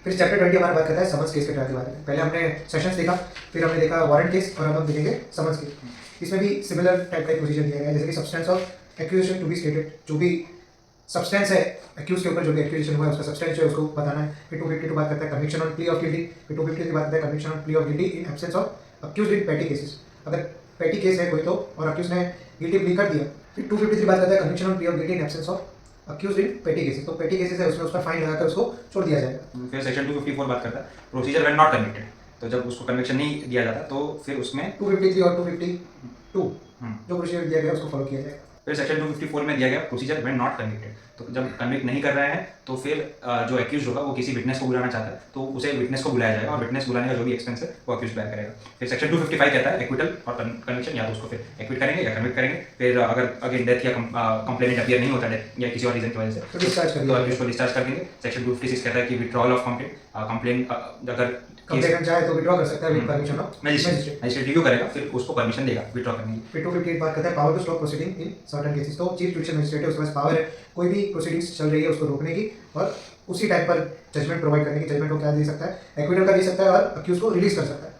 फिर चैप्टर 20 हमारा बात करता है समन्स केस के ट्रायल के बारे में। पहले हमने सेशंस देखा, फिर हमने देखा वारंट केस, और अब हम देखेंगे समन्स केस। इसमें भी सिमिलर टाइप का प्रोसीजर दिया गया है, जैसे कि substance of accusation to be stated, जो भी सब्सटेंस है एक्यूज के ऊपर जो भी एक्यूजेशन हुआ है उसका सब्सटेंस जो है उसको बताना है। फिर 252 बात करता है conviction on plea of guilty, फिर 253 बात करता है conviction on plea of guilty in absence of accused इन पेटी केसेस, अगर पेटी केस है कोई तो और अक्यूज ने गिल्टी प्ली कर दिया। फिर 253 बात करता है conviction on plea of guilty in absence of accused इन पेटी केसेस, तो पेटी केसेस है उसमें उसका फाइन लगाकर उसको छोड़ दिया जाएगा। फिर सेक्शन 254 बात करता है प्रोसीजर व्हेन नॉट कन्विक्टेड, तो जब उसको कन्विक्शन नहीं दिया जाता तो फिर उसमें 253 और 252 जो प्रोसीजर दिया गया उसको फॉलो किया जाएगा। फिर सेक्शन 254 में दिया गया प्रोसीजर व्हेन नॉट कन्विक्टेड, तो जब कन्विक्ट नहीं कर रहा है तो फिर जो एक्यूज होगा वो किसी विटनेस को बुलाना चाहता है तो उसे विटनेस को बुलाया जाएगा, और विटनेस बुलाने का जो भी एक्सपेंस है वो एक्यूज बेयर करेगा। फिर सेक्शन 255 कहता है एक्विटल और कन्विक्शन, या तो उसको फिर एक्विट करेंगे या कन्विक्ट करेंगे। फिर अगर अगेन डेथ या कंप्लेनेंट अपीयर नहीं होता डेथ या किसी और रीजन की वजह से तो डिस्चार्ज कर तो एक्यूज को डिस्चार्ज कर देंगे। सेक्शन 256 कहता है कि विड्रॉल ऑफ कंप्लेंट अगर कंप्लेनेंट चाहे तो विड्रॉ कर सकता है with permission of magistrate review करेगा, फिर उसको परमिशन देगा विड्रॉ करने की। फिर 258 बात करता है power to stop proceeding in certain cases, तो चीफ जुडिशियल मजिस्ट्रेट है उसके पास पावर है कोई भी प्रोसीडिंग्स चल रही है उसको रोकने की और उसी टाइम पर जजमेंट प्रोवाइड करने की। जजमेंट को क्या दे सकता है, एक्विटल का दे सकता है और अक्यूज को रिलीज कर सकता है।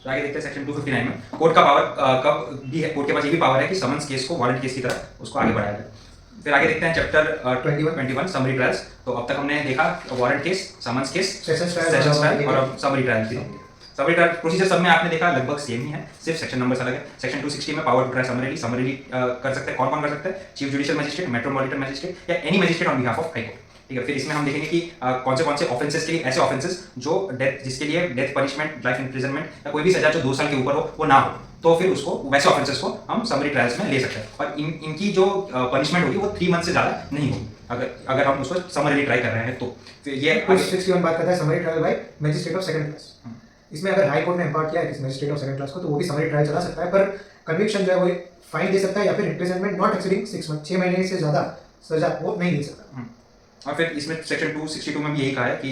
तो आगे देखते हैं सेक्शन 259 में कोर्ट का पावर कब भी है, कोर्ट के पास ये भी पावर है कि समन्स केस को वारंट केस की तरह उसको आगे बढ़ाया जाए। फिर आगे देखते हैं चैप्टर 21 समरी ट्रायल्स। तो अब तक हमने देखा warrant case, summons case, sessions trial और अब समरी ट्रायल की। समरी ट्रायल प्रोसीजर सब में आपने देखा लगभग सेम ही है, सिर्फ सेक्शन नंबर अलग है। सेक्शन 260 में पावर टू ट्राई समरीली कर सकते हैं, कौन कर सकते हैं, chief judicial magistrate, metropolitan magistrate या any magistrate on behalf of high court. ठीक है, फिर इसमें हम देखेंगे कि कौन से ऑफेंसेस के लिए, ऐसे ऑफेंसेस जो डेथ जिसके लिए डेथ पनिशमेंट, लाइफ इम्प्रिजनमेंट या कोई भी सजा जो 2 साल के ऊपर हो वो ना हो, तो फिर उसको वैसे ऑफेंसेस को हम समरी ट्रायल्स में ले सकते हैं। और इनकी जो पनिशमेंट होगी वो 3 मंथ से ज़्यादा नहीं होगी अगर हम उसको समरीली ट्राई कर रहे हैं तो। फिर ये 61 बात करता है summary trial by magistrate of second class. इसमें अगर हाई कोर्ट ने एम्पावर किया है किसी मजिस्ट्रेट ऑफ सेकंड क्लास को तो वो भी समरी ट्रायल चला सकता है, पर कन्विक्शन जो है वो फाइन दे सकता है या फिर इम्प्रिजनमेंट नॉट एक्सीडिंग 6 मंथ, 6 महीने से ज़्यादा सजा वो नहीं दे सकता। और फिर इसमें सेक्शन 262 में भी यही कहा है कि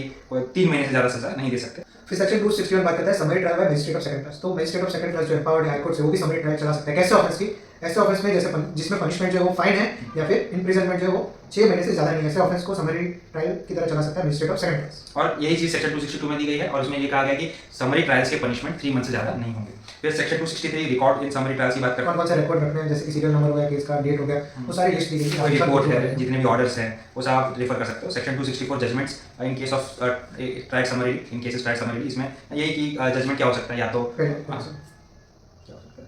3 महीने से ज़्यादा सजा नहीं दे सकते। फिर सेक्शन 261 बात करता है summary trial by magistrate of second class. तो मजिस्ट्रेट ऑफ सेकंड क्लास जो एम्पावर्ड है हाई कोर्ट से, वो भी समरी ट्रायल चला सकता है। कैसे ऑफेंस की? ऐसे ऑफेंस में जैसे जिसमें पनिशमेंट जो है वो फाइन है या फिर इम्प्रिजनमेंट जो है वो 6 महीने से ज़्यादा नहीं है, ऐसे ऑफेंस को समरी ट्रायल की तरह चला सकता है मजिस्ट्रेट ऑफ सेकंड क्लास। और यही चीज सेक्शन 262 में दी गई है और इसमें ये कहा गया कि समरी ट्रायल्स के पनिशमेंट 3 मंथ से ज्यादा नहीं होंगे। फिर section 263 record in summary trials की बात करते हैं। कौन-कौन से रिकॉर्ड रखने हैं, जैसे कि सीरियल नंबर हो गया, केस का डेट हो गया, वो सारी लिस्ट दी गई है। रिपोर्ट है, जितने भी ऑर्डर्स हैं वो सब आप रेफर कर सकते हो। Section 264 judgements in case of trial summary, in cases trial summary, इसमें यही कि जजमेंट क्या हो सकता है, या तो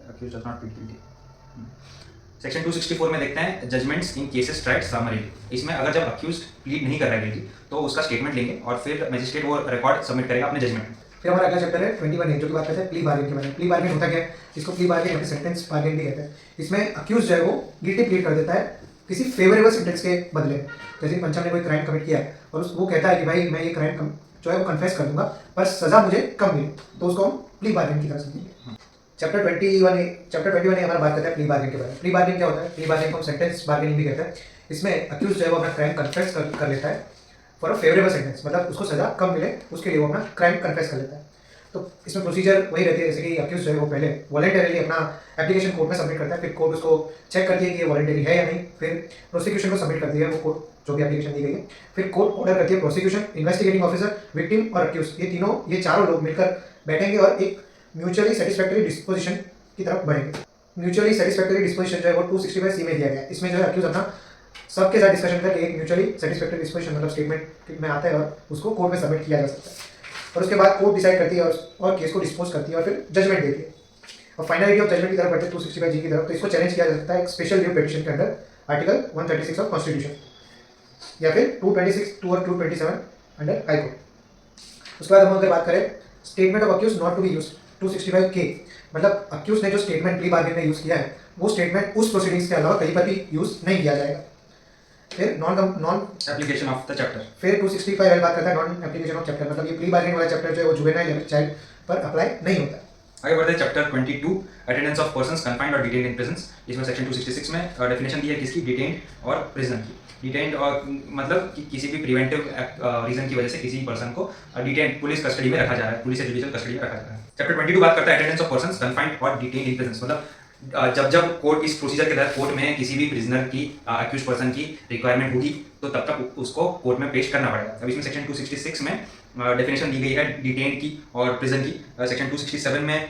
accused does not plead guilty। Section 264 में देखते हैं जजमेंट्स इन केसेस ट्राइड समरी। इसमें अगर जब अक्यूज प्लीड नहीं कर रहा है गिल्टी तो उसका स्टेटमेंट लेंगे और फिर मजिस्ट्रेट वो रिकॉर्ड सबमिट करेगा अपने जजमेंट में। फिर हमारा अगला चैप्टर है 21 जो की बात करता है प्ली बार्गेन के बारे में। प्ली बार्गेन होता क्या है? इसको प्ली बार्गेन या फिर सेंटेंस बार्गेन भी कहते हैं। इसमें अक्यूज जो है वो गिल्टी प्लीड कर देता है किसी फेवरेबल सेंटेंस के बदले। जैसे कि पंचम ने कोई क्राइम कमिट किया है और वो कहता है कि भाई मैं ये क्राइम जो है वो कन्फेस कर दूंगा पर सजा मुझे कम मिले, तो उसको हम प्ली बार्गेन की तरह समझेंगे। चैप्टर 21 हमारा बात करता है प्ली बार्गेन के बारे में। प्ली बार्गेन क्या होता है? प्ली बार्गेन को हम सेंटेंस बार्गेनिंग भी कहते हैं। इसमें अक्यूज जो है वो अपना क्राइम कन्फेस कर लेता है फॉर अ फेवरेबल सेंटेंस, मतलब उसको सजा कम मिले उसके लिए वो अपना क्राइम कन्फेस कर लेता है। तो इसमें प्रोसीजर वही रहती है जैसे कि अक्यूज जो है वो पहले वॉलंटरीली अपना एप्लीकेशन कोर्ट में सबमिट करता है, फिर कोर्ट उसको चेक करती है कि ये वॉलंटरी है या नहीं, फिर प्रोसिक्यूशन को सबमिट करती है वो कोर्ट जो भी एप्लीकेशन दी गई है, फिर कोर्ट ऑर्डर करती है प्रोसिक्यूशन, इन्वेस्टिगेटिंग ऑफिसर, विक्टिम और अक्यूज ये चारों लोग मिलकर बैठेंगे और एक म्यूचुअली सेटिस्फैक्टरी डिस्पोजिशन की तरफ बढ़ेंगे। म्यूचुअली सेटिस्फैक्टरी डिस्पोजिशन जो है वो 265 में दिया गया है। इसमें जो है अक्यूज अपना सबके साथ डिस्कशन करके एक म्यूचुअली सेटिस्फैक्टरी डिस्पोजिशन मतलब स्टेटमेंट में आता है और उसको कोर्ट में सबमिट किया जा सकता है। और उसके बाद कोर्ट डिसाइड करती है और केस को डिस्पोज करती है और फिर जजमेंट देती है। और फाइनलिटी ऑफ जजमेंट की तरफ बढ़ते हैं 265 जी की तरफ। तो इसको चैलेंज किया जा सकता है एक स्पेशल लीव पिटीशन के अंडर आर्टिकल 136 ऑफ कॉन्स्टिट्यूशन या फिर 226 और 227 अंडर हाई कोर्ट। उसके बाद हम अगर बात करें statement of accuse not to be use 265 के, मतलब अक्यूज ने जो स्टेटमेंट प्ली बार्गेन में यूज किया है वो स्टेटमेंट उस प्रोसीडिंग्स के अलावा कहीं पर भी यूज नहीं किया जाएगा। फिर non application of the chapter. फिर 265 वाली बात करता है नॉन एप्लीकेशन ऑफ चैप्टर, मतलब ये प्ली बार्गेन वाला चैप्टर जो है वो जुवेनाइल या चाइल्ड पर अप्लाई नहीं होता है। आगे बढ़ते हैं chapter 22 attendance of persons confined और डिटेन्ड इन प्रिजन्स। इसमें सेक्शन 266 में डेफिनेशन दी है किसकी, डिटेन्ड और प्रिजन की। डिटेन्ड और मतलब कि किसी भी प्रिवेंटिव रीजन की वजह से किसी पर्सन को डिटेन्ड पुलिस कस्टडी में रखा जा रहा है, पुलिस या जुडिशियल कस्टडी में रखा जा रहा है। चैप्टर 22 बात करता है अटेंडेंस ऑफ पर्संस कन्फाइंड और डिटेन्ड इन प्रिजन्स, मतलब जब कोर्ट इस प्रोसीजर के तहत कोर्ट में किसी भी प्रिजनर की अक्यूज पर्सन की रिक्वायरमेंट होगी तो तब तक उसको कोर्ट में पेश करना पड़ेगा। अब इसमें सेक्शन 266 में डेफिनेशन दी गई है डिटेन की और प्रिजन की। सेक्शन 267 में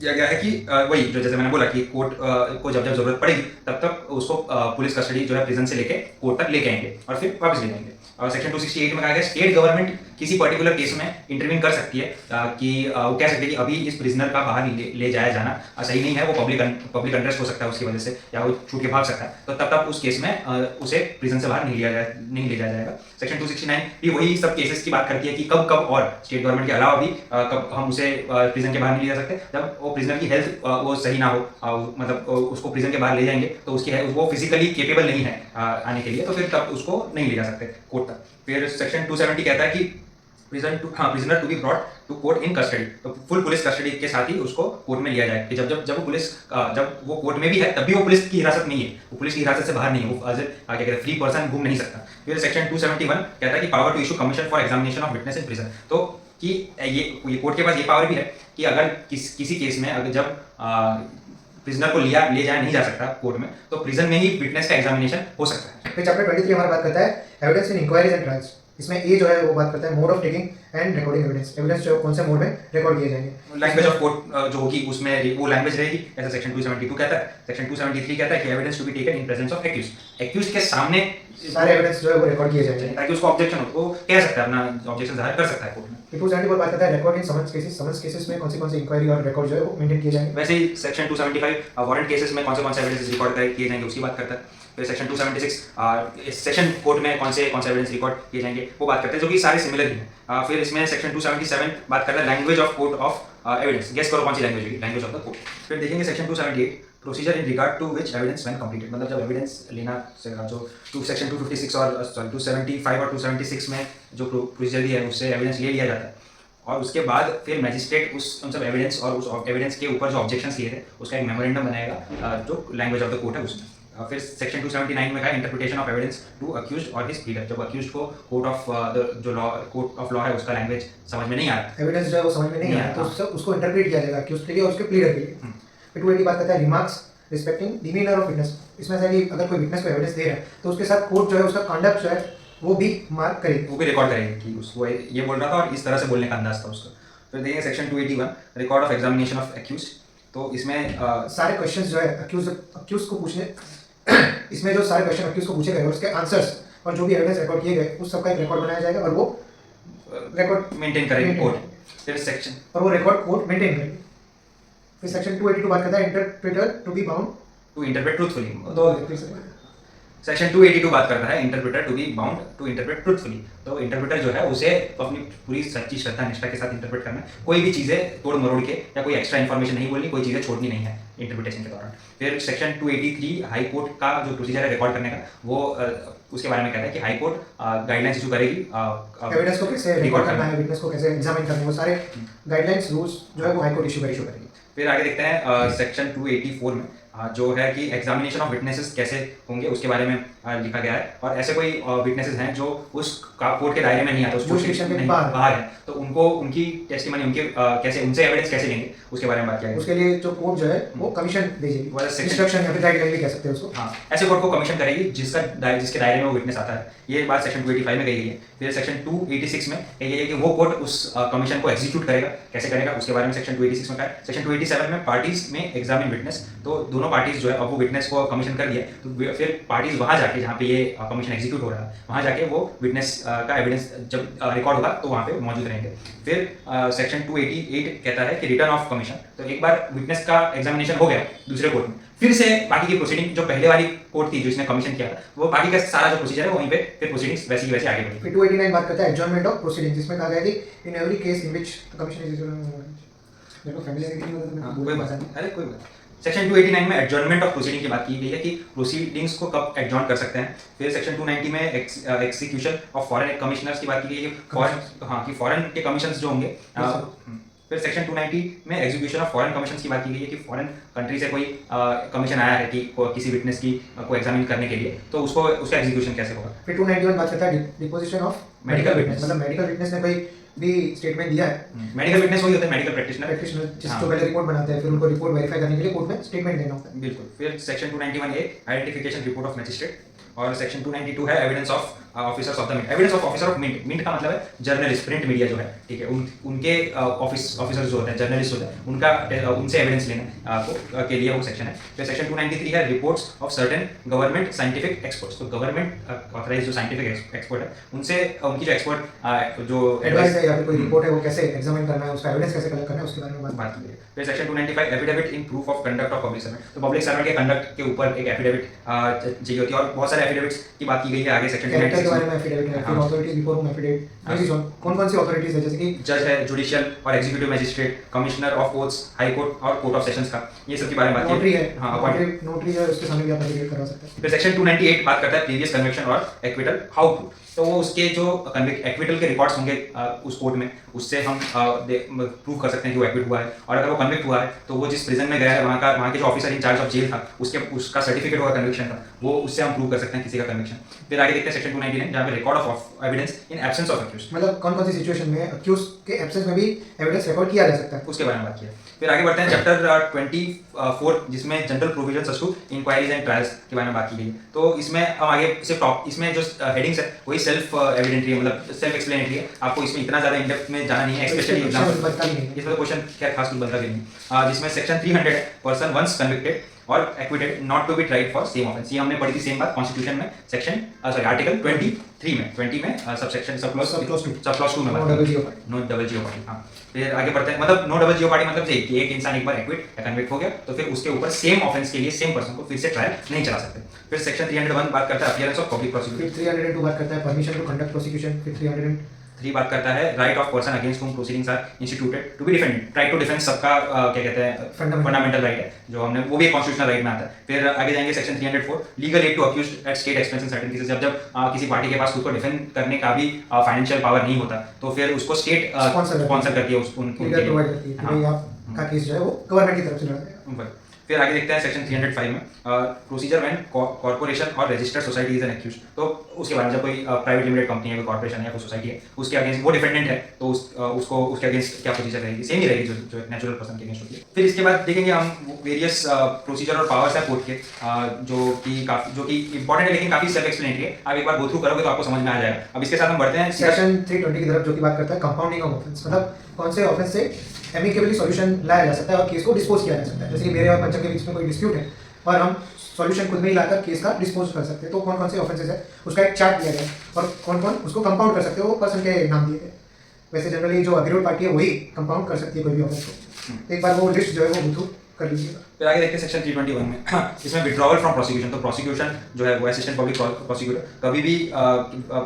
दिया गया है कि वही जो जैसे मैंने बोला कि कोर्ट को जब जब जरूरत पड़ेगी तब तक उसको पुलिस कस्टडी जो है प्रिजन से लेके कोर्ट तक लेके आएंगे और फिर वापस ले जाएंगे। और सेक्शन 268 में कहा गया स्टेट गवर्नमेंट किसी पर्टिकुलर केस में इंटरवीन कर सकती है कि वो कह सकती है कि अभी इस प्रिजनर का बाहर ले जाया जाना सही नहीं है, वो पब्लिक इंटरेस्ट हो सकता है उसकी वजह से, या वो छूट के भाग सकता है, तो तब तक उस केस में उसे प्रिजन से बाहर नहीं ले जाया जाएगा। सेक्शन 269 भी वही सब केसेस की बात करती है कि कब और स्टेट गवर्नमेंट के अलावा भी कब हम उसे प्रिजन के बाहर नहीं ले जा सकते, जब वो प्रिजनर की हेल्थ वो सही ना हो, मतलब उसको प्रिजन के बाहर ले जाएंगे तो उसकी वो फिजिकली केपेबल नहीं है आने के लिए, तो फिर तब उसको नहीं ले जा सकते कोर्ट तक। फिर सेक्शन 270 कहता है कि prisoner to be brought to court in custody, तो फुल पुलिस कस्टडी के साथ ही उसको कोर्ट में लिया जाए कि जब वो कोर्ट में भी है तब भी वो पुलिस की हिरासत नहीं है, वो पुलिस की हिरासत से बाहर नहीं है, वो एज क्या कहते हैं फ्री पर्सन घूम नहीं सकता। फिर सेक्शन 271 कहता है कि power to issue commission for examination of witness in prison, तो कि ये कोर्ट के पास ये पावर भी है कि अगर किसी केस में अगर जब प्रिजनर को ले जाया नहीं जा सकता कोर्ट में तो प्रिजन में ही विटनेस का एग्जामिनेशन हो सकता है। फिर चैप्टर 23 हमारा बात करता है evidence in inquiries and trials. इसमें ए जो है वो बात करता है mode of taking and recording evidence. Evidence जो कौन से मोड में रिकॉर्ड किए जाएंगे, लैंग्वेज ऑफ कोर्ट जो होगी उसमें वो लैंग्वेज रहेगी, ऐसा सेक्शन 272 कहता है। सेक्शन 273 कहता है कि evidence to be taken in presence of accuse के सामने सारे एविडेंस जो है वो रिकॉर्ड किए जाएंगे ताकि उसको ऑब्जेक्शन हो, वो कह सकता है अपना ऑब्जेक्शन जाहिर कर सकता है कोर्ट में। 274 बात करता है रिकॉर्ड इन समन्स केसेस में कौन सी इंक्वायरी और रिकॉर्ड जो है वो मेंटेन किए जाएंगे। वैसे ही सेक्शन 275 वारंट केसेस में कौन से एविडेंस रिकॉर्ड किए जाएंगे उसकी बात करता है। फिर सेक्शन 276 सेशन कोर्ट में कौन से एविडेंस रिकॉर्ड किए जाएंगे वो बात करते हैं, जो कि सारे सिमिलर ही हैं। फिर इसमें सेक्शन 277 बात करता है language of court of evidence, guess करो कौन सी लैंग्वेज होगी, लैंग्वेज ऑफ द कोर्ट। फिर देखेंगे section 278 procedure in regard to which evidence when completed, मतलब जब एविडेंस लेना जो सेक्शन 256 और 275 और 276 में जो प्रोसीजर दिया है उससे एविडेंस ले लिया जाता है और उसके बाद फिर मैजिस्ट्रेट उन सब एविडेंस और उस एविडेंस के ऊपर जो ऑब्जेक्शंस किए थे उसका एक मेमोरेंडम बनाएगा जो लैंग्वेज ऑफ द कोर्ट है उसमें। फिर सेक्शन 279 में कहा interpretation of evidence to accused और हिज प्लीडर। जब अक्यूज्ड को कोर्ट ऑफ लॉ है उसका लैंग्वेज समझ में नहीं आ रहा, एविडेंस जो है वो समझ में नहीं आया तो उसको इंटरप्रेट किया जाएगा अक्यूज के लिए और उसके प्लीडर के लिए। फिर 280 बात करता है remarks respecting demeanour of witness. इसमें से कि अगर कोई विटनेस को एविडेंस दे रहा है तो उसके साथ कोर्ट जो है उसका कंडक्ट जो है वो भी मार्क करेगी, वो भी रिकॉर्ड करेंगे कि उसको ये बोल रहा था और इस तरह से बोलने का अंदाज था उसका। फिर देखेंगे section 281 record of examination of accuse. तो इसमें सारे क्वेश्चंस जो है अक्यूज को पूछने इसमें जो सारे क्वेश्चन अक्यूज को पूछे गए और उसके आंसर्स और जो भी एविडेंस रिकॉर्ड किए गए उस सबका एक रिकॉर्ड बनाया जाएगा और वो रिकॉर्ड मेंटेन करेंगे कोर्ट। फिर सेक्शन और वो रिकॉर्ड कोर्ट मेंटेन करेगी। फिर सेक्शन 282 बात करता है interpreter to be bound to interpret truthfully. दो फिर से सेक्शन 282 बात करता है interpreter to be bound to interpret truthfully. तो इंटरप्रेटर जो है उसे अपनी पूरी सच्ची श्रद्धा निष्ठा के साथ इंटरप्रेट करना है, कोई भी चीज़ें तोड़ मरोड़ के या कोई एक्स्ट्रा इन्फॉर्मेशन नहीं बोलनी, कोई चीज़ें छोड़नी नहीं है इंटरप्रिटेशन के दौरान। फिर सेक्शन 283 हाई कोर्ट का जो प्रोसीजर है रिकॉर्ड करने का, वो उसके बारे में कहता है कि हाई कोर्ट गाइडलाइंस इशू करेगी एविडेंस को कैसे रिकॉर्ड करना है, विटनेस को कैसे एग्जामिन करना है, वो सारे गाइडलाइंस रूल्स जो है वो हाई कोर्ट इशू करेगी। फिर आगे देखते हैं सेक्शन 284 में जो है कि एग्जामिनेशन ऑफ विटनेसेस कैसे होंगे उसके बारे में लिखा गया है। और ऐसे कोई विटनेसेस हैं जो उस कोर्ट के दायरे में नहीं आते, उस jurisdiction के बाहर है, तो उनको उनकी टेस्टिमनी उनके कैसे उनसे एविडेंस कैसे लेंगे उसके बारे में बात किया गया। उसके लिए जो कोर्ट जो है वो कमीशन भेजेगी, इंस्ट्रक्शन या फिर गाइडलाइन भी कह सकते हैं उसको। हाँ, ऐसे कोर्ट को कमीशन करेगी जिसके दायरे में वो विटनेस आता है। ये बात सेक्शन 285 में कही गई है। फिर सेक्शन 286 में कही गई है कि वो कोर्ट उस कमीशन को एग्जीक्यूट करेगा, कैसे करेगा उसके बारे में सेक्शन 286 में कहा है। सेक्शन 287 में पार्टीज में एग्जामिन विटनेस। तो दोनों पार्टीज जो है अब वो विटनेस को कमीशन कर दिया तो फिर पार्टीज वहां जाके जहाँ पे ये कमीशन एग्जीक्यूट हो रहा है वहां जाके वो विटनेस का एविडेंस जब रिकॉर्ड होगा तो वहां पे मौजूद रहेंगे। फिर सेक्शन 288 कहता है कि रिटर्न ऑफ कमीशन। तो एक बार विटनेस का एग्जामिनेशन हो गया दूसरे कोर्ट में, फिर से बाकी की प्रोसीडिंग जो पहले वाली कोर्ट थी जो इसने कमीशन किया था वो बाकी का सारा जो प्रोसीजर है वहीं पे फिर प्रोसीडिंग्स वैसी की वैसे आगे बढ़ी। फिर 289 बात करता है एडजॉर्नमेंट ऑफ प्रोसीडिंग्स, जिसमें कहा गया कि in every case in which the commission is देखो फैमिलियरिटी नहीं होता तो कोई बात नहीं, अरे कोई बात। सेक्शन 289 में एडजॉर्नमेंट ऑफ प्रोसीडिंग की बात की गई है कि प्रोसीडिंग्स को कब एडजॉर्न कर सकते हैं। फिर सेक्शन 290 में एक्जीक्यूशन ऑफ फॉरेन कमिश्नर्स की बात की गई है कि फॉरेन के कमीशंस जो होंगे। फिर सेक्शन 290 में एग्जीक्यूशन ऑफ फॉरेन कमीशंस की बात की गई है कि फॉरेन कंट्री से कोई कमीशन आया है कि किसी विटनेस की को एग्जामिन करने के लिए, तो उसका एग्जीक्यूशन कैसे होगा। फिर 291 बात करता है डिपोजिशन ऑफ मेडिकल विटनेस, मतलब मेडिकल विटनेस ने कोई भी स्टेटमेंट दिया है। मेडिकल विटनेस वही होता है मेडिकल प्रैक्टिशनर जिसको पहले रिपोर्ट बनाते हैं फिर उनको रिपोर्ट वेरीफाई करने के लिए कोर्ट में स्टेटमेंट देना होता है। बिल्कुल। फिर section 291 A identification report of magistrate. और सेक्शन 292 है evidence of officers of the mint. Evidence of officer of mint, mint का मतलब है जर्नलिस्ट, प्रिंट मीडिया जो है, ठीक है, उनके ऑफिसर्स जो होते हैं, जर्नलिस्ट होते हैं, उनका उनसे एविडेंस लेना आपको के लिए वो सेक्शन है। फिर सेक्शन 293 है reports of certain government scientific experts. तो गवर्नमेंट ऑथराइज जो साइंटिफिक एक्सपर्ट है उनसे उनकी जो एक्सपर्ट जो एडवाइस है या फिर कोई रिपोर्ट है वो कैसे एग्जामिन करना है, उसका एविडेंस कैसे कलेक्ट करना है उसके बारे में बात की है। फिर section 295 affidavit in proof of conduct of public servant. तो पब्लिक सर्वेंट के कंडक्ट के ऊपर एक एफिडेविट चाहिए होती है और बहुत सारे एफिडेविट्स की बात की गई है आगे सेक्शन 296 के बारे में एफिडेविट है। फिर अथॉरिटीज बिफोर होम एफिडेविट, कौन-कौन सी अथॉरिटीज है जैसे कि जज है, जुडिशियल और executive magistrate, commissioner of courts, high court और कोर्ट ऑफ सेशंस का, ये सब के बारे में बात की नोटरी है। हां, नोटरी है, उसके सामने भी आप एफिडेविट करवा सकते हैं। फिर सेक्शन 298 बात करता है प्रीवियस कन्विक्शन और एक्विटल हाउ प्रूव। तो वो उसके जो एक्विटल के रिकॉर्ड्स होंगे उस कोर्ट में, उससे हम प्रूव कर सकते हैं कि वो एक्विट हुआ है। और अगर वो कन्विक्ट हुआ है तो वो जिस प्रिजन में गया है वहाँ के जो ऑफिसर इंचार्ज ऑफ जेल था उसका सर्टिफिकेट होगा कन्विक्शन का, वो उससे हम प्रूव कर सकते हैं किसी का कन्विक्शन। फिर आगे देखते हैं सेक्शन 299 जहाँ पे record of evidence in absence of accuse. मतलब कौन-कौन सी सिचुएशन में अक्यूज के एब्सेंस में भी एविडेंस रिकॉर्ड किया जा सकता है, उसके बारे में बात किया। फिर आगे बढ़ते हैं चैप्टर 24 जिसमें general provisions to inquiries and trials के बारे में बात की गई। तो इसमें हम आगे सिर्फ टॉप इसमें जो हेडिंग्स है वही सेल्फ एविडेंटरी है, मतलब सेल्फ एक्सप्लेनेटरी है, आपको इसमें इतना ज्यादा इन डेप्थ में जाना नहीं है, स्पेशली एग्जाम इसमें क्वेश्चन क्या खास कुछ बनता भी नहीं। जिसमें सेक्शन 300 पर्सन वंस कन्विक्टेड और acquitted not to be tried for same offence. ये हमने पढ़ी थी सेम बात कॉन्स्टिट्यूशन में सेक्शन आर्टिकल 20 में सबसेक्शन सब क्लॉज 2 में नो डबल जियो पार्टी। हाँ, फिर आगे बढ़ते हैं, मतलब नो डबल जियो पार्टी मतलब ये कि एक इंसान एक बार एक्विट या कन्विक्ट हो गया तो फिर उसके ऊपर सेम ऑफेंस के लिए सेम पर्सन को फिर से ट्रायल नहीं चला सकते। फिर सेक्शन 301 बात करता है अपीयरेंस ऑफ पब्लिक प्रोसिक्यूटर। फिर 302 बात करता है परमिशन टू कंडक्ट प्रोसिक्यूशन। फिर 303 बात करता है right of person against whom proceedings are instituted to be defended. Right to defence सबका क्या कहते हैं फंडामेंटल राइट है जो हमने, वो भी कॉन्स्टिट्यूशनल राइट में आता है। फिर आगे जाएंगे section 304 legal aid to accused at state expense in certain cases. जब किसी पार्टी के पास खुद को डिफेंड करने का भी फाइनेंशियल पावर नहीं होता तो फिर उसको स्टेट स्पॉन्सर करती है उनके प्रोवाइड करती है कि भाई आपका केस जो है वो गवर्नमेंट की तरफ से लड़ा जाएगा। फिर आगे देखते हैं सेक्शन 305 में प्रोसीजर व्हेन कॉर्पोरेशन और registered society is an accuse. तो उसके बाद जब कोई प्राइवेट लिमिटेड कंपनी है, कोई कॉर्पोरेशन है या कोई सोसाइटी है, उसके अगेंस्ट वो डिफेंडेंट है, तो उसको उसके अगेंस्ट क्या प्रोसीजर रहेगी, सेम ही रहेगी जो नेचुरल पर्सन के अगेंस्ट होती है। फिर इसके बाद देखेंगे हम वेरियस प्रोसीजर और पावर्स है कोर्ट के, जो कि इंपॉर्टेंट है लेकिन काफी सेल्फ एक्सप्लेनेटरी है। आप एक बार गो थ्रू करोगे तो आपको समझ में आ जाएगा। अब इसके साथ हम बढ़ते हैं सेक्शन 320 की तरफ, जो कि बात करता है कंपाउंडिंग ऑफ ऑफेंस, मतलब कौन से ऑफेंस से एमिकेबली सॉल्यूशन लाया जा सकता है और केस को डिस्पोज किया जा सकता है। जैसे कि मेरे और पंचम के बीच में कोई डिस्प्यूट है और हम सॉल्यूशन खुद में ही लाकर केस का डिस्पोज कर सकते हैं, तो कौन कौन से ऑफेंसेस है उसका एक चार्ट दिया गया है और कौन कौन उसको कंपाउंड कर सकते हैं, वो पर्सन के नाम दिए गए। वैसे जनरली जो अग्रीड पार्टी है वही कंपाउंड कर सकती है कोई भी ऑफेंस को। एक बार वो लिस्ट जो है वो गो कर लीजिएगा। फिर आगे देखते हैं सेक्शन 321 में इसमें विड्रॉवल फ्रॉम प्रोसिक्यूशन। तो प्रोसिक्यूशन जो है वो असिस्टेंट पब्लिक प्रोसिक्यूटर कभी भी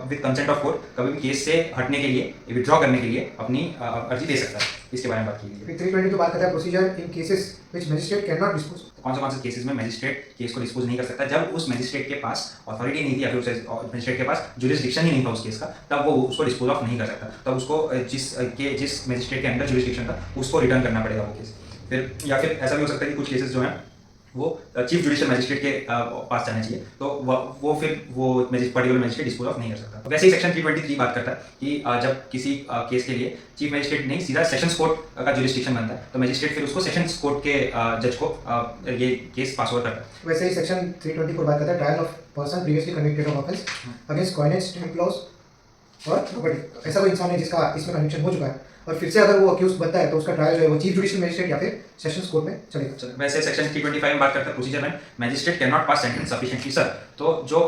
विद कंसेंट ऑफ कोर्ट कभी भी केस से हटने के लिए, विड्रॉ करने के लिए अपनी अर्जी दे सकता है। इसके बारे में बात की गई है। फिर 320 तो बात करता है procedure in cases which magistrate can not dispose. कौन से केसेस में मैजिस्ट्रेट केस को डिस्पोज नहीं कर सकता, जब उस मैजिस्ट्रेट के पास अथॉरिटी नहीं थी या फिर उस मैजिस्ट्रेट के पास जुरिसडिक्शन ही नहीं था उस केस का, तब वो उसको डिस्पोज ऑफ नहीं कर सकता। तब उसको जिस मैजिस्ट्रेट के अंदर जुरिसडिक्शन था उसको रिटर्न करना पड़ेगा वो केस। फिर या फिर ऐसा भी हो सकता है कि कुछ केसेस जो हैं वो चीफ जुडिशियल मैजिस्ट्रेट के पास जाना चाहिए, तो वो फिर वो पर्टिकुलर मैजिस्ट्रेट डिस्पोज ऑफ नहीं कर सकता। वैसे ही सेक्शन 323 बात करता है कि जब किसी केस के लिए चीफ मैजिस्ट्रेट नहीं सीधा सेशंस कोर्ट का जुरिसडिक्शन बनता है, तो मैजिस्ट्रेट फिर उसको सेशंस कोर्ट के जज को ये केस पास ओवर करता है। वैसे ही सेक्शन 324 बात करता है trial of person previously convicted of offence against coinage, stamp loss और प्रॉपर्टी। ऐसा कोई इंसान है जिसका इसमें कन्विक्शन हो चुका है और फिर से अगर वो अक्यूज बनता है तो उसका ट्रायल जो है वो चीफ जुडिशियल मैजिस्ट्रेट या फिर सेशंस कोर्ट में चलेगा। वैसे सेक्शन 325 में बात करता है प्रोसीजर में magistrate can not pass sentence sufficiently sir. तो जो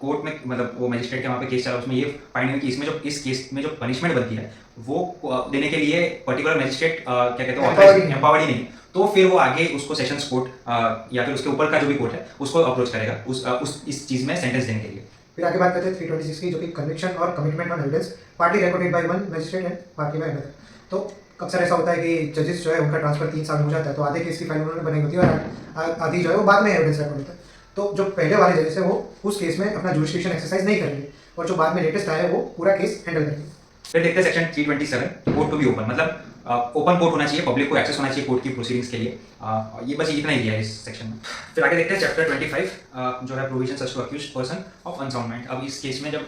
कोर्ट में मतलब वो मैजिस्ट्रेट के वहाँ पे केस चला उसमें ये फाइंड हुई कि इसमें जो इस केस में जो पनिशमेंट बनती है वो देने के लिए पर्टिकुलर मैजिस्ट्रेट क्या कहते हैं एम्पावर्ड ही नहीं, तो फिर वो आगे उसको सेशंस कोर्ट या फिर उसके ऊपर का जो भी कोर्ट है उसको अप्रोच करेगा इस चीज में सेंटेंस देने के लिए। फिर आगे बात करते हैं 326 की, जो कि कन्विक्शन और commitment on evidence party recorded by one magistrate and party by another. तो अक्सर ऐसा होता है कि जजेस जो है उनका ट्रांसफर 3 साल में हो जाता है, तो आधे केस की फाइल उन्होंने बनाई होती है और आधी जो है वो बाद में एविडेंस रिकॉर्ड होता है। तो जो पहले वाले जजेस है वो उस केस में अपना जुरिसडिक्शन एक्सरसाइज नहीं करेंगे और जो बाद में लेटेस्ट आया है वो पूरा केस हैंडल करेंगे। फिर देखते हैं section 327 court to be open, मतलब ओपन कोर्ट होना चाहिए, पब्लिक को एक्सेस होना चाहिए कोर्ट की प्रोसीडिंग्स के लिए। ये बस इतना ही दिया है इस सेक्शन में। फिर आगे देखते हैं चैप्टर 25 जो है provisions to accused person of unsound mind. अब इस केस में जब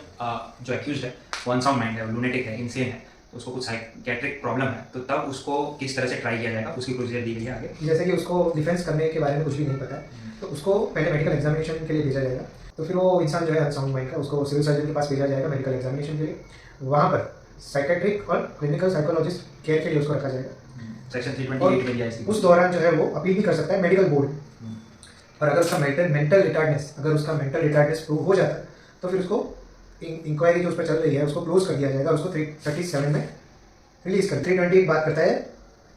जो अक्यूज्ड है वो अनसाउंड माइंड है, लूनेटिक है, इंसेन है, तो उसको कुछ साइकेट्रिक प्रॉब्लम है, तो तब उसको किस तरह से ट्राई किया जाएगा उसकी प्रोसीजर दी गई है आगे। जैसे कि उसको डिफेंस करने के बारे में कुछ भी नहीं पता है तो उसको पहले मेडिकल एग्जामिनेशन के लिए भेजा जाएगा। तो फिर वो इंसान जो है अनसाउंड माइंड का उसको सिविल सर्जन के पास भेजा जाएगा मेडिकल एग्जामिनेशन के लिए। वहाँ पर साइकेट्रिक और क्लिनिकल साइकोलॉजिस्ट केयर के लिए उसको रखा जाएगा। सेक्शन 328 में दिया है। उस दौरान जो है वो अपील भी कर सकता है मेडिकल बोर्ड, और अगर उसका मेंटल रिटार्डनेस प्रूव हो जाता है तो फिर उसको इंक्वायरी जो उस पर चल रही है उसको क्लोज कर दिया जाएगा, उसको 337 में रिलीज कर। 320 बात करता है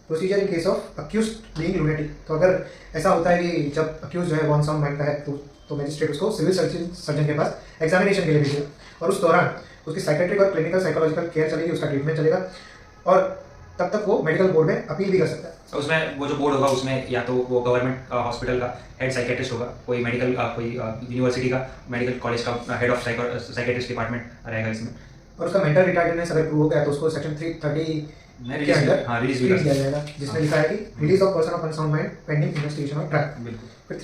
procedure in case of accused being lunatic. तो अगर ऐसा होता है कि जब अक्यूज जो है वो अनसाउंड माइंड का है तो मैजिस्ट्रेट उसको सिविल सर्जन के पास एग्जामिनेशन के लिए भेजेगा और उस दौरान उसकी साइकेट्रिक और क्लिनिकल साइकोलॉजिकल केयर चलेगी, उसका ट्रीटमेंट चलेगा और तब तक वो मेडिकल बोर्ड में अपील भी कर सकता है। तो उसमें वो जो बोर्ड होगा उसमें या तो वो गवर्नमेंट हॉस्पिटल का हेड साइकेट्रिस्ट होगा, कोई मेडिकल कोई यूनिवर्सिटी का मेडिकल कॉलेज का हेड ऑफ साइकेट्रिस्ट डिपार्टमेंट रहेगा इसमें। और उसका मेंटल रिटार्डनेस अगर प्रूव हो गया तो उसको सेक्शन 330 के अंदर रिलीज किया जाएगा, जिसमें लिखा है कि release of person of unsound mind pending investigation और ट्रायल। फिर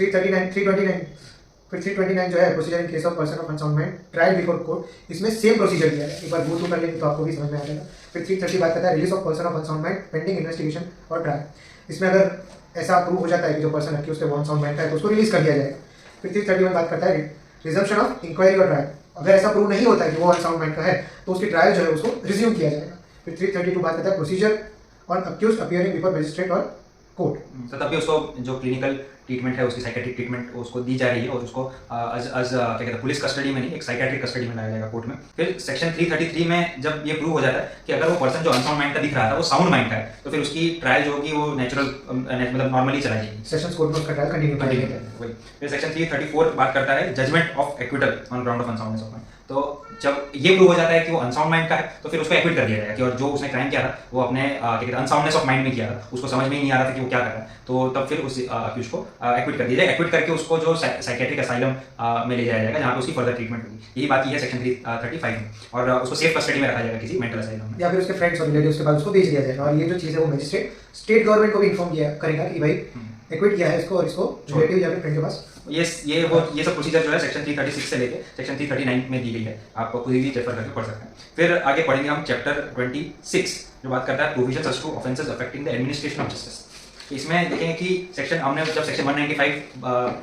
329 जो है procedure in case of person of unsound mind trial before court. इसमें सेम प्रोसीजर दिया है, एक बार गो थ्रू कर लेंगे तो आपको भी समझ में आ जाएगा। फिर 330 बात करता है release of person of unsound mind pending investigation और ट्रायल। इसमें अगर ऐसा प्रूव हो जाता है कि जो पर्सन अक्यूज्ड है वो अनसाउंड माइंड का है तो उसको रिलीज कर दिया जाएगा। फिर 331 बात करता है रिजम्पशन ऑफ इंक्वायरी और ट्रायल। अगर ऐसा प्रूव नहीं होता है कि वो अनसाउंड माइंड का है तो उसकी ट्रायल जो है उसको रिज्यूम किया जाएगा। फिर 332 बात करता है procedure on accused appearing before magistrate और कोर्ट। तो तभी उसको जो क्लिनिकल ट्रीटमेंट है उसकी साइकेट्रिक ट्रीटमेंट उसको दी जा रही है और उसको क्या कहते हैं पुलिस कस्टडी में नहीं एक साइकेट्रिक कस्टडी में लाया जाएगा कोर्ट में। फिर सेक्शन 333 में जब ये प्रूव हो जाता है कि अगर वो पर्सन जो अनसाउंड माइंड का दिख रहा था वो साउंड माइंड का है तो फिर उसकी ट्रायल जो होगी वो नेचुरल मतलब नॉर्मली चला जाएगी, सेशंस कोर्ट में उसका ट्रायल कंटिन्यू वही। फिर सेक्शन 334 बात करता है judgment of acquittal on ground of unsoundness of mind. तो जब ये प्रूव हो जाता है कि वो अनसाउंड माइंड का है तो फिर उसको एक्विट कर दिया जाएगा कि और जो उसने क्राइम किया था वो अपने क्या कहते हैं अनसाउंडनेस ऑफ माइंड में किया था, उसको समझ में ही नहीं आ रहा था कि वो क्या कर रहा है, तो तब फिर उस अक्यूज को एक्विट कर दिया जाएगा। एक्विट करके उसको जो साइकेट्रिक असाइलम में ले जाया जाएगा जहाँ पे उसकी फर्दर ट्रीटमेंट होगी। यही बात की है सेक्शन 335 में, और उसको सेफ कस्टडी में रखा जाएगा किसी मेंटल असाइलम में या फिर उसके फ्रेंड्स और रिलेटिव्स के पास उसको भेज दिया जाएगा। और ये जो चीज़ है वो मैजिस्ट्रेट स्टेट गवर्नमेंट को भी इन्फॉर्म किया करेगा कि भाई एक्विट किया है इसको और इसको रिलेटिव या फिर फ्रेंड के पास। ये सब प्रोसीजर जो है सेक्शन 336 से लेके सेक्शन 339 में दी गई है, आप खुद ही रेफर करके पढ़ सकते हैं। फिर आगे पढ़ेंगे हम चैप्टर 26 जो बात करता है provisions as to offences affecting the administration of justice. इसमें देखेंगे कि हमने जब सेक्शन 195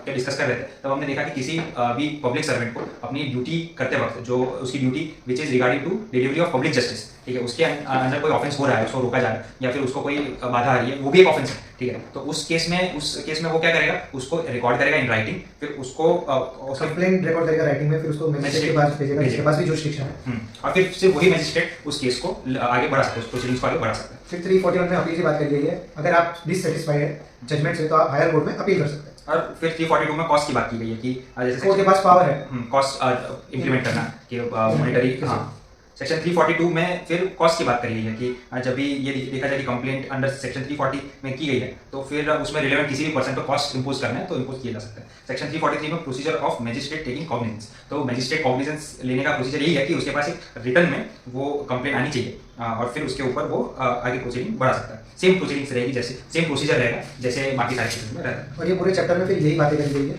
के डिस्कस कर रहे थे तब हमने देखा कि किसी भी पब्लिक सर्वेंट को अपनी ड्यूटी करते वक्त जो उसकी duty which is regarding to delivery of public justice, ठीक है, उसके अंदर कोई ऑफेंस हो रहा है, उसको रोका जा रहा है या फिर उसको कोई बाधा आ रही है, वो भी एक ऑफेंस है, ठीक है। तो उस केस में वो क्या करेगा, उसको रिकॉर्ड करेगा इन राइटिंग, फिर उसको कंप्लेंट रिकॉर्ड करेगा राइटिंग में, फिर उसको मजिस्ट्रेट के पास भेजेगा जिसके पास भी जुरिस्डिक्शन है, और फिर सिर्फ वही मजिस्ट्रेट उस केस को आगे बढ़ा सकते हैं, उस प्रोसीडिंग्स को आगे बढ़ा सकते हैं। फिर 341 में अपील की बात करी गई है, अगर आप डिससेटिस्फाइड है जजमेंट से तो आप हायर कोर्ट में अपील कर सकते हैं। और फिर 342 में कॉस्ट की बात की गई है कि जैसे कोर्ट के पास पावर है कॉस्ट इंप्लीमेंट करना कि मॉनिटरी। हाँ, सेक्शन 342 में फिर कॉस्ट की बात करी गई है कि जब भी ये देखा जाए कि कंप्लेंट अंडर सेक्शन 340 में की गई है तो फिर उसमें रिलेवेंट किसी भी पर्सन पर कॉस्ट इंपोज करना है तो इंपोज किया जा सकता है। सेक्शन 343 में procedure of magistrate taking cognizance, तो मजिस्ट्रेट कॉग्निजेंस लेने का प्रोसीजर यही है कि उसके पास एक रिटर्न में वो कंप्लेंट आनी चाहिए और फिर उसके ऊपर वो आगे प्रोसीडिंग बढ़ा सकता है। सेम प्रोसीडिंग्स रहेगी, जैसे सेम प्रोसीजर रहेगा जैसे बाकी सारे केसेस में रहता है। और ये पूरे चैप्टर में फिर यही बातें करी गई है।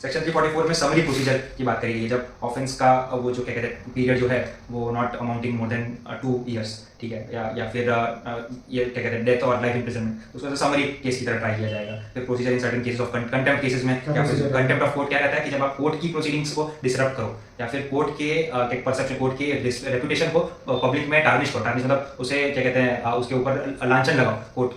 सेक्शन 344 में समरी प्रोसीजर की बात करी गई है, जब ऑफेंस का वो जो क्या कहते हैं पीरियड जो है वो not amounting more than 2 years, ठीक है, या फिर ये क्या कहते हैं डेथ और लाइफ इम्प्रिजनमेंट, उसको समरी केस की तरह ट्राई किया जाएगा। फिर procedure in certain cases of contempt cases में कंटेम्प्ट ऑफ कोर्ट क्या रहता है कि जब आप कोर्ट की प्रोसीडिंग्स को डिसरप्ट करो या फिर कोर्ट के परसेप्शन, कोर्ट के रेपुटेशन को पब्लिक में टार्निश करो, टार्निश मतलब उसे क्या कहते हैं उसके ऊपर लांछन लगाओ कोर्ट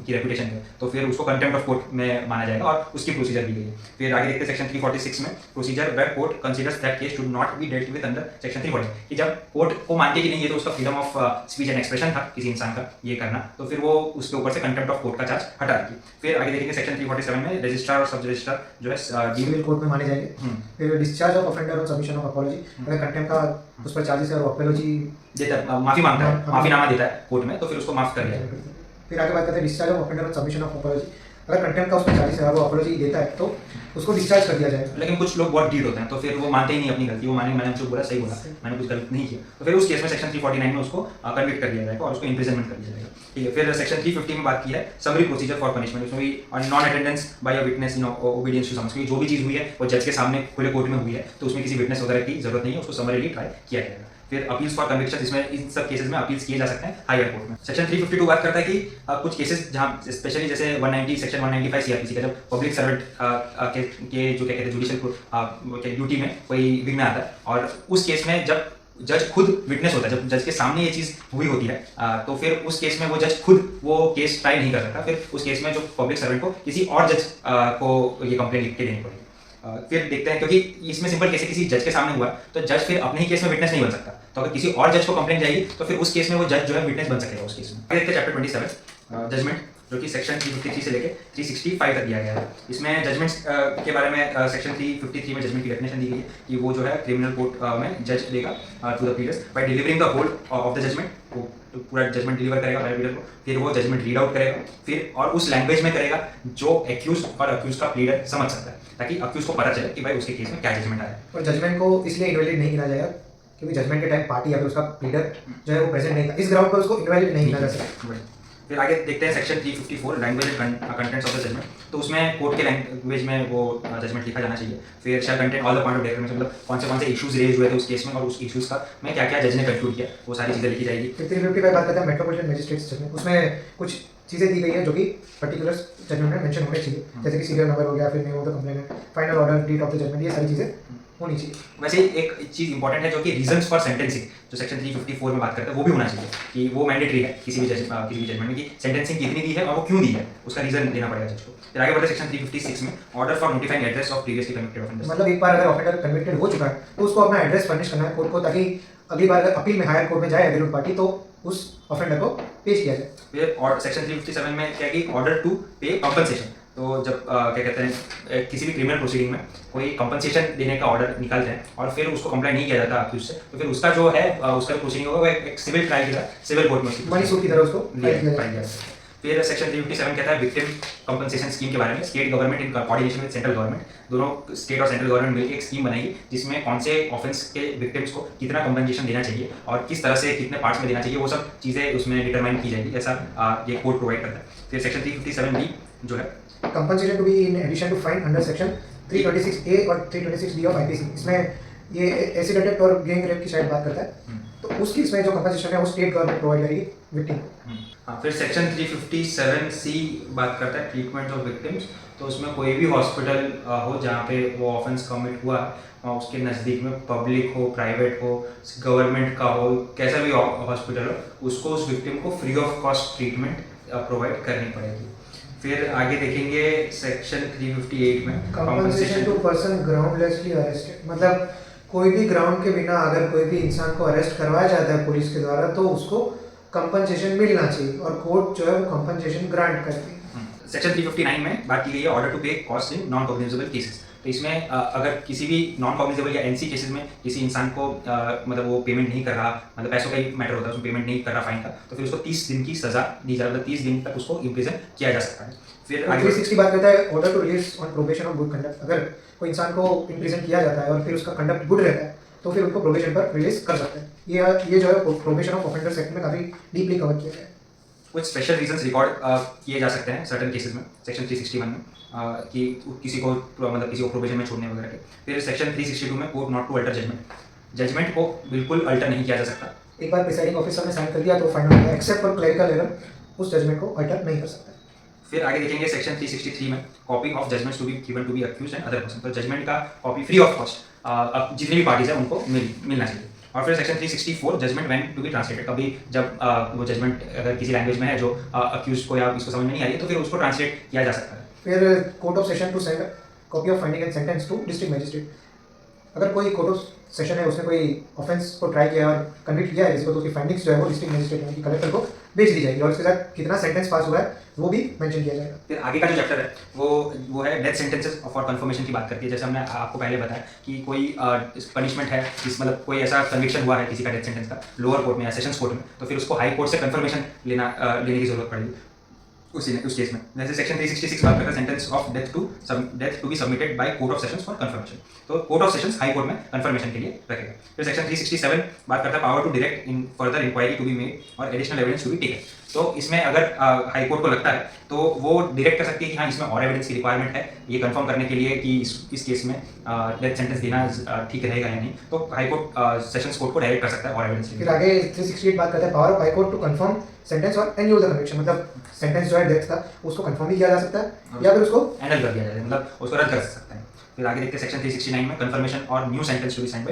की रेपुटेशन पे, तो फिर उसको कंटेम्प्ट ऑफ कोर्ट में माना जाएगा और उसकी प्रोसीजर दी गई है। फिर आगे देखते हैं सेक्शन 346 में procedure where court considers that case should not be dealt with under section 340, कि जब कोर्ट को मानती है कि नहीं ये तो उसका freedom of speech and expression था किसी इंसान का ये करना, तो फिर वो उसके ऊपर से कंटेम्प्ट ऑफ कोर्ट का चार्ज हटा देगी। फिर आगे देखेंगे सेक्शन 347 में रजिस्ट्रार और सब रजिस्ट्रार जो है सिविल कोर्ट में माने जाएंगे। फिर discharge of offender on submission of apology, अगर कंटेम्प्ट का उस पर चार्जेस है और अपॉलजी देता है, माफी मांगता है, माफीनामा देता है कोर्ट में, तो फिर उसको माफ कर दिया जाएगा। फिर आगे बात करते हैं discharge of offender on submission of apology, अगर कंटेम्प्ट का उस पर चार्जेस है और वो अपॉलजी देता है तो उसको डिस्चार्ज कर दिया जाएगा। लेकिन कुछ लोग बहुत ढीठ होते हैं तो फिर वो मानते ही नहीं अपनी गलती, वो मैंने जो बोला सही बोला, मैंने कुछ गलत नहीं किया, तो फिर उस केस में सेक्शन 349 में उसको कन्विक्ट कर दिया जाएगा और उसको इम्प्रिजनमेंट कर दिया जाएगा, ठीक है। फिर सेक्शन 350 में बात की है समरी प्रोसीजर फॉर पनिशमेंट, उसमें भी non attendance by a witness in obedience to summons, जो भी चीज़ हुई है वो जज के सामने खुले कोर्ट में हुई है तो उसमें किसी विटनेस वगैरह की जरूरत नहीं है, उसको समरीली ट्राई किया जाएगा। फिर अपील्स फॉर कन्विक्शन, इसमें इन सब केसेस में अपील्स किए जा सकते हैं हायर कोर्ट में। सेक्शन 352 बात करता है कि कुछ केसेस जहाँ स्पेशली जैसे 190 सेक्शन 195 सीआरपीसी का जब पब्लिक सर्वेंट के जो क्या कहते हैं जुडिशियल ड्यूटी में कोई विघ्न आता है और उस केस में जब जज खुद विटनेस होता है, जब जज के सामने ये चीज़ हुई होती है तो फिर उस केस में वो जज खुद वो केस ट्राई नहीं कर सकता, फिर उस केस में जो पब्लिक सर्वेंट को किसी और जज को ये कंप्लेंट लिख के देनी पड़ेगी। फिर देखते हैं क्योंकि इसमें सिंपल कैसे किसी जज के सामने हुआ तो जज फिर अपने ही केस में विटनेस नहीं बन सकता, तो अगर किसी और जज को कंप्लेंट जाएगी तो फिर उस केस में वो जज जो है विटनेस बन सकेगा उस केस में। देखते हैं चैप्टर 27 जजमेंट, जो कि सेक्शन 353 से लेके 365 तक दिया गया है। इसमें जजमेंट्स के बारे में सेक्शन 353 में जजमेंट की डेफिनेशन दी गई है कि वो जो है क्रिमिनल कोर्ट में जज देगा to the pleaders by delivering the whole of the judgment, वो पूरा जजमेंट डिलीवर करेगा प्लीडर को, फिर वो जजमेंट रीड आउट करेगा, फिर और उस लैंग्वेज में करेगा जो एक्यूज और अक्यूज का प्लीडर समझ सकता है, ताकि अक्यूज को पता चले कि भाई उसके केस में क्या जजमेंट आया। और जजमेंट को इसलिए इनवैलिड नहीं गिना जाएगा क्योंकि जजमेंट के टाइम पार्टी या फिर उसका प्लीडर जो है वो प्रेजेंट नहीं था, इस ग्राउंड पर उसको इनवैलिड नहीं गिना जा सकता। फिर आगे देखते हैं section 354 language and contents of the judgment, तो उसमें कोर्ट के लैंग्वेज में वो जजमेंट लिखा जाना चाहिए। फिर shall contain all the point of difference, मतलब कौन से इश्यूज रेज हुए थे उस केस में और उस इश्यूज का में क्या क्या जज ने कंक्लूड किया, वो सारी चीज़ें लिखी जाएगी। फिर 355 बात करते हैं मेट्रोपॉलिटन मजिस्ट्रेट्स जजमेंट, उसमें कुछ चीज़ें दी गई है जो कि पर्टिकुलर जजमेंट में मेंशन होने चाहिए, जैसे कि सीरियल नंबर हो गया, फिर name of the complainant, final order, date of the judgment, ये सारी चीज़ें होनी चाहिए। वैसे एक चीज़ इंपॉर्टेंट है जो कि रीजंस फॉर सेंटेंसिंग, जो सेक्शन 354 में बात करते हैं वो भी होना चाहिए कि वो मैंडेटरी है किसी भी जजमेंट में कि सेंटेंसिंग कितनी दी है और वो क्यों दी है, उसका रीजन देना पड़ेगा जज को। फिर आगे बढ़ते सेक्शन 356 में order for notifying address of previously convicted offenders, मतलब एक बार अगर ऑफेंडर कन्विक्टेड हो चुका है तो उसको अपना एड्रेस फर्निश करना है कोर्ट को, ताकि अगली बार अगर अपील में हायर कोर्ट में जाए एग्रीमेंट पार्टी तो उस ऑफेंडर को पेश किया जाए। फिर और सेक्शन 357 में क्या कि ऑर्डर टू पे कंपनसेशन, तो जब क्या कहते हैं किसी भी क्रिमिनल प्रोसीडिंग में कोई कंपनसेशन देने का ऑर्डर निकालते हैं और फिर उसको कंप्लेंट नहीं किया जाता अक्यूज से, तो फिर उसका जो है उसका प्रोसीडिंग होगा वो एक सिविल ट्रायल की तरह सिविल कोर्ट में मनी सूट की तरह उसको फाइल किया जाएगा। फिर सेक्शन 357 कहता है विक्टिम कंपनसेशन स्कीम के बारे में, state government in coordination with central government, दोनों स्टेट और सेंट्रल गवर्नमेंट मिलकर एक स्कीम बनाएगी जिसमें कौन से ऑफेंस के विक्टिम्स को कितना कंपनसेशन देना चाहिए और किस तरह से कितने पार्ट्स में देना चाहिए, वो सब चीज़ें उसमें डिटरमाइन की जाएगी, ऐसा ये कोर्ट प्रोवाइड करता है। फिर सेक्शन 357 भी जो है compensation to be in addition to fine under section 326A और 326B ऑफ आईपीसी। इसमें ये एसिड अटैक और गैंग रेप की शायद बात करता है, तो उस केस में जो कंपनसेशन है वो स्टेट गवर्नमेंट प्रोवाइड करेगी विक्टिम को। हाँ, फिर सेक्शन 357C बात करता है ट्रीटमेंट ऑफ विक्टिम्स। तो उसमें कोई भी हॉस्पिटल हो जहाँ पे वो ऑफेंस कमिट हुआ है, उसके नज़दीक में पब्लिक हो, प्राइवेट हो, गवर्नमेंट का हो, कैसा भी हॉस्पिटल हो, उसको उस विक्टिम को free of cost treatment provide करनी पड़ेगी। फिर आगे देखेंगे सेक्शन 358 में कंपनसेशन टू पर्सन ग्राउंडलेसली अरेस्टेड, मतलब कोई भी ग्राउंड के बिना अगर कोई भी इंसान को अरेस्ट करवाया जाता है पुलिस के द्वारा तो उसको कंपनसेशन मिलना चाहिए और कोर्ट जो है वो कंपनसेशन ग्रांट करती है। सेक्शन 359 में बात की गई है ऑर्डर टू पे cost in non cognizable cases. तो इसमें अगर किसी भी नॉन कॉग्निजेबल या एनसी केसेस में किसी इंसान को मतलब वो पेमेंट नहीं कर रहा, मतलब पैसों का ही मैटर होता है, उसमें पेमेंट नहीं कर रहा फाइन का, तो फिर उसको 30 दिन की सजा दी जाए, मतलब 30 दिन तक उसको इम्प्रिजन किया जा सकता है। फिर 360 बात करता है order to release on probation of good conduct. अगर कोई इंसान को इम्प्रिजन किया जाता है और फिर उसका कंडक्ट गुड रहता है तो फिर उनको प्रोबेशन पर रिलीज कर सकते हैं। ये जो है प्रोबेशन ऑफ ऑफेंडर्स एक्ट में काफी डीपली कवर किया गया है। कुछ स्पेशल रीजंस रिकॉर्ड किए जा सकते हैं सर्टन केसेस में सेक्शन 361 में, कि किसी को मतलब किसी को प्रोबेशन में छोड़ने वगैरह के। फिर सेक्शन 362 में court not to alter judgment को बिल्कुल अल्टर नहीं किया जा सकता। एक बार प्रिसाइडिंग ऑफिसर ने साइन कर दिया तो फाइनल होगा, एक्सेप्ट फॉर क्लरिकल एरर उस जजमेंट को अल्टर नहीं कर सकता। फिर आगे देखेंगे सेक्शन 363 में copy of judgments to be given to be accused and other person. तो जजमेंट का कॉपी फ्री ऑफ कॉस्ट जितनी भी पार्टीज है उनको मिलना चाहिए। और फिर section 364 judgment when to be translated, कभी जब वो जजमेंट अगर किसी लैंग्वेज में है जो अक्यूज को या इसको समझ में नहीं आ रही है तो फिर उसको ट्रांसलेट किया जा सकता है। फिर court of session to send copy of finding and sentence to district magistrate. अगर कोई कोर्ट ऑफ सेशन है उसने कोई ऑफेंस को ट्राई किया और कन्विक्ट किया है जिसको, तो उसकी फाइंडिंग्स जो है वो डिस्ट्रिक्ट मजिस्ट्रेट यानी कि कलेक्टर को भेज दी जाएगी और उसके साथ कितना सेंटेंस पास हुआ है वो भी मेंशन किया जाएगा। फिर आगे का जो चैप्टर है वो है डेथ सेंटेंसेस फॉर कन्फर्मेशन की बात करती है। जैसे हमने आपको पहले बताया कि कोई पनिशमेंट है, जिस मतलब कोई ऐसा कन्विक्शन हुआ है किसी का डेथ सेंटेंस का लोअर कोर्ट में या सेशंस कोर्ट में, तो फिर उसको हाई कोर्ट से कन्फर्मेशन लेने की जरूरत पड़ेगी उस केस में। जैसे सेक्शन 366 बात करता है sentence of death to be submitted by court of sessions for confirmation. तो court of sessions high court में कंफर्मेशन के लिए रखेगा। फिर सेक्शन 367 बात करता है power to direct in further inquiry to be made और additional evidence to be taken. तो इसमें अगर हाई कोर्ट को लगता है तो वो डायरेक्ट कर सकती है कि हाँ इसमें और एविडेंस की रिक्वायरमेंट है ये कंफर्म करने के लिए कि इस केस में डेथ सेंटेंस देना ठीक रहेगा या नहीं, तो हाई कोर्ट सेशंस कोर्ट को डायरेक्ट कर सकता है और एविडेंस। फिर आगे 368 बात करता है power of high court to confirm sentence और एन्यूल द कन्विक्शन, मतलब सेंटेंस जो है डेथ का उसको कंफर्म भी किया जा सकता है या फिर उसको एनल कर दिया जाए, मतलब उसको रद्द कर सकता है। फिर आगे देखते हैं सेक्शन 369 में कंफर्मेशन और new sentence to be signed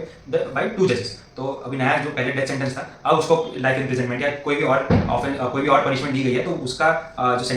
by 2 जजेस। तो अभी नया जो पहले डेथ सेंटेंस था अब उसको लाइफ इम्प्रिजनमेंट या कोई भी और पनिशमेंट दी गई है तो उसका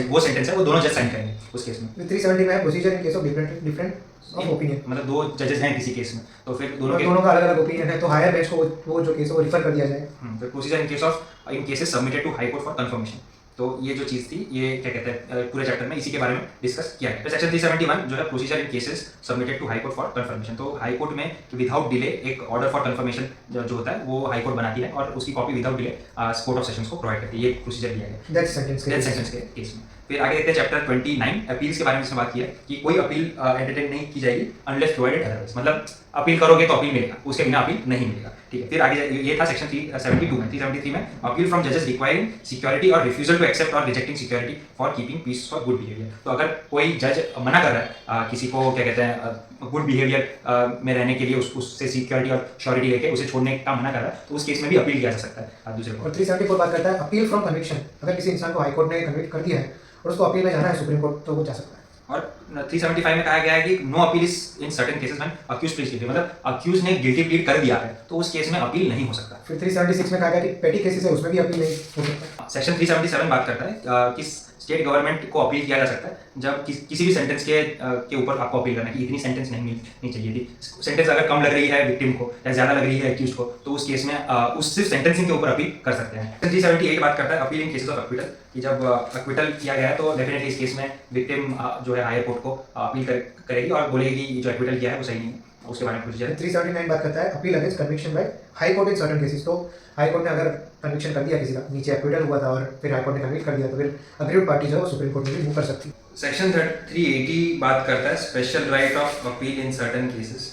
वो सेंटेंस है वो दोनों जज साइन करेंगे उस केस में। 370 में है procedure in case of different of opinion, मतलब 2 जजेस हैं किसी केस में तो फिर दोनों का अलग अलग ओपिनियन है तो हायर बेंच को वो जो केस है वो रिफर कर दिया जाएगा। फिर procedure in cases submitted to high court for confirmation. तो ये जो चीज़ थी ये क्या कहते हैं पूरे चैप्टर में इसी के बारे में डिस्कस किया है। सेक्शन 371 जो है procedure in cases submitted to high court for confirmation. तो हाई कोर्ट में विदाउट डिले एक ऑर्डर फॉर कंफर्मेशन जो होता है वो हाई कोर्ट बनाती है और उसकी copy without delay court of sessions को प्रोवाइड करती है। ये प्रोसीजर दिया गया डेथ सेंटेंस के केस में। फिर आगे देखते हैं चैप्टर 29 अपील्स के बारे में इसमें बात की है कि कोई अपील एंटरटेन नहीं की जाएगी अनलेस प्रोवाइडेड अदरवाइज, मतलब अपील करोगे तो अपील मिलेगा, उसके बिना अपील नहीं मिलेगा। ठीक है, फिर आगे ये था सेक्शन 372 में 373 में अपील फ्रॉम जजेस रिक्वायरिंग सिक्योरिटी और रिफ्यूजल टू एक्सेप्ट और rejecting security for keeping peace for good behaviour. तो अगर कोई जज मना कर रहा है किसी को क्या कहते हैं गुड बिहेवियर में रहने के लिए उससे सिक्योरिटी और श्योरिटी लेके उसे छोड़ने का मना कर रहा है तो उस केस में भी अपील किया जा सकता है दूसरे को। और 374 बात करता है अपील फ्रॉम कन्विक्शन, अगर किसी इंसान को हाई कोर्ट ने कन्विक्ट कर दिया है और उसको अपील में जाना है सुप्रीम कोर्ट तो वो जा सकता है। और 375 में कहा गया है कि no appeal is in certain cases when accused pleads guilty, मतलब अक्यूज ने गिल्टी प्लीड कर दिया है तो उस केस में अपील नहीं हो सकता। फिर 376 में कहा गया कि पेटी केसेस है उसमें भी अपील नहीं हो सकता। सेक्शन 377 बात करता है कि स्टेट गवर्नमेंट को अपील किया जा सकता है जब किसी भी सेंटेंस के ऊपर आपको अपील करना है कि इतनी सेंटेंस नहीं मिलनी चाहिए थी, सेंटेंस अगर कम लग रही है विक्टिम को या ज्यादा लग रही है एक्यूज को तो उस केस में उस सिर्फ सेंटेंसिंग के ऊपर अपील कर सकते हैं। 378 बात करता है appeal in cases of acquittal, कि जब एक्विटल किया गया है तो डेफिनेटली इस केस में विक्टिम जो है हायर कोर्ट को अपील करेगी और बोलेगी कि जो एक्विटल किया है वो सही नहीं है, उसके बारे में प्रोसीजर। 379 बात करता है appeal against conviction by high court in certain cases. तो हाई कोर्ट ने अगर कन्विक्शन कर दिया किसी का, नीचे एक्विटल हुआ था और फिर हाई कोर्ट ने कन्विक्ट कर दिया तो फिर अग्रीड पार्टी जो है वो सुप्रीम कोर्ट में भी मूव कर सकती है। सेक्शन 380 बात करता है special right of appeal in certain cases.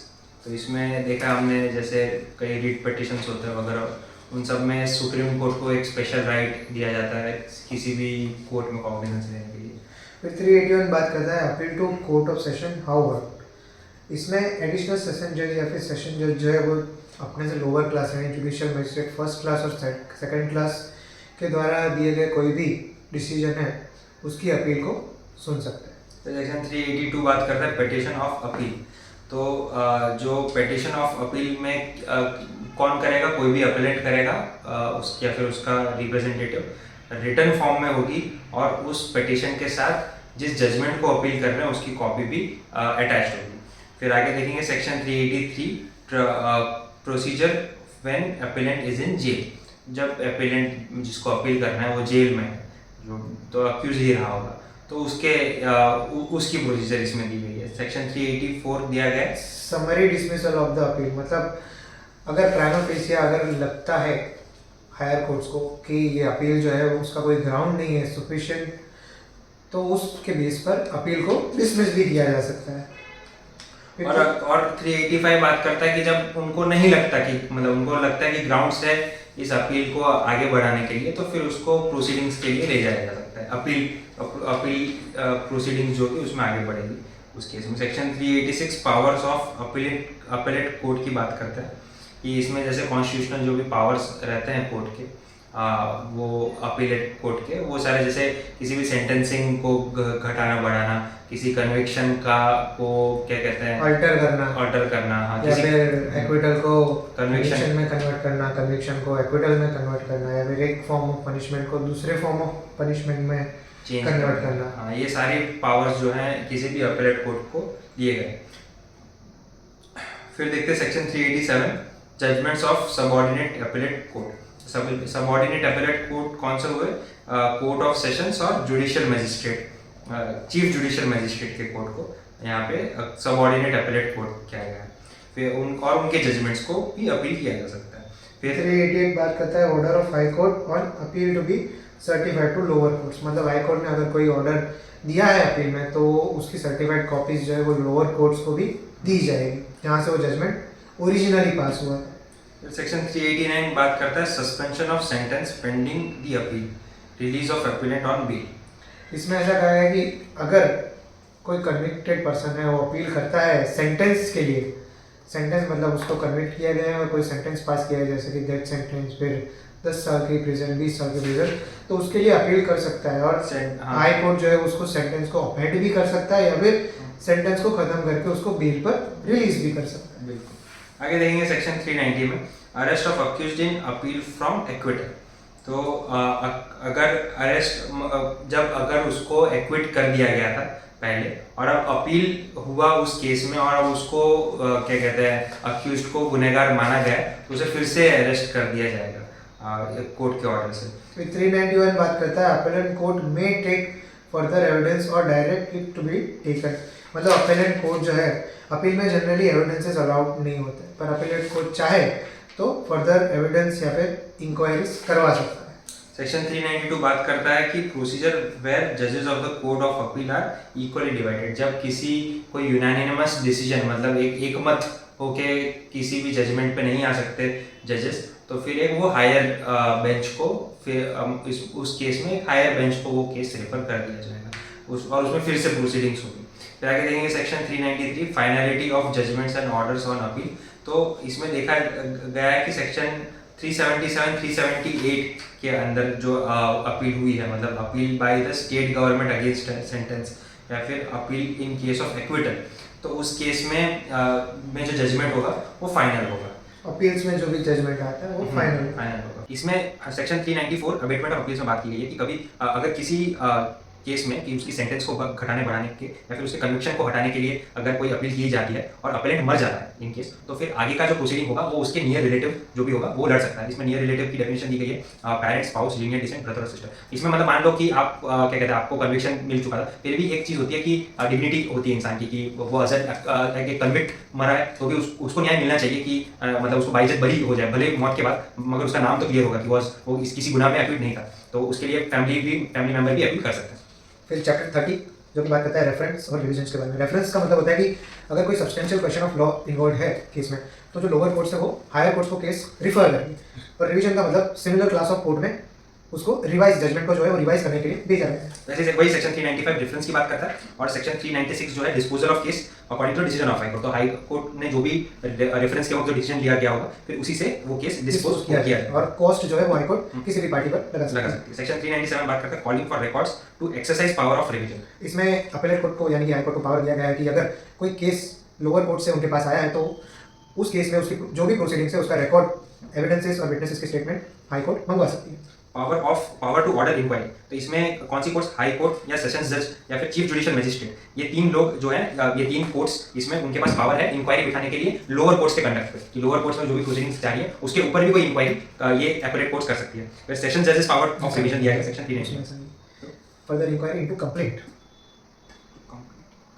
तो इसमें देखा हमने जैसे कई रिट पिटिशंस होते हैं वगैरह, उन सब में सुप्रीम कोर्ट को एक स्पेशल राइट दिया जाता है किसी भी कोर्ट में कॉग्निजेंस लेने के लिए। फिर 381 बात करता है appeal to court of session how work. इसमें एडिशनल सेशन जज या फिर सेशन जज जो है वो अपने से लोअर क्लास यानी जुडिशियल मजिस्ट्रेट फर्स्ट क्लास और सेकंड क्लास के द्वारा दिए गए कोई भी डिसीजन है उसकी अपील को सुन सकते हैं। तो सेक्शन 382 बात करता है पिटिशन ऑफ अपील। तो जो पिटिशन ऑफ अपील में कौन करेगा, कोई भी अपीलेट करेगा या फिर उसका रिप्रेजेंटेटिव रिटर्न फॉर्म में होगी और उस पिटिशन के साथ जिस जजमेंट को अपील कर रहे हैं उसकी कॉपी भी अटैच होगी। फिर आगे देखेंगे section 383 procedure when appellant is in jail. जब अपीलेंट जिसको अपील करना है वो जेल में है, जो तो अक्यूज ही रहा होगा, तो उसकी प्रोसीजर इसमें दी गई है। सेक्शन 384 दिया गया है summary dismissal of the appeal. मतलब अगर प्राइमा फेसी अगर लगता है हायर कोर्ट्स को कि ये अपील जो है वो उसका कोई ग्राउंड नहीं है सफिशिएंट, तो उसके बेस पर अपील को डिसमिस भी किया जा सकता है। और 385 बात करता है कि जब उनको नहीं लगता कि मतलब उनको लगता है कि ग्राउंड्स है इस अपील को आगे बढ़ाने के लिए, तो फिर उसको प्रोसीडिंग्स के लिए ले जाया जा सकता है। अपील प्रोसीडिंग्स जो कि उसमें आगे बढ़ेगी उस केस में। Section 386 powers of appellate court की बात करता है कि इसमें जैसे कॉन्स्टिट्यूशनल जो भी पावर्स रहते हैं कोर्ट के, वो अपीलेट कोर्ट के वो सारे, जैसे किसी भी सेंटेंसिंग को घटाना बढ़ाना, किसी कन्विक्शन का को क्या कहते हैं अल्टर करना हाँ, या फिर एक्विटल को Conviction कन्विक्शन में कन्वर्ट करना, कन्विक्शन को एक्विटल में कन्वर्ट करना, या फिर एक फॉर्म ऑफ पनिशमेंट को दूसरे फॉर्म ऑफ पनिशमेंट में चेंज कन्वर्ट करना। हाँ, ये सारी पावर्स जो हैं किसी भी अपीलेट कोर्ट को दिए गए। फिर देखते हैं section 387 judgements of subordinate appellate court. Subordinate appellate court कौन से हुए? कोर्ट ऑफ सेशंस और judicial magistrate, chief judicial magistrate के कोर्ट को यहाँ पे सबऑर्डिनेट अपीलेट कोर्ट किया गया है। फिर उनके जजमेंट्स को भी अपील किया जा सकता है। फिर 388 बात करता है order of high court on appeal to be certified to lower courts. मतलब हाई कोर्ट ने अगर कोई ऑर्डर दिया है अपील में तो उसकी सर्टिफाइड कॉपीज जो है वो लोअर कोर्ट्स को भी दी जाएगी जहाँ से वो जजमेंट ओरिजिनली पास हुआ है। सेक्शन 389 बात करता है suspension of sentence pending the appeal, release of appellant on bail. इसमें ऐसा कहा है कि अगर कोई कन्विक्टेड पर्सन है वो अपील करता है सेंटेंस के लिए, सेंटेंस मतलब उसको कन्विक्ट किया गया है और कोई सेंटेंस पास किया है जैसे कि डेथ सेंटेंस, फिर 10 साल की प्रिजन, 20 साल की प्रिजन, तो उसके लिए अपील कर सकता है। और हाई कोर्ट जो है उसको सेंटेंस को अपहेड भी कर सकता है या फिर सेंटेंस को खत्म करके उसको बेल पर रिलीज भी कर सकता है। बिल्कुल। आगे देखेंगे सेक्शन 390 में arrest of accused in appeal from acquittal. तो अगर अगर उसको एक्विट कर दिया गया था पहले और अब अपील हुआ उस केस में और अब उसको क्या कहते हैं अक्यूज्ड को गुनहगार माना गया तो उसे फिर से अरेस्ट कर दिया जाएगा कोर्ट के ऑर्डर से। 391 बात करता है appellant court may take further evidence और direct it to be taken. मतलब अपीलेंट कोर्ट जो है अपील में जनरली एविडेंसेस अलाउड नहीं होते, पर अपीलेंट कोर्ट चाहे तो फर्दर एविडेंस या फिर इंक्वायरीज करवा सकता है। सेक्शन 392 बात करता है कि प्रोसीजर वेयर जजेस of the court of appeal or equally divided. जब कोई यूनानिमस डिसीजन मतलब एक मत होके किसी भी जजमेंट पे नहीं आ सकते जजेस, तो फिर एक वो हायर बेंच को फिर उस केस में एक हायर बेंच को वो केस रेफर कर दिया जाएगा और उसमें फिर से प्रोसीडिंग्स होगी। फिर आगे देखेंगे section 393 finality of judgments and orders on appeal. तो इसमें देखा गया है कि सेक्शन 377 378 के अंदर जो अपील हुई है, मतलब appeal by the state government against sentence या फिर appeal in case of acquittal, तो उस केस में जो जजमेंट होगा वो फाइनल होगा। अपील्स में जो भी जजमेंट आता है वो फाइनल होगा। इसमें सेक्शन 394 अबेटमेंट ऑफ अपील्स में बात की गई है कि कभी अगर किसी केस में कि उसकी सेंटेंस को घटाने बढ़ाने के या फिर उसके कन्विक्शन को हटाने के लिए अगर कोई अपील की जाती है और अपीलेंट मर जाता है इन केस, तो फिर आगे का जो प्रोसीडिंग होगा वो उसके नियर रिलेटिव जो भी होगा वो लड़ सकता है। इसमें नियर रिलेटिव की डेफिनेशन दी गई है parents, spouse, lineal descent, brother और सिस्टर। इसमें मतलब मान लो कि आप क्या कहते हैं आपको कन्विक्शन मिल चुका था, फिर भी एक चीज़ होती है कि डिग्निटी होती है इंसान की कि वो अगर कन्विक्ट मरा है तो भी उसको न्याय मिलना चाहिए कि मतलब उसको बाइज्जत बरी हो जाए भले मौत के बाद, मगर उसका नाम तो क्लियर होगा कि वो किसी गुनाह में एक्विट नहीं था, तो उसके लिए फैमिली मेंबर भी अपील कर सकते हैं। फिर चैप्टर 30 जो कि बात करता है रेफरेंस और रिविजन्स के बारे में। रेफरेंस का मतलब होता है कि अगर कोई substantial question of law involve है केस में तो जो लोअर कोर्ट से वो हायर कोर्ट्स को केस रिफर करेंगे। और रिवीजन का मतलब सिमिलर क्लास ऑफ कोर्ट में उसको रिवाइज जजमेंट को जो है वो रिवाइज करने के लिए भेजा गया है। वैसे वही सेक्शन 395 डिफरेंस की बात करता है और सेक्शन 396 जो है disposal of case according to decision of high court. तो हाई कोर्ट ने जो भी रेफरेंस के वक्त जो डिसीजन लिया गया होगा फिर उसी से वो केस डिस्पोज किया जाएगा और कॉस्ट जो है वो हाई कोर्ट किसी भी पार्टी पर लगा सकती है। सेक्शन 397 बात करता है calling for records to exercise power of revision. इसमें अपीलेट कोर्ट को यानी कि हाई कोर्ट को पावर दिया गया है कि अगर कोई केस लोअर कोर्ट से उनके पास आया है तो उस केस में उसकी जो भी प्रोसीडिंग्स है उसका रिकॉर्ड एविडेंसेस और विटनेसेस की स्टेटमेंट हाई कोर्ट मंगवा सकती है। पावर टू ऑर्डर इंक्वायरी, तो इसमें कौन सी कोर्ट्स, हाई कोर्ट या सेशंस जज या फिर चीफ जुडिशियल मजिस्ट्रेट, ये तीन लोग जो है ये तीन कोर्ट्स इसमें उनके पास पावर है इंक्वायरी बिठाने के लिए लोअर कोर्ट्स के कंडक्ट पे कि लोअर कोर्ट्स में जो भी प्रोसीडिंग्स जारी है उसके ऊपर भी कोई इंक्वायरी ये अपीलेट कोर्ट्स कर सकती है। फिर सेशन जजेस पावर ऑफ रिवीजन दिया गया section 390। Further inquiry into complaint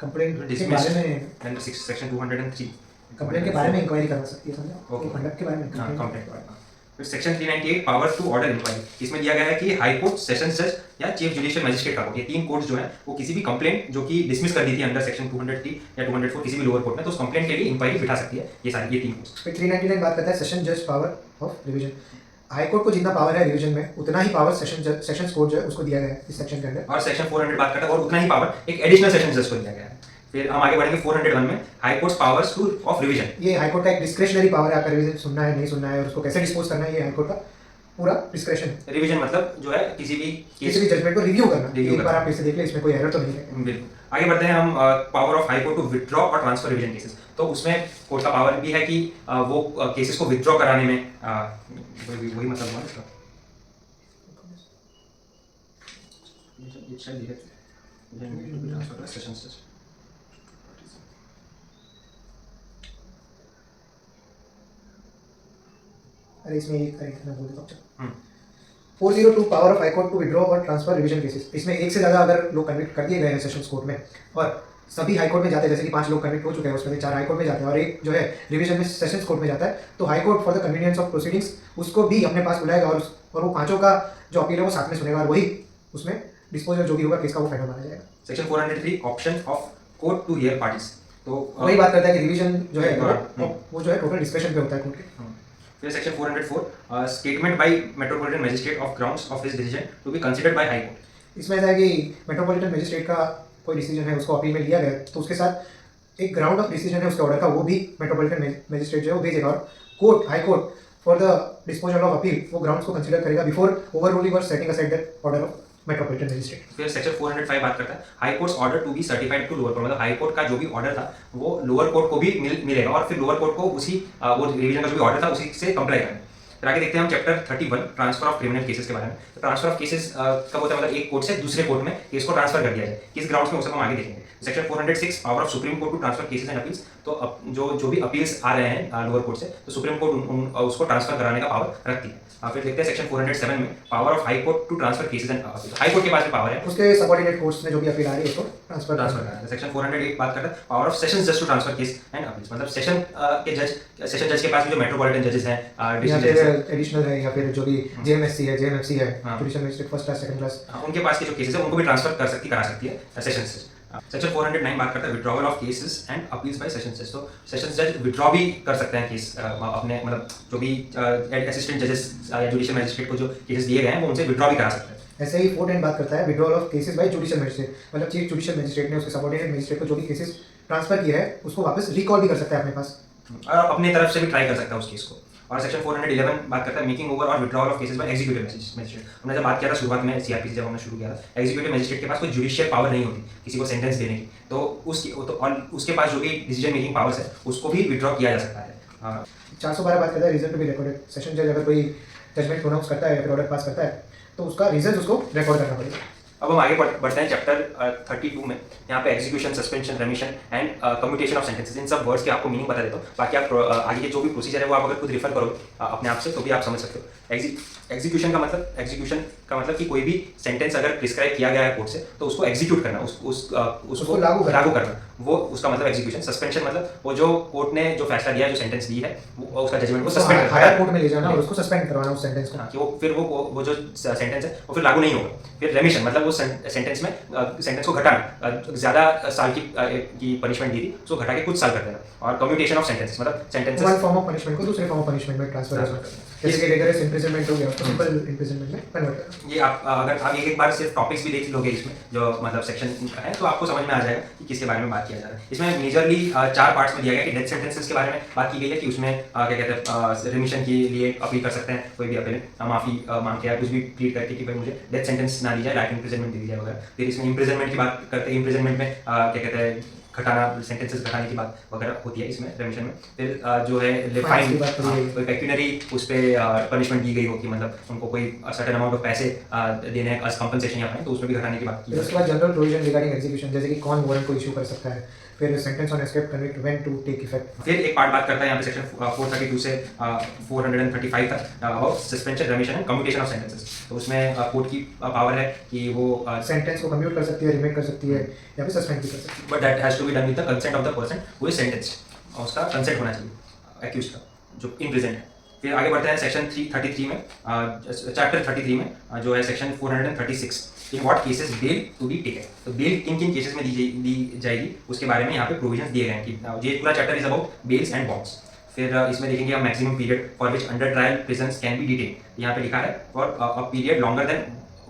के बारे में अंडर सेक्शन 203 कंप्लेंट के बारे में इंक्वायरी करवा सकती है, समझा? ओके। कंडक्ट के बारे में कंप्लेंट के बारे में। फिर section 398 power to order inquiry, इसमें दिया गया है कि हाई कोर्ट, सेशंस जज या चीफ जुडिशियल मजिस्ट्रेट का कोर्ट, ये तीन कोर्ट्स जो है वो किसी भी कंप्लेंट जो कि डिसमिस कर दी थी अंडर सेक्शन 203 या 204 किसी भी लोअर कोर्ट में, तो उस कंप्लेंट के लिए इंक्वायरी बिठा सकती है ये तीन कोर्ट्स। फिर 399 बात करता है सेशन जज power of revision. High court को जितना पावर है रिवीजन में उतना ही पावर सेशंस कोर्ट जो है उसको दिया गया है इस सेक्शन के अंदर। और सेक्शन 400 बात करता है और उतना ही पावर एक एडिशनल सेशन जज को दिया गया है। फिर हम आगे बढ़ेंगे 401 में high courts powers two of revision. ये हाई कोर्ट का एक डिस्क्रिशनरी पावर है, आपका रिवीजन सुनना है नहीं सुनना है और उसको कैसे डिस्पोज करना है, ये हाई कोर्ट का पूरा डिस्क्रिशन है। रिवीजन मतलब जो है किसी भी जजमेंट को रिव्यू करना, एक बार आप फिर से देख ले इसमें कोई एरर तो नहीं है। बिल्कुल। आगे बढ़ते हैं हम power of high court to withdraw और ट्रांसफर रिवीजन केसेस। तो उसमें कोर्ट का पावर भी है कि वो केसेस को विथड्रॉ कराने में वही मतलब हुआ इसका। अरे इसमें एक करेक्ट मैं बोल देता हूँ। 402 power of high court to withdraw और ट्रांसफर रिवीजन केसेस। इसमें एक से ज़्यादा अगर लोग कन्विक्ट कर दिए गए हैं सेशंस कोर्ट में और सभी हाई कोर्ट में जाते हैं, जैसे कि 5 लोग कन्विक्ट हो चुके हैं उसमें से 4 हाई कोर्ट में जाते हैं और एक जो है रिवीजन में सेशंस कोर्ट में जाता है, तो high court for the convenience of proceedings उसको भी अपने पास बुलाएगा और वो पांचों का जो अपील है वो साथ में सुनेगा और वही उसमें डिस्पोजल जो भी होगा केस का वो फाइनल माना जाएगा। Section 403 option of court to hear parties. तो वही बात करता है कि रिवीजन जो है वो जो है टोटल डिस्कशन पे होता है कोर्ट के। फिर section 404 statement by metropolitan magistrate of grounds of his decision to be considered by high court. इसमें ऐसा है कि मेट्रोपॉलिटन मजिस्ट्रेट का कोई डिसीजन है उसको अपील में लिया गया तो उसके साथ एक ग्राउंड ऑफ डिसीजन है उसके ऑर्डर का, वो भी मेट्रोपॉलिटन मजिस्ट्रेट जो है वो भेजेगा और court high court for the disposal of appeal वो ग्राउंड्स को कंसीडर करेगा बिफोर ओवररूलिंग और setting aside that order of metropolitan magistrate. फिर सेक्शन 405 बात करता है high courts order to be certified to lower court, मतलब हाई कोर्ट का जो भी ऑर्डर था वो लोअर कोर्ट को भी मिलेगा और फिर लोअर कोर्ट को उसी वो रिवीजन का जो भी ऑर्डर था उसी से कंप्लाई करना। फिर आगे देखते हैं हम chapter 31 transfer of criminal cases के बारे में। तो ट्रांसफर ऑफ केसेस कब होता है, मतलब एक कोर्ट से दूसरे कोर्ट में केस को ट्रांसफर कर दिया जाए, किस ग्राउंड्स में, उसे हम आगे देखेंगे। Section 406 power of supreme court to transfer cases and appeals. तो जो भी अपील्स आ रहे हैं लोअर कोर्ट से तो सुप्रीम कोर्ट उसको ट्रांसफर कराने का पावर रखती है। फिर देखते हैं सेक्शन 407 में power of high court to transfer cases and appeals. High court के पास भी पावर है उसके सबऑर्डिनेट कोर्ट्स में जो भी अपील आ रही है उसको ट्रांसफर करना है। सेक्शन 408 बात करता है पावर ऑफ सेशन जज to transfer case and appeals, मतलब सेशन जज के पास भी जो मेट्रोपॉलिटन जजेस हैं, एडिशनल है या फिर जो भी जेएमएससी है, जेएमएफसी है, judicial magistrate first class second class, उनके पास के जो केसेस है उनको भी ट्रांसफर करा सकती है सेशन जज। सेक्शन 409 बात करता है withdrawal of cases and appeals bye session जज। तो सेशन जज विड्रॉ भी कर सकते हैं केस अपने, मतलब जो भी असिस्टेंट जजेस या जुडिशियल मजिस्ट्रेट को जो केसेस दिए गए हैं वो उनसे विड्रॉ भी करा सकते हैं। ऐसे ही 410 बात करता है withdrawal of cases bye judicial magistrate, मतलब चीफ जुडिशियल मजिस्ट्रेट ने उसके सबऑर्डिनेट मजिस्ट्रेट को जो भी केसेस ट्रांसफर किया है उसको वापस रिकॉल भी कर सकता है अपने पास और अपनी तरफ से भी ट्राई कर सकता है उस केस को। और सेक्शन 411 बात करता है मेकिंग ओवर और withdrawal of cases bye executive magistrate. हमने जब बात किया था शुरुआत में सीआरपी जब हमने शुरू किया था, एग्जीक्यूटिव मजिस्ट्रेट के पास कोई जुडिशियल पावर नहीं होती किसी को सेंटेंस देने की, तो उसके पास जो भी डिसीजन मेकिंग पावर्स है उसको भी विड्रॉ किया जा सकता है। 412 बात करता है reason to be recorded. Session जज अगर कोई जजमेंट प्रोनाउंस करता है या फिर ऑर्डर पास करता है तो उसका रीजन उसको रिकॉर्ड करना पड़ेगा। अब हम आगे बढ़ते हैं चैप्टर 32 में। यहाँ पे execution, suspension, remission and commutation of sentences, इन सब वर्ड्स के आपको मीनिंग बता देता हूँ, बाकी आप आगे के जो भी प्रोसीजर है वो आप अगर खुद रिफर करोगे अपने आप से तो भी आप समझ सकते हो। एग्जीक्यूशन का मतलब कि कोई भी सेंटेंस अगर प्रिस्क्राइब किया गया है कोर्ट से तो उसको एग्जीक्यूट करना, उसको लागू करना, वो उसका मतलब एग्जीक्यूशन। सस्पेंशन मतलब वो जो कोर्ट ने जो फैसला दिया है, जो सेंटेंस दी है, वो उसका जजमेंट को सस्पेंड करना, हायर कोर्ट में ले जाना और उसको सस्पेंड करवाना उस सेंटेंस को, कि वो फिर वो जो सेंटेंस है वो फिर लागू नहीं होगा। फिर रेमिशन मतलब वो सेंटेंस को घटाना, ज़्यादा साल की पनिशमेंट दी थी उसको घटा के कुछ साल कर देना, और कम्यूटेशन ऑफ सेंटेंसेस मतलब sentences one form of punishment को दूसरे फॉर्म ऑफ पनिशमेंट में ट्रांसफर करना, जैसे कि रिगरस इम्प्रिजनमेंट हो गया उसको सिंपल इम्प्रिजनमेंट में कन्वर्ट करना। ये आप अगर आप एक बार सिर्फ टॉपिक्स भी देख लोगे इसमें जो मतलब सेक्शन है, तो आपको समझ में आ जाएगा कि किसके बारे में बात किया जा रहा है। इसमें मेजरली 4 पार्ट्स में दिया गया कि डेथ सेंटेंसेस के बारे में बात की गई है कि उसमें क्या कहते हैं रिमिशन के लिए अपील कर सकते हैं, कोई भी अपील माफ़ी मांग के या कुछ भी प्लीड करके कि भाई मुझे डेथ सेंटेंस ना दी जाए, लाइफ इम्प्रिजनमेंट दी जाए वगैरह। फिर इसमें इम्प्रिजनमेंट की बात करते हैं, इम्प्रिजनमेंट में क्या कहते हैं घटाना, सेंटेंसेस घटाने की बात वगैरह होती है इसमें रेमिशन में। फिर जो है फाइन, कोई पेक्यूनरी उस पर पनिशमेंट दी गई हो कि मतलब उनको कोई सर्टेन अमाउंट ऑफ पैसे देने हैं एज कंपनसेशन या फाइन, तो उसमें भी घटाने की बात की। उसके बाद जनरल प्रोविजन रिगार्डिंग एग्जीक्यूशन, जैसे कि कौन वारंट को इशू कर सकता है, फिर sentence on escape convict when to take effect. फिर एक पार्ट बात करता है यहाँ पे सेक्शन 432 से 435 तक about suspension, remission and commutation of sentences. तो उसमें कोर्ट की पावर है कि वो सेंटेंस को कम्यूट कर सकती है, रिमेट कर सकती है या फिर सस्पेंड भी कर सकती है, but that has to be done with the consent of the person who is sentenced, और उसका कंसेंट होना चाहिए एक्यूज का जो इन प्रेजेंट है। फिर आगे बढ़ते हैं सेक्शन 333 में, चैप्टर 33 में जो है section 436, in what cases bail to be taken. तो बेल किन किन केसेस में दी जाएगी उसके बारे में यहाँ पे प्रोविजंस दिए गए हैं कि ये पूरा chapter is about bails and bonds. फिर इसमें देखेंगे हम maximum period for which under trial prisons can be detain. यहाँ पे लिखा है for a period longer than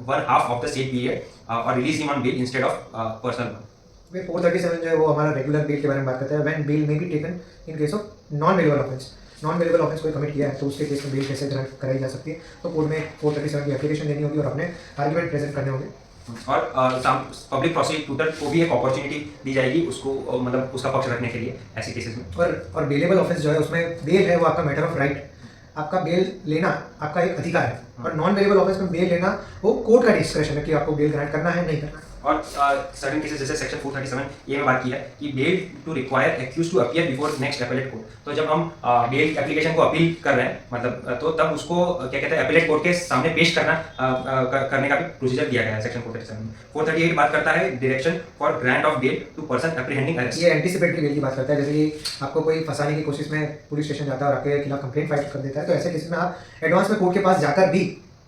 1/2 of the state period और release him on bail instead of personal one. फिर 437 जो है वो हमारा रेगुलर बेल के बारे में बात करता है, when bail may be taken in case of non bailable offence. Non bailable offence कोई कमिट किया है तो उसके केस में बेल कैसे ग्रांट कराई जा सकती है, तो कोर्ट में 437 की एप्लीकेशन देनी होगी और अपने आर्गुमेंट प्रेजेंट करने होंगे। और पब्लिक प्रोसिक्यूटर को भी एक अपॉर्चुनिटी दी जाएगी उसको मतलब उसका पक्ष रखने के लिए ऐसे केसेस में। और बेलेबल ऑफेंस जो है उसमें बेल है वो आपका मैटर ऑफ राइट, आपका बेल लेना आपका एक अधिकार है, और नॉन बेलेबल ऑफेंस में बेल लेना वो कोर्ट का डिस्क्रिप्शन है कि आपको बेल ग्रांट करना है नहीं करना है। और सर्टेन केसेस जैसे सेक्शन 437 ये में बात की है कि bail to require accused to appear before next appellate court. तो जब हम बेल एप्लीकेशन को अपील कर रहे हैं मतलब तो तब उसको क्या कहते हैं एपेलेट कोर्ट के सामने पेश करने का भी प्रोसीजर दिया गया है सेक्शन 437 में। 438 बात करता है direction for grant of bail to person apprehending arrest. ये एंटीसिपेटरी बेल की बात करता है, जैसे कि आपको कोई फंसाने की कोशिश में पुलिस स्टेशन जाता है और आपके खिलाफ कंप्लेंट फाइल कर देता है, तो ऐसे केस में आप एडवांस में कोर्ट के पास जाकर भी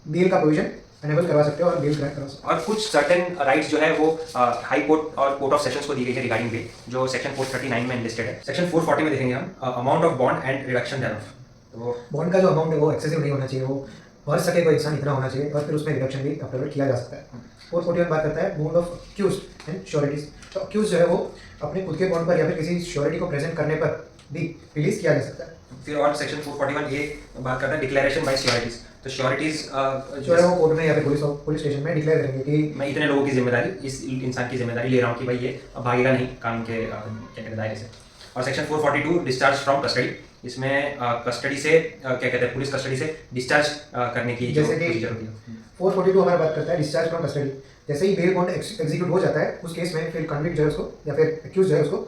बेल का प्रोविजन एनेबल करवा सकते हो और बेल ग्रांट करवा सकते हो। और कुछ सर्टेन राइट्स जो है वो हाई कोर्ट और कोर्ट ऑफ सेशंस को दी गई है रिगार्डिंग बेल, जो सेक्शन 439 में लिस्टेड है। सेक्शन 440 में देखेंगे हम amount of bond and reduction thereof. तो बॉन्ड का जो अमाउंट है वो एक्सेसिव नहीं होना चाहिए, वो भर सके कोई इंसान इतना होना चाहिए, और फिर उसमें रिडक्शन भी अप्लाई किया जा सकता है। 441 बात करता है bond of accused and sureties. तो अक्यूज जो है वो अपने खुद के बॉन्ड पर या फिर किसी श्योरिटी को प्रेजेंट करने पर भी रिलीज किया जा सकता है। फिर और सेक्शन 441 ये बात करता है डिक्लेरेशन बाय श्योरिटीज। तो श्योरिटीज जो है वो कोर्ट में या फिर पुलिस स्टेशन में डिक्लेयर करेंगे कि मैं इतने लोगों की जिम्मेदारी, इस इंसान की जिम्मेदारी ले रहा हूँ कि भाई ये भागेगा नहीं कानून के क्या कहते हैं दायरे से। और सेक्शन 442 डिस्चार्ज फ्रॉम कस्टडी, इसमें कस्टडी से क्या कहते हैं पुलिस कस्टडी से डिस्चार्ज करने की जो प्रोसीजर होती है। 442 हमारा बात करता है डिस्चार्ज फ्रॉम कस्टडी। जैसे ही बेल बॉन्ड एग्जीक्यूट हो जाता है उस केस में फिर कन्विक्ट जो है उसको या फिर एक्यूज जो है उसको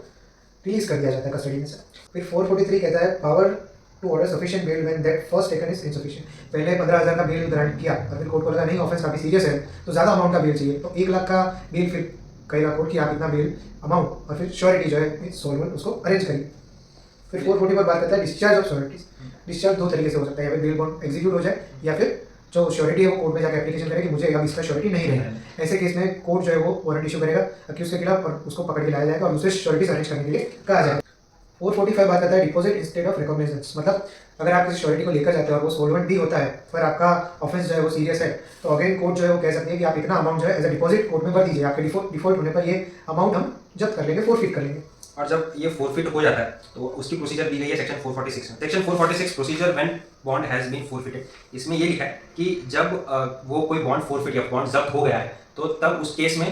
रिलीज कर दिया जाता है कस्टडी में से। फिर 443 कहता है power to order sufficient bail when that first taken is insufficient. पहले 15,000 का बेल ग्रांट किया और फिर कोर्ट को लगा नहीं ऑफेंस काफी सीरियस है तो ज़्यादा अमाउंट का बेल चाहिए, तो 1 लाख का बेल फिर कहेगा कोर्ट कि आप इतना बेल अमाउंट और फिर श्योरिटी जो है सॉल्वेंट उसको अरेंज करिए। फिर 440 पर बात करता है डिस्चार्ज ऑफ श्योरिटीज। डिस्चार्ज 2 तरीके से हो सकता है, या फिर बेल बॉन्ड एग्जीक्यूट हो जाए या फिर जो श्योरिटी है वो कोर्ट में जाकर एप्लीकेशन करे कि मुझे अब इसका श्योरिटी नहीं रहेगा। ऐसे केस में कोर्ट जो है वो वारंट इशू करेगा अक्यूज के खिलाफ और उसको पकड़ के लाया जाएगा और दूसरे श्योरिटीज अरेंज करने के लिए कहा जाएगा। 445 बात करता है डिपॉजिट इंस्टेड ऑफ रिकॉग्निजेंस। मतलब अगर आप किसी श्योरिटी को लेकर जाते हो और वो सोलवेंट भी होता है पर आपका ऑफेंस जो है वो सीरियस है तो अगेन कोर्ट जो है वो कह सकती है कि आप इतना अमाउंट जो है एज अ डिपॉजिट कोर्ट में भर दीजिए, आपके डिफॉल्ट होने पर ये अमाउंट हम जब्त कर लेंगे, फोरफिट कर लेंगे। और जब ये फोरफिट हो जाता है तो उसकी प्रोसीजर दी गई है सेक्शन 446 में। Section 446 procedure when bond has been forfeited. इसमें ये लिखा है कि जब वो कोई बॉन्ड फोरफिट या बॉन्ड जब्त हो गया है तो तब उस केस में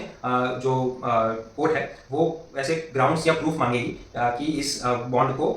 जो कोर्ट है वो ऐसे ग्राउंड्स या प्रूफ मांगेगी कि इस बॉन्ड को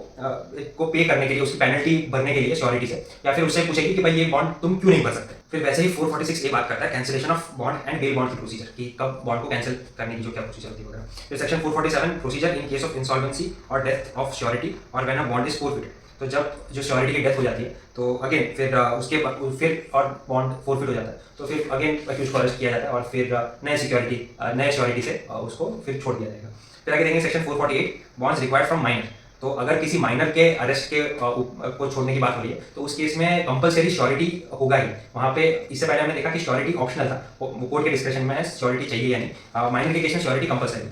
पे करने के लिए उसकी पेनल्टी भरने के लिए श्योरिटी से, या फिर उससे पूछेगी कि भाई ये बॉन्ड तुम क्यों नहीं भर सकते। फिर वैसे ही 446 ये बात करता है cancellation of bond and bail bond की प्रोसीजर कि कब बॉन्ड को कैंसिल करने की जो क्या प्रोसीजर होती है वगैरह। फिर section 447 procedure in case of insolvency और डेथ ऑफ श्योरिटी और when a bond is forfeited. तो जब जो श्योरिटी की डेथ हो जाती है तो अगेन फिर उसके बाद फिर और बॉन्ड फोरफिट हो जाता है तो फिर अगेन अक्यूज को अरेस्ट किया जाता है और फिर नए श्योरिटी से उसको फिर छोड़ दिया जाएगा। फिर आगे देखेंगे section 448 bonds required from minor. तो अगर किसी माइनर के अरेस्ट के को छोड़ने की बात हो रही है तो उस केस में कंपलसरी श्योरिटी होगा ही। वहाँ पे इससे पहले हमने देखा कि श्योरिटी ऑप्शनल था, कोर्ट के डिस्क्रिप्शन में है श्योरिटी चाहिए या नहीं। माइनर के केस में श्योरिटी कंपलसरी।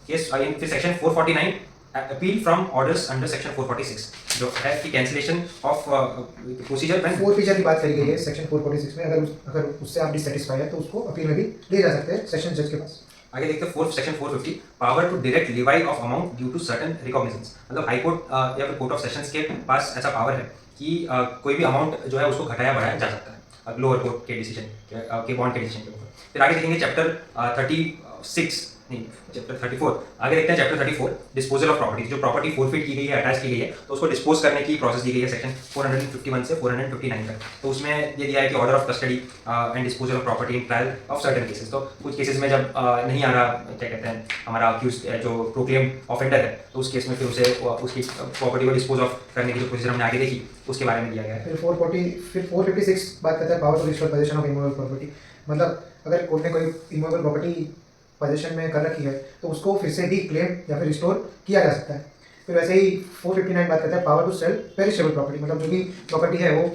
केस फिर section 449 appeal from orders under section 446 जो है कि cancellation of procedure when fourth feature की बात करी गई है सेक्शन 446 में। अगर उससे आप डिससेटिस्फाई है तो उसको अपील में भी ले जा सकते हैं सेशन जज के पास। आगे देखते हैं fourth section 450 power to direct levy of amount due to certain recognizance. मतलब हाई कोर्ट या फिर कोर्ट ऑफ सेशंस के पास ऐसा पावर है कि कोई भी अमाउंट जो है उसको घटाया बढ़ाया जा सकता है लोअर कोर्ट के डिसीजन के बॉन्ड के डिसीजन के ऊपर। फिर आगे देखेंगे चैप्टर 36 नहीं चैप्टर 34। आगे देखते हैं चैप्टर 34 डिस्पोजल ऑफ प्रॉपर्टी। जो प्रॉपर्टी फोरफिट की गई है, अटैच की गई है, तो उसको डिस्पोज करने की प्रोसेस दी गई है सेक्शन 451 से 459 तक। तो उसमें ये दिया है कि order of custody and disposal of property in trial of certain cases. तो कुछ केसेस में जब नहीं आ रहा क्या कहते हैं हमारा अक्यूज जो प्रोक्लेम ऑफेंडर है तो उस केस में फिर उसे उसकी प्रॉपर्टी को डिस्पोज ऑफ करने की जो प्रोसीजर हमने आगे देखी उसके बारे में दिया गया है। फिर 456 बात करता है power to restore position of immovable property. मतलब अगर कोर्ट ने कोई इमूवेबल प्रॉपर्टी पोजीशन में कर रखी है तो उसको फिर से भी क्लेम या फिर रिस्टोर किया जा सकता है। फिर वैसे ही 459 बात करता है power to sell perishable property. मतलब जो भी प्रॉपर्टी है वो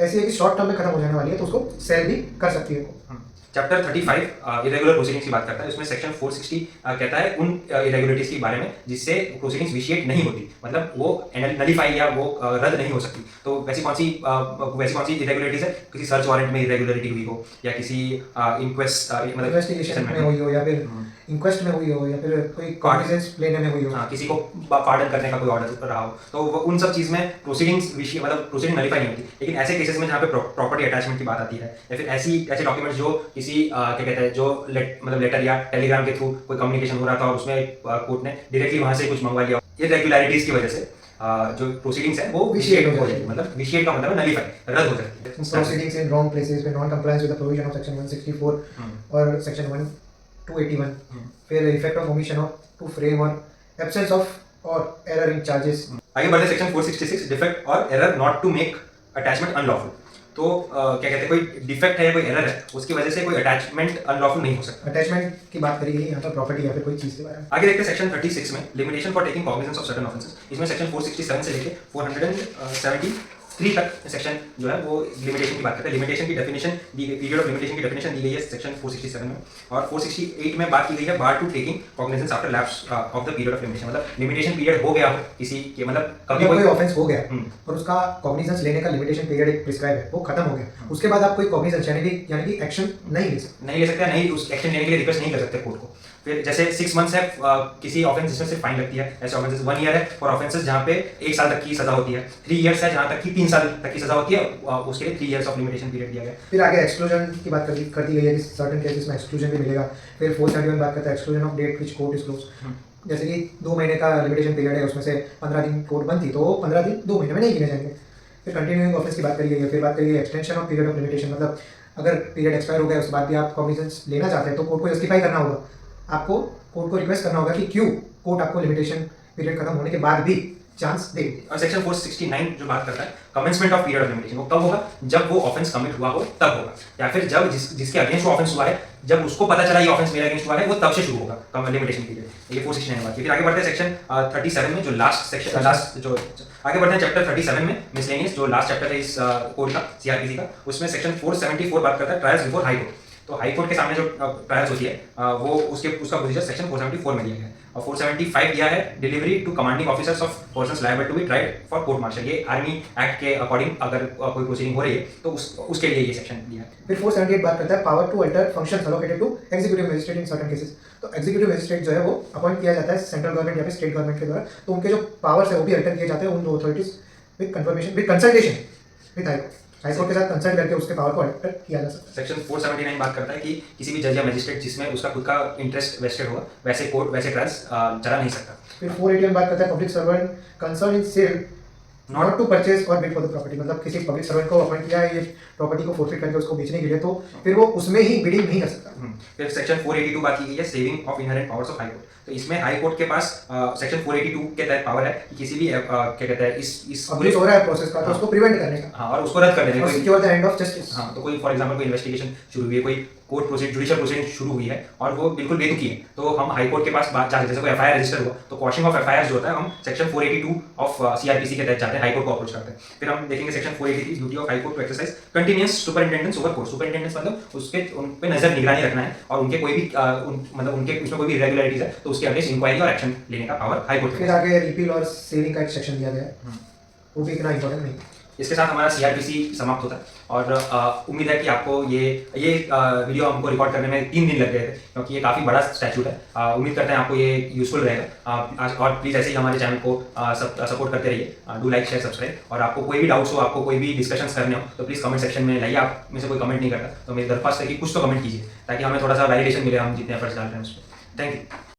ऐसी है कि शॉर्ट टर्म में खत्म हो जाने वाली है तो उसको सेल भी कर सकती है वो। चैप्टर 35 इरेगुलर प्रोसीडिंग्स की बात करता है। उसमें सेक्शन 460 कहता है उन इरेगुलरिटीज के बारे में जिससे प्रोसीडिंग्स विशिएट नहीं होती, मतलब वो नलीफाई या वो रद्द नहीं हो सकती। तो वैसी कौन सी इरेगुलरिटीज है? किसी सर्च वारंट में इरेगुलरिटी हुई हो या किसी इंक्वेस्ट मतलब इन्वेस्टिगेशन में हुई हो या फिर इंक्वेस्ट में हुई हो या फिर कोई कॉग्निजेंस लेने में हुई हो, किसी को पार्डन करने का कोई ऑर्डर रहा हो, तो उन सब चीज में प्रोसीडिंग्स विषय मतलब प्रोसीडिंग नलीफाई नहीं होती। लेकिन ऐसे केसेस में जहाँ पे प्रॉपर्टी अटैचमेंट की बात आती है या फिर ऐसे डॉक्यूमेंट्स जो किसी क्या कहते हैं जो मतलब लेटर या टेलीग्राम के थ्रू कोई कम्युनिकेशन हो रहा था और उसमें कोर्ट ने डायरेक्टली वहां से कुछ मंगवा लिया, इरेगुलरिटीज की वजह से जो प्रोसीडिंग्स है वो विशिएट हो जाएगी। मतलब विशिएट का मतलब नलीफाई रद्द हो जाती है। प्रोसीडिंग्स इन रॉन्ग प्लेसेस में non compliance with the provision of section 164 और सेक्शन 281। फिर effect of omission of to frame और एब्सेंस ऑफ और एरर इन चार्जेस। आगे बढ़ते हैं सेक्शन 466 डिफेक्ट और error not to make attachment unlawful. तो क्या कहते हैं कोई डिफेक्ट है या कोई एरर है उसकी वजह से कोई अटैचमेंट अनलॉफुल नहीं हो सकता। अटैचमेंट की बात करी गई यहाँ पर प्रॉपर्टी या फिर कोई चीज के बारे में। आगे देखते हैं सेक्शन 36 में limitation for taking cognizance of certain offences. इसमें सेक्शन 467 से लेके 473 तक सेक्शन जो है वो लिमिटेशन की बात करते हैं। लिमिटेशन की डेफिनेशन दी गई, पीरियड ऑफ लिमिटेशन की डेफिनेशन दी गई है सेक्शन 467 में। और 468 में बात की गई है bar to taking cognizance after lapse of the period of limitation. मतलब लिमिटेशन पीरियड हो गया हो किसी के, मतलब कभी कोई ऑफेंस हो गया और उसका कॉग्निजेंस लेने का लिमिटेशन पीरियड एक प्रिस्क्राइब है वो खत्म हो गया, उसके बाद आप कोई कॉग्निजेंस यानी कि एक्शन नहीं ले सकते, नहीं उस एक्शन लेने के लिए रिक्वेस्ट नहीं कर सकते कोर्ट को। फिर जैसे 6 मंथ्स है किसी ऑफेंस जिसमें सिर्फ फाइन लगती है, ऐसे ऑफेंसेस 1 ईयर है फॉर ऑफेंसेस जहाँ पे 1 साल तक की सजा होती है, 3 इयर्स है जहाँ तक की 3 साल तक की सजा होती है, उसके लिए 3 इयर्स ऑफ लिमिटेशन पीरियड दिया गया। फिर आगे एक्सक्लूजन की बात कर दी गई है कि सर्टेन केसेस में एक्सक्लूजन भी मिलेगा। फिर 471 बात करता है exclusion of date which court disclose. जैसे कि 2 महीने का लिमिटेशन पीरियड है उसमें से 15 दिन कोर्ट बंद थी तो 15 दिन 2 महीने में नहीं गिने जाएंगे। फिर कंटिन्यूइंग ऑफेंस की बात करी गई है। फिर बात करी गई extension of period of limitation. मतलब अगर पीरियड एक्सपायर हो गया उसके बाद भी आप कॉग्निजेंस लेना चाहते हैं तो कोर्ट को जस्टिफाई करना होगा, आपको कोर्ट को रिक्वेस्ट करना होगा कि क्यों कोर्ट आपको लिमिटेशन पीरियड खत्म होने के बाद भी चांस दे। और सेक्शन 469 जो बात करता है commencement of period of limitation, वो कब होगा? जब वो ऑफेंस कमिट हुआ हो तब होगा, या फिर जब जिसके अगेंस्ट वो ऑफेंस हुआ है जब उसको पता चला ये ऑफेंस मेरे अगेंस्ट हुआ है वो तब से शुरू होगा लिमिटेशन पीरियड। ये 469 बात की। फिर आगे बढ़ते हैं सेक्शन 37 में जो जो आगे बढ़ते हैं चैप्टर 37 में मिसलेनियस जो लास्ट चैप्टर है इस कोड का सीआरपीसी का। उसमें सेक्शन 474 बात करता है ट्रायल्स बिफोर हाई कोर्ट। तो हाई कोर्ट के सामने जो ट्रायल्स होती है वो उसका प्रोसीजर सेक्शन 474 में दिया गया है। और 475 दिया है delivery to commanding officers of persons liable to be tried for court martial. ये आर्मी एक्ट के अकॉर्डिंग अगर कोई प्रोसीडिंग हो रही है तो उसके लिए ये सेक्शन दिया है। फिर 478 बात करता है power to alter functions allocated to executive magistrate in certain cases. तो एग्जीक्यूटिव मजिस्ट्रेट जो है वो अपॉइंट किया जाता है सेंट्रल गवर्नमेंट या फिर स्टेट गवर्नमेंट के द्वारा। तो उनके जो पावर्स है वो भी अल्टर किए जाते हैं उन दो authorities with confirmation with consultation with high court के साथ कंसल्ट करके उसके पावर को अल्टर किया जा सकता है। सेक्शन 479 बात करता है कि किसी भी जज या मजिस्ट्रेट जिसमें उसका खुद का इंटरेस्ट वेस्टेड होगा वैसे कोर्ट वैसे ट्रायल्स चला नहीं सकता। फिर 481 बात करता है public servant concern in sale not to purchase और बिड फॉर द प्रॉपर्टी। मतलब किसी पब्लिक सर्वेंट को अपॉइंट किया है ये प्रॉपर्टी को फोरफिट करके उसको बेचने के लिए तो फिर वो उसमें ही बिडिंग नहीं कर सकता। फिर सेक्शन 482 बात की गई है saving of inherent powers of high court. तो इसमें हाई कोर्ट के पास सेक्शन 482 के तहत पावर है कि किसी भी क्या कहते हैं इस अब्यूज हो रहा है प्रोसेस का तो हाँ। उसको प्रिवेंट करने का हाँ और उसको रद्द कर देने और कोई secure the end of justice. हाँ तो कोई फॉर एग्जांपल कोई इन्वेस्टिगेशन शुरू हुई है, कोई कोर्ट प्रोसीड जुडिशियल प्रोसीडिंग शुरू हुई है और वो बिल्कुल बेतुकी है, तो हम हाई कोर्ट के पास बात जाके जैसे कोई एफआईआर रजिस्टर हुआ तो क्वॉशिंग ऑफ एफआईआर जो होता है हम सेक्शन 482 ऑफ सीआरपीसी के तहत जाते हैं, हाई कोर्ट को अप्रोच करते हैं। फिर हम देखेंगे section 483 duty of high court to exercise continuous superintendence over court. Superintendence मतलब उसके उन पे नजर निगरानी रखना है और उनके कोई भी मतलब उनके उसमें कोई भी इरेगुलरिटीज है तो उसके अगेंस्ट इंक्वायरी और एक्शन लेने का पावर हाई कोर्ट। फिर आगे रिपील और सेविंग का एक सेक्शन दिया गया है, वो भी इतना इंपॉर्टेंट नहीं। इसके साथ हमारा सीआरपीसी समाप्त होता है और उम्मीद है कि आपको ये वीडियो हमको रिकॉर्ड करने में 3 दिन लग गए थे क्योंकि ये काफ़ी बड़ा स्टैच्यूट है। उम्मीद करते हैं आपको ये यूजफुल रहेगा और प्लीज़ ऐसे ही हमारे चैनल को सपोर्ट करते रहिए। डू लाइक शेयर सब्सक्राइब और आपको कोई भी डाउट्स हो, आपको कोई भी डिस्कशंस करने हो तो प्लीज़ कमेंट सेक्शन में लाइए। आप में से कोई कमेंट नहीं करता तो मेरी दरख्वास्त है कि कुछ तो कमेंट कीजिए ताकि हमें थोड़ा सा वैलिडेशन मिले हम जितने एफर्ट्स डाल रहे हैं उस पर। Thank you.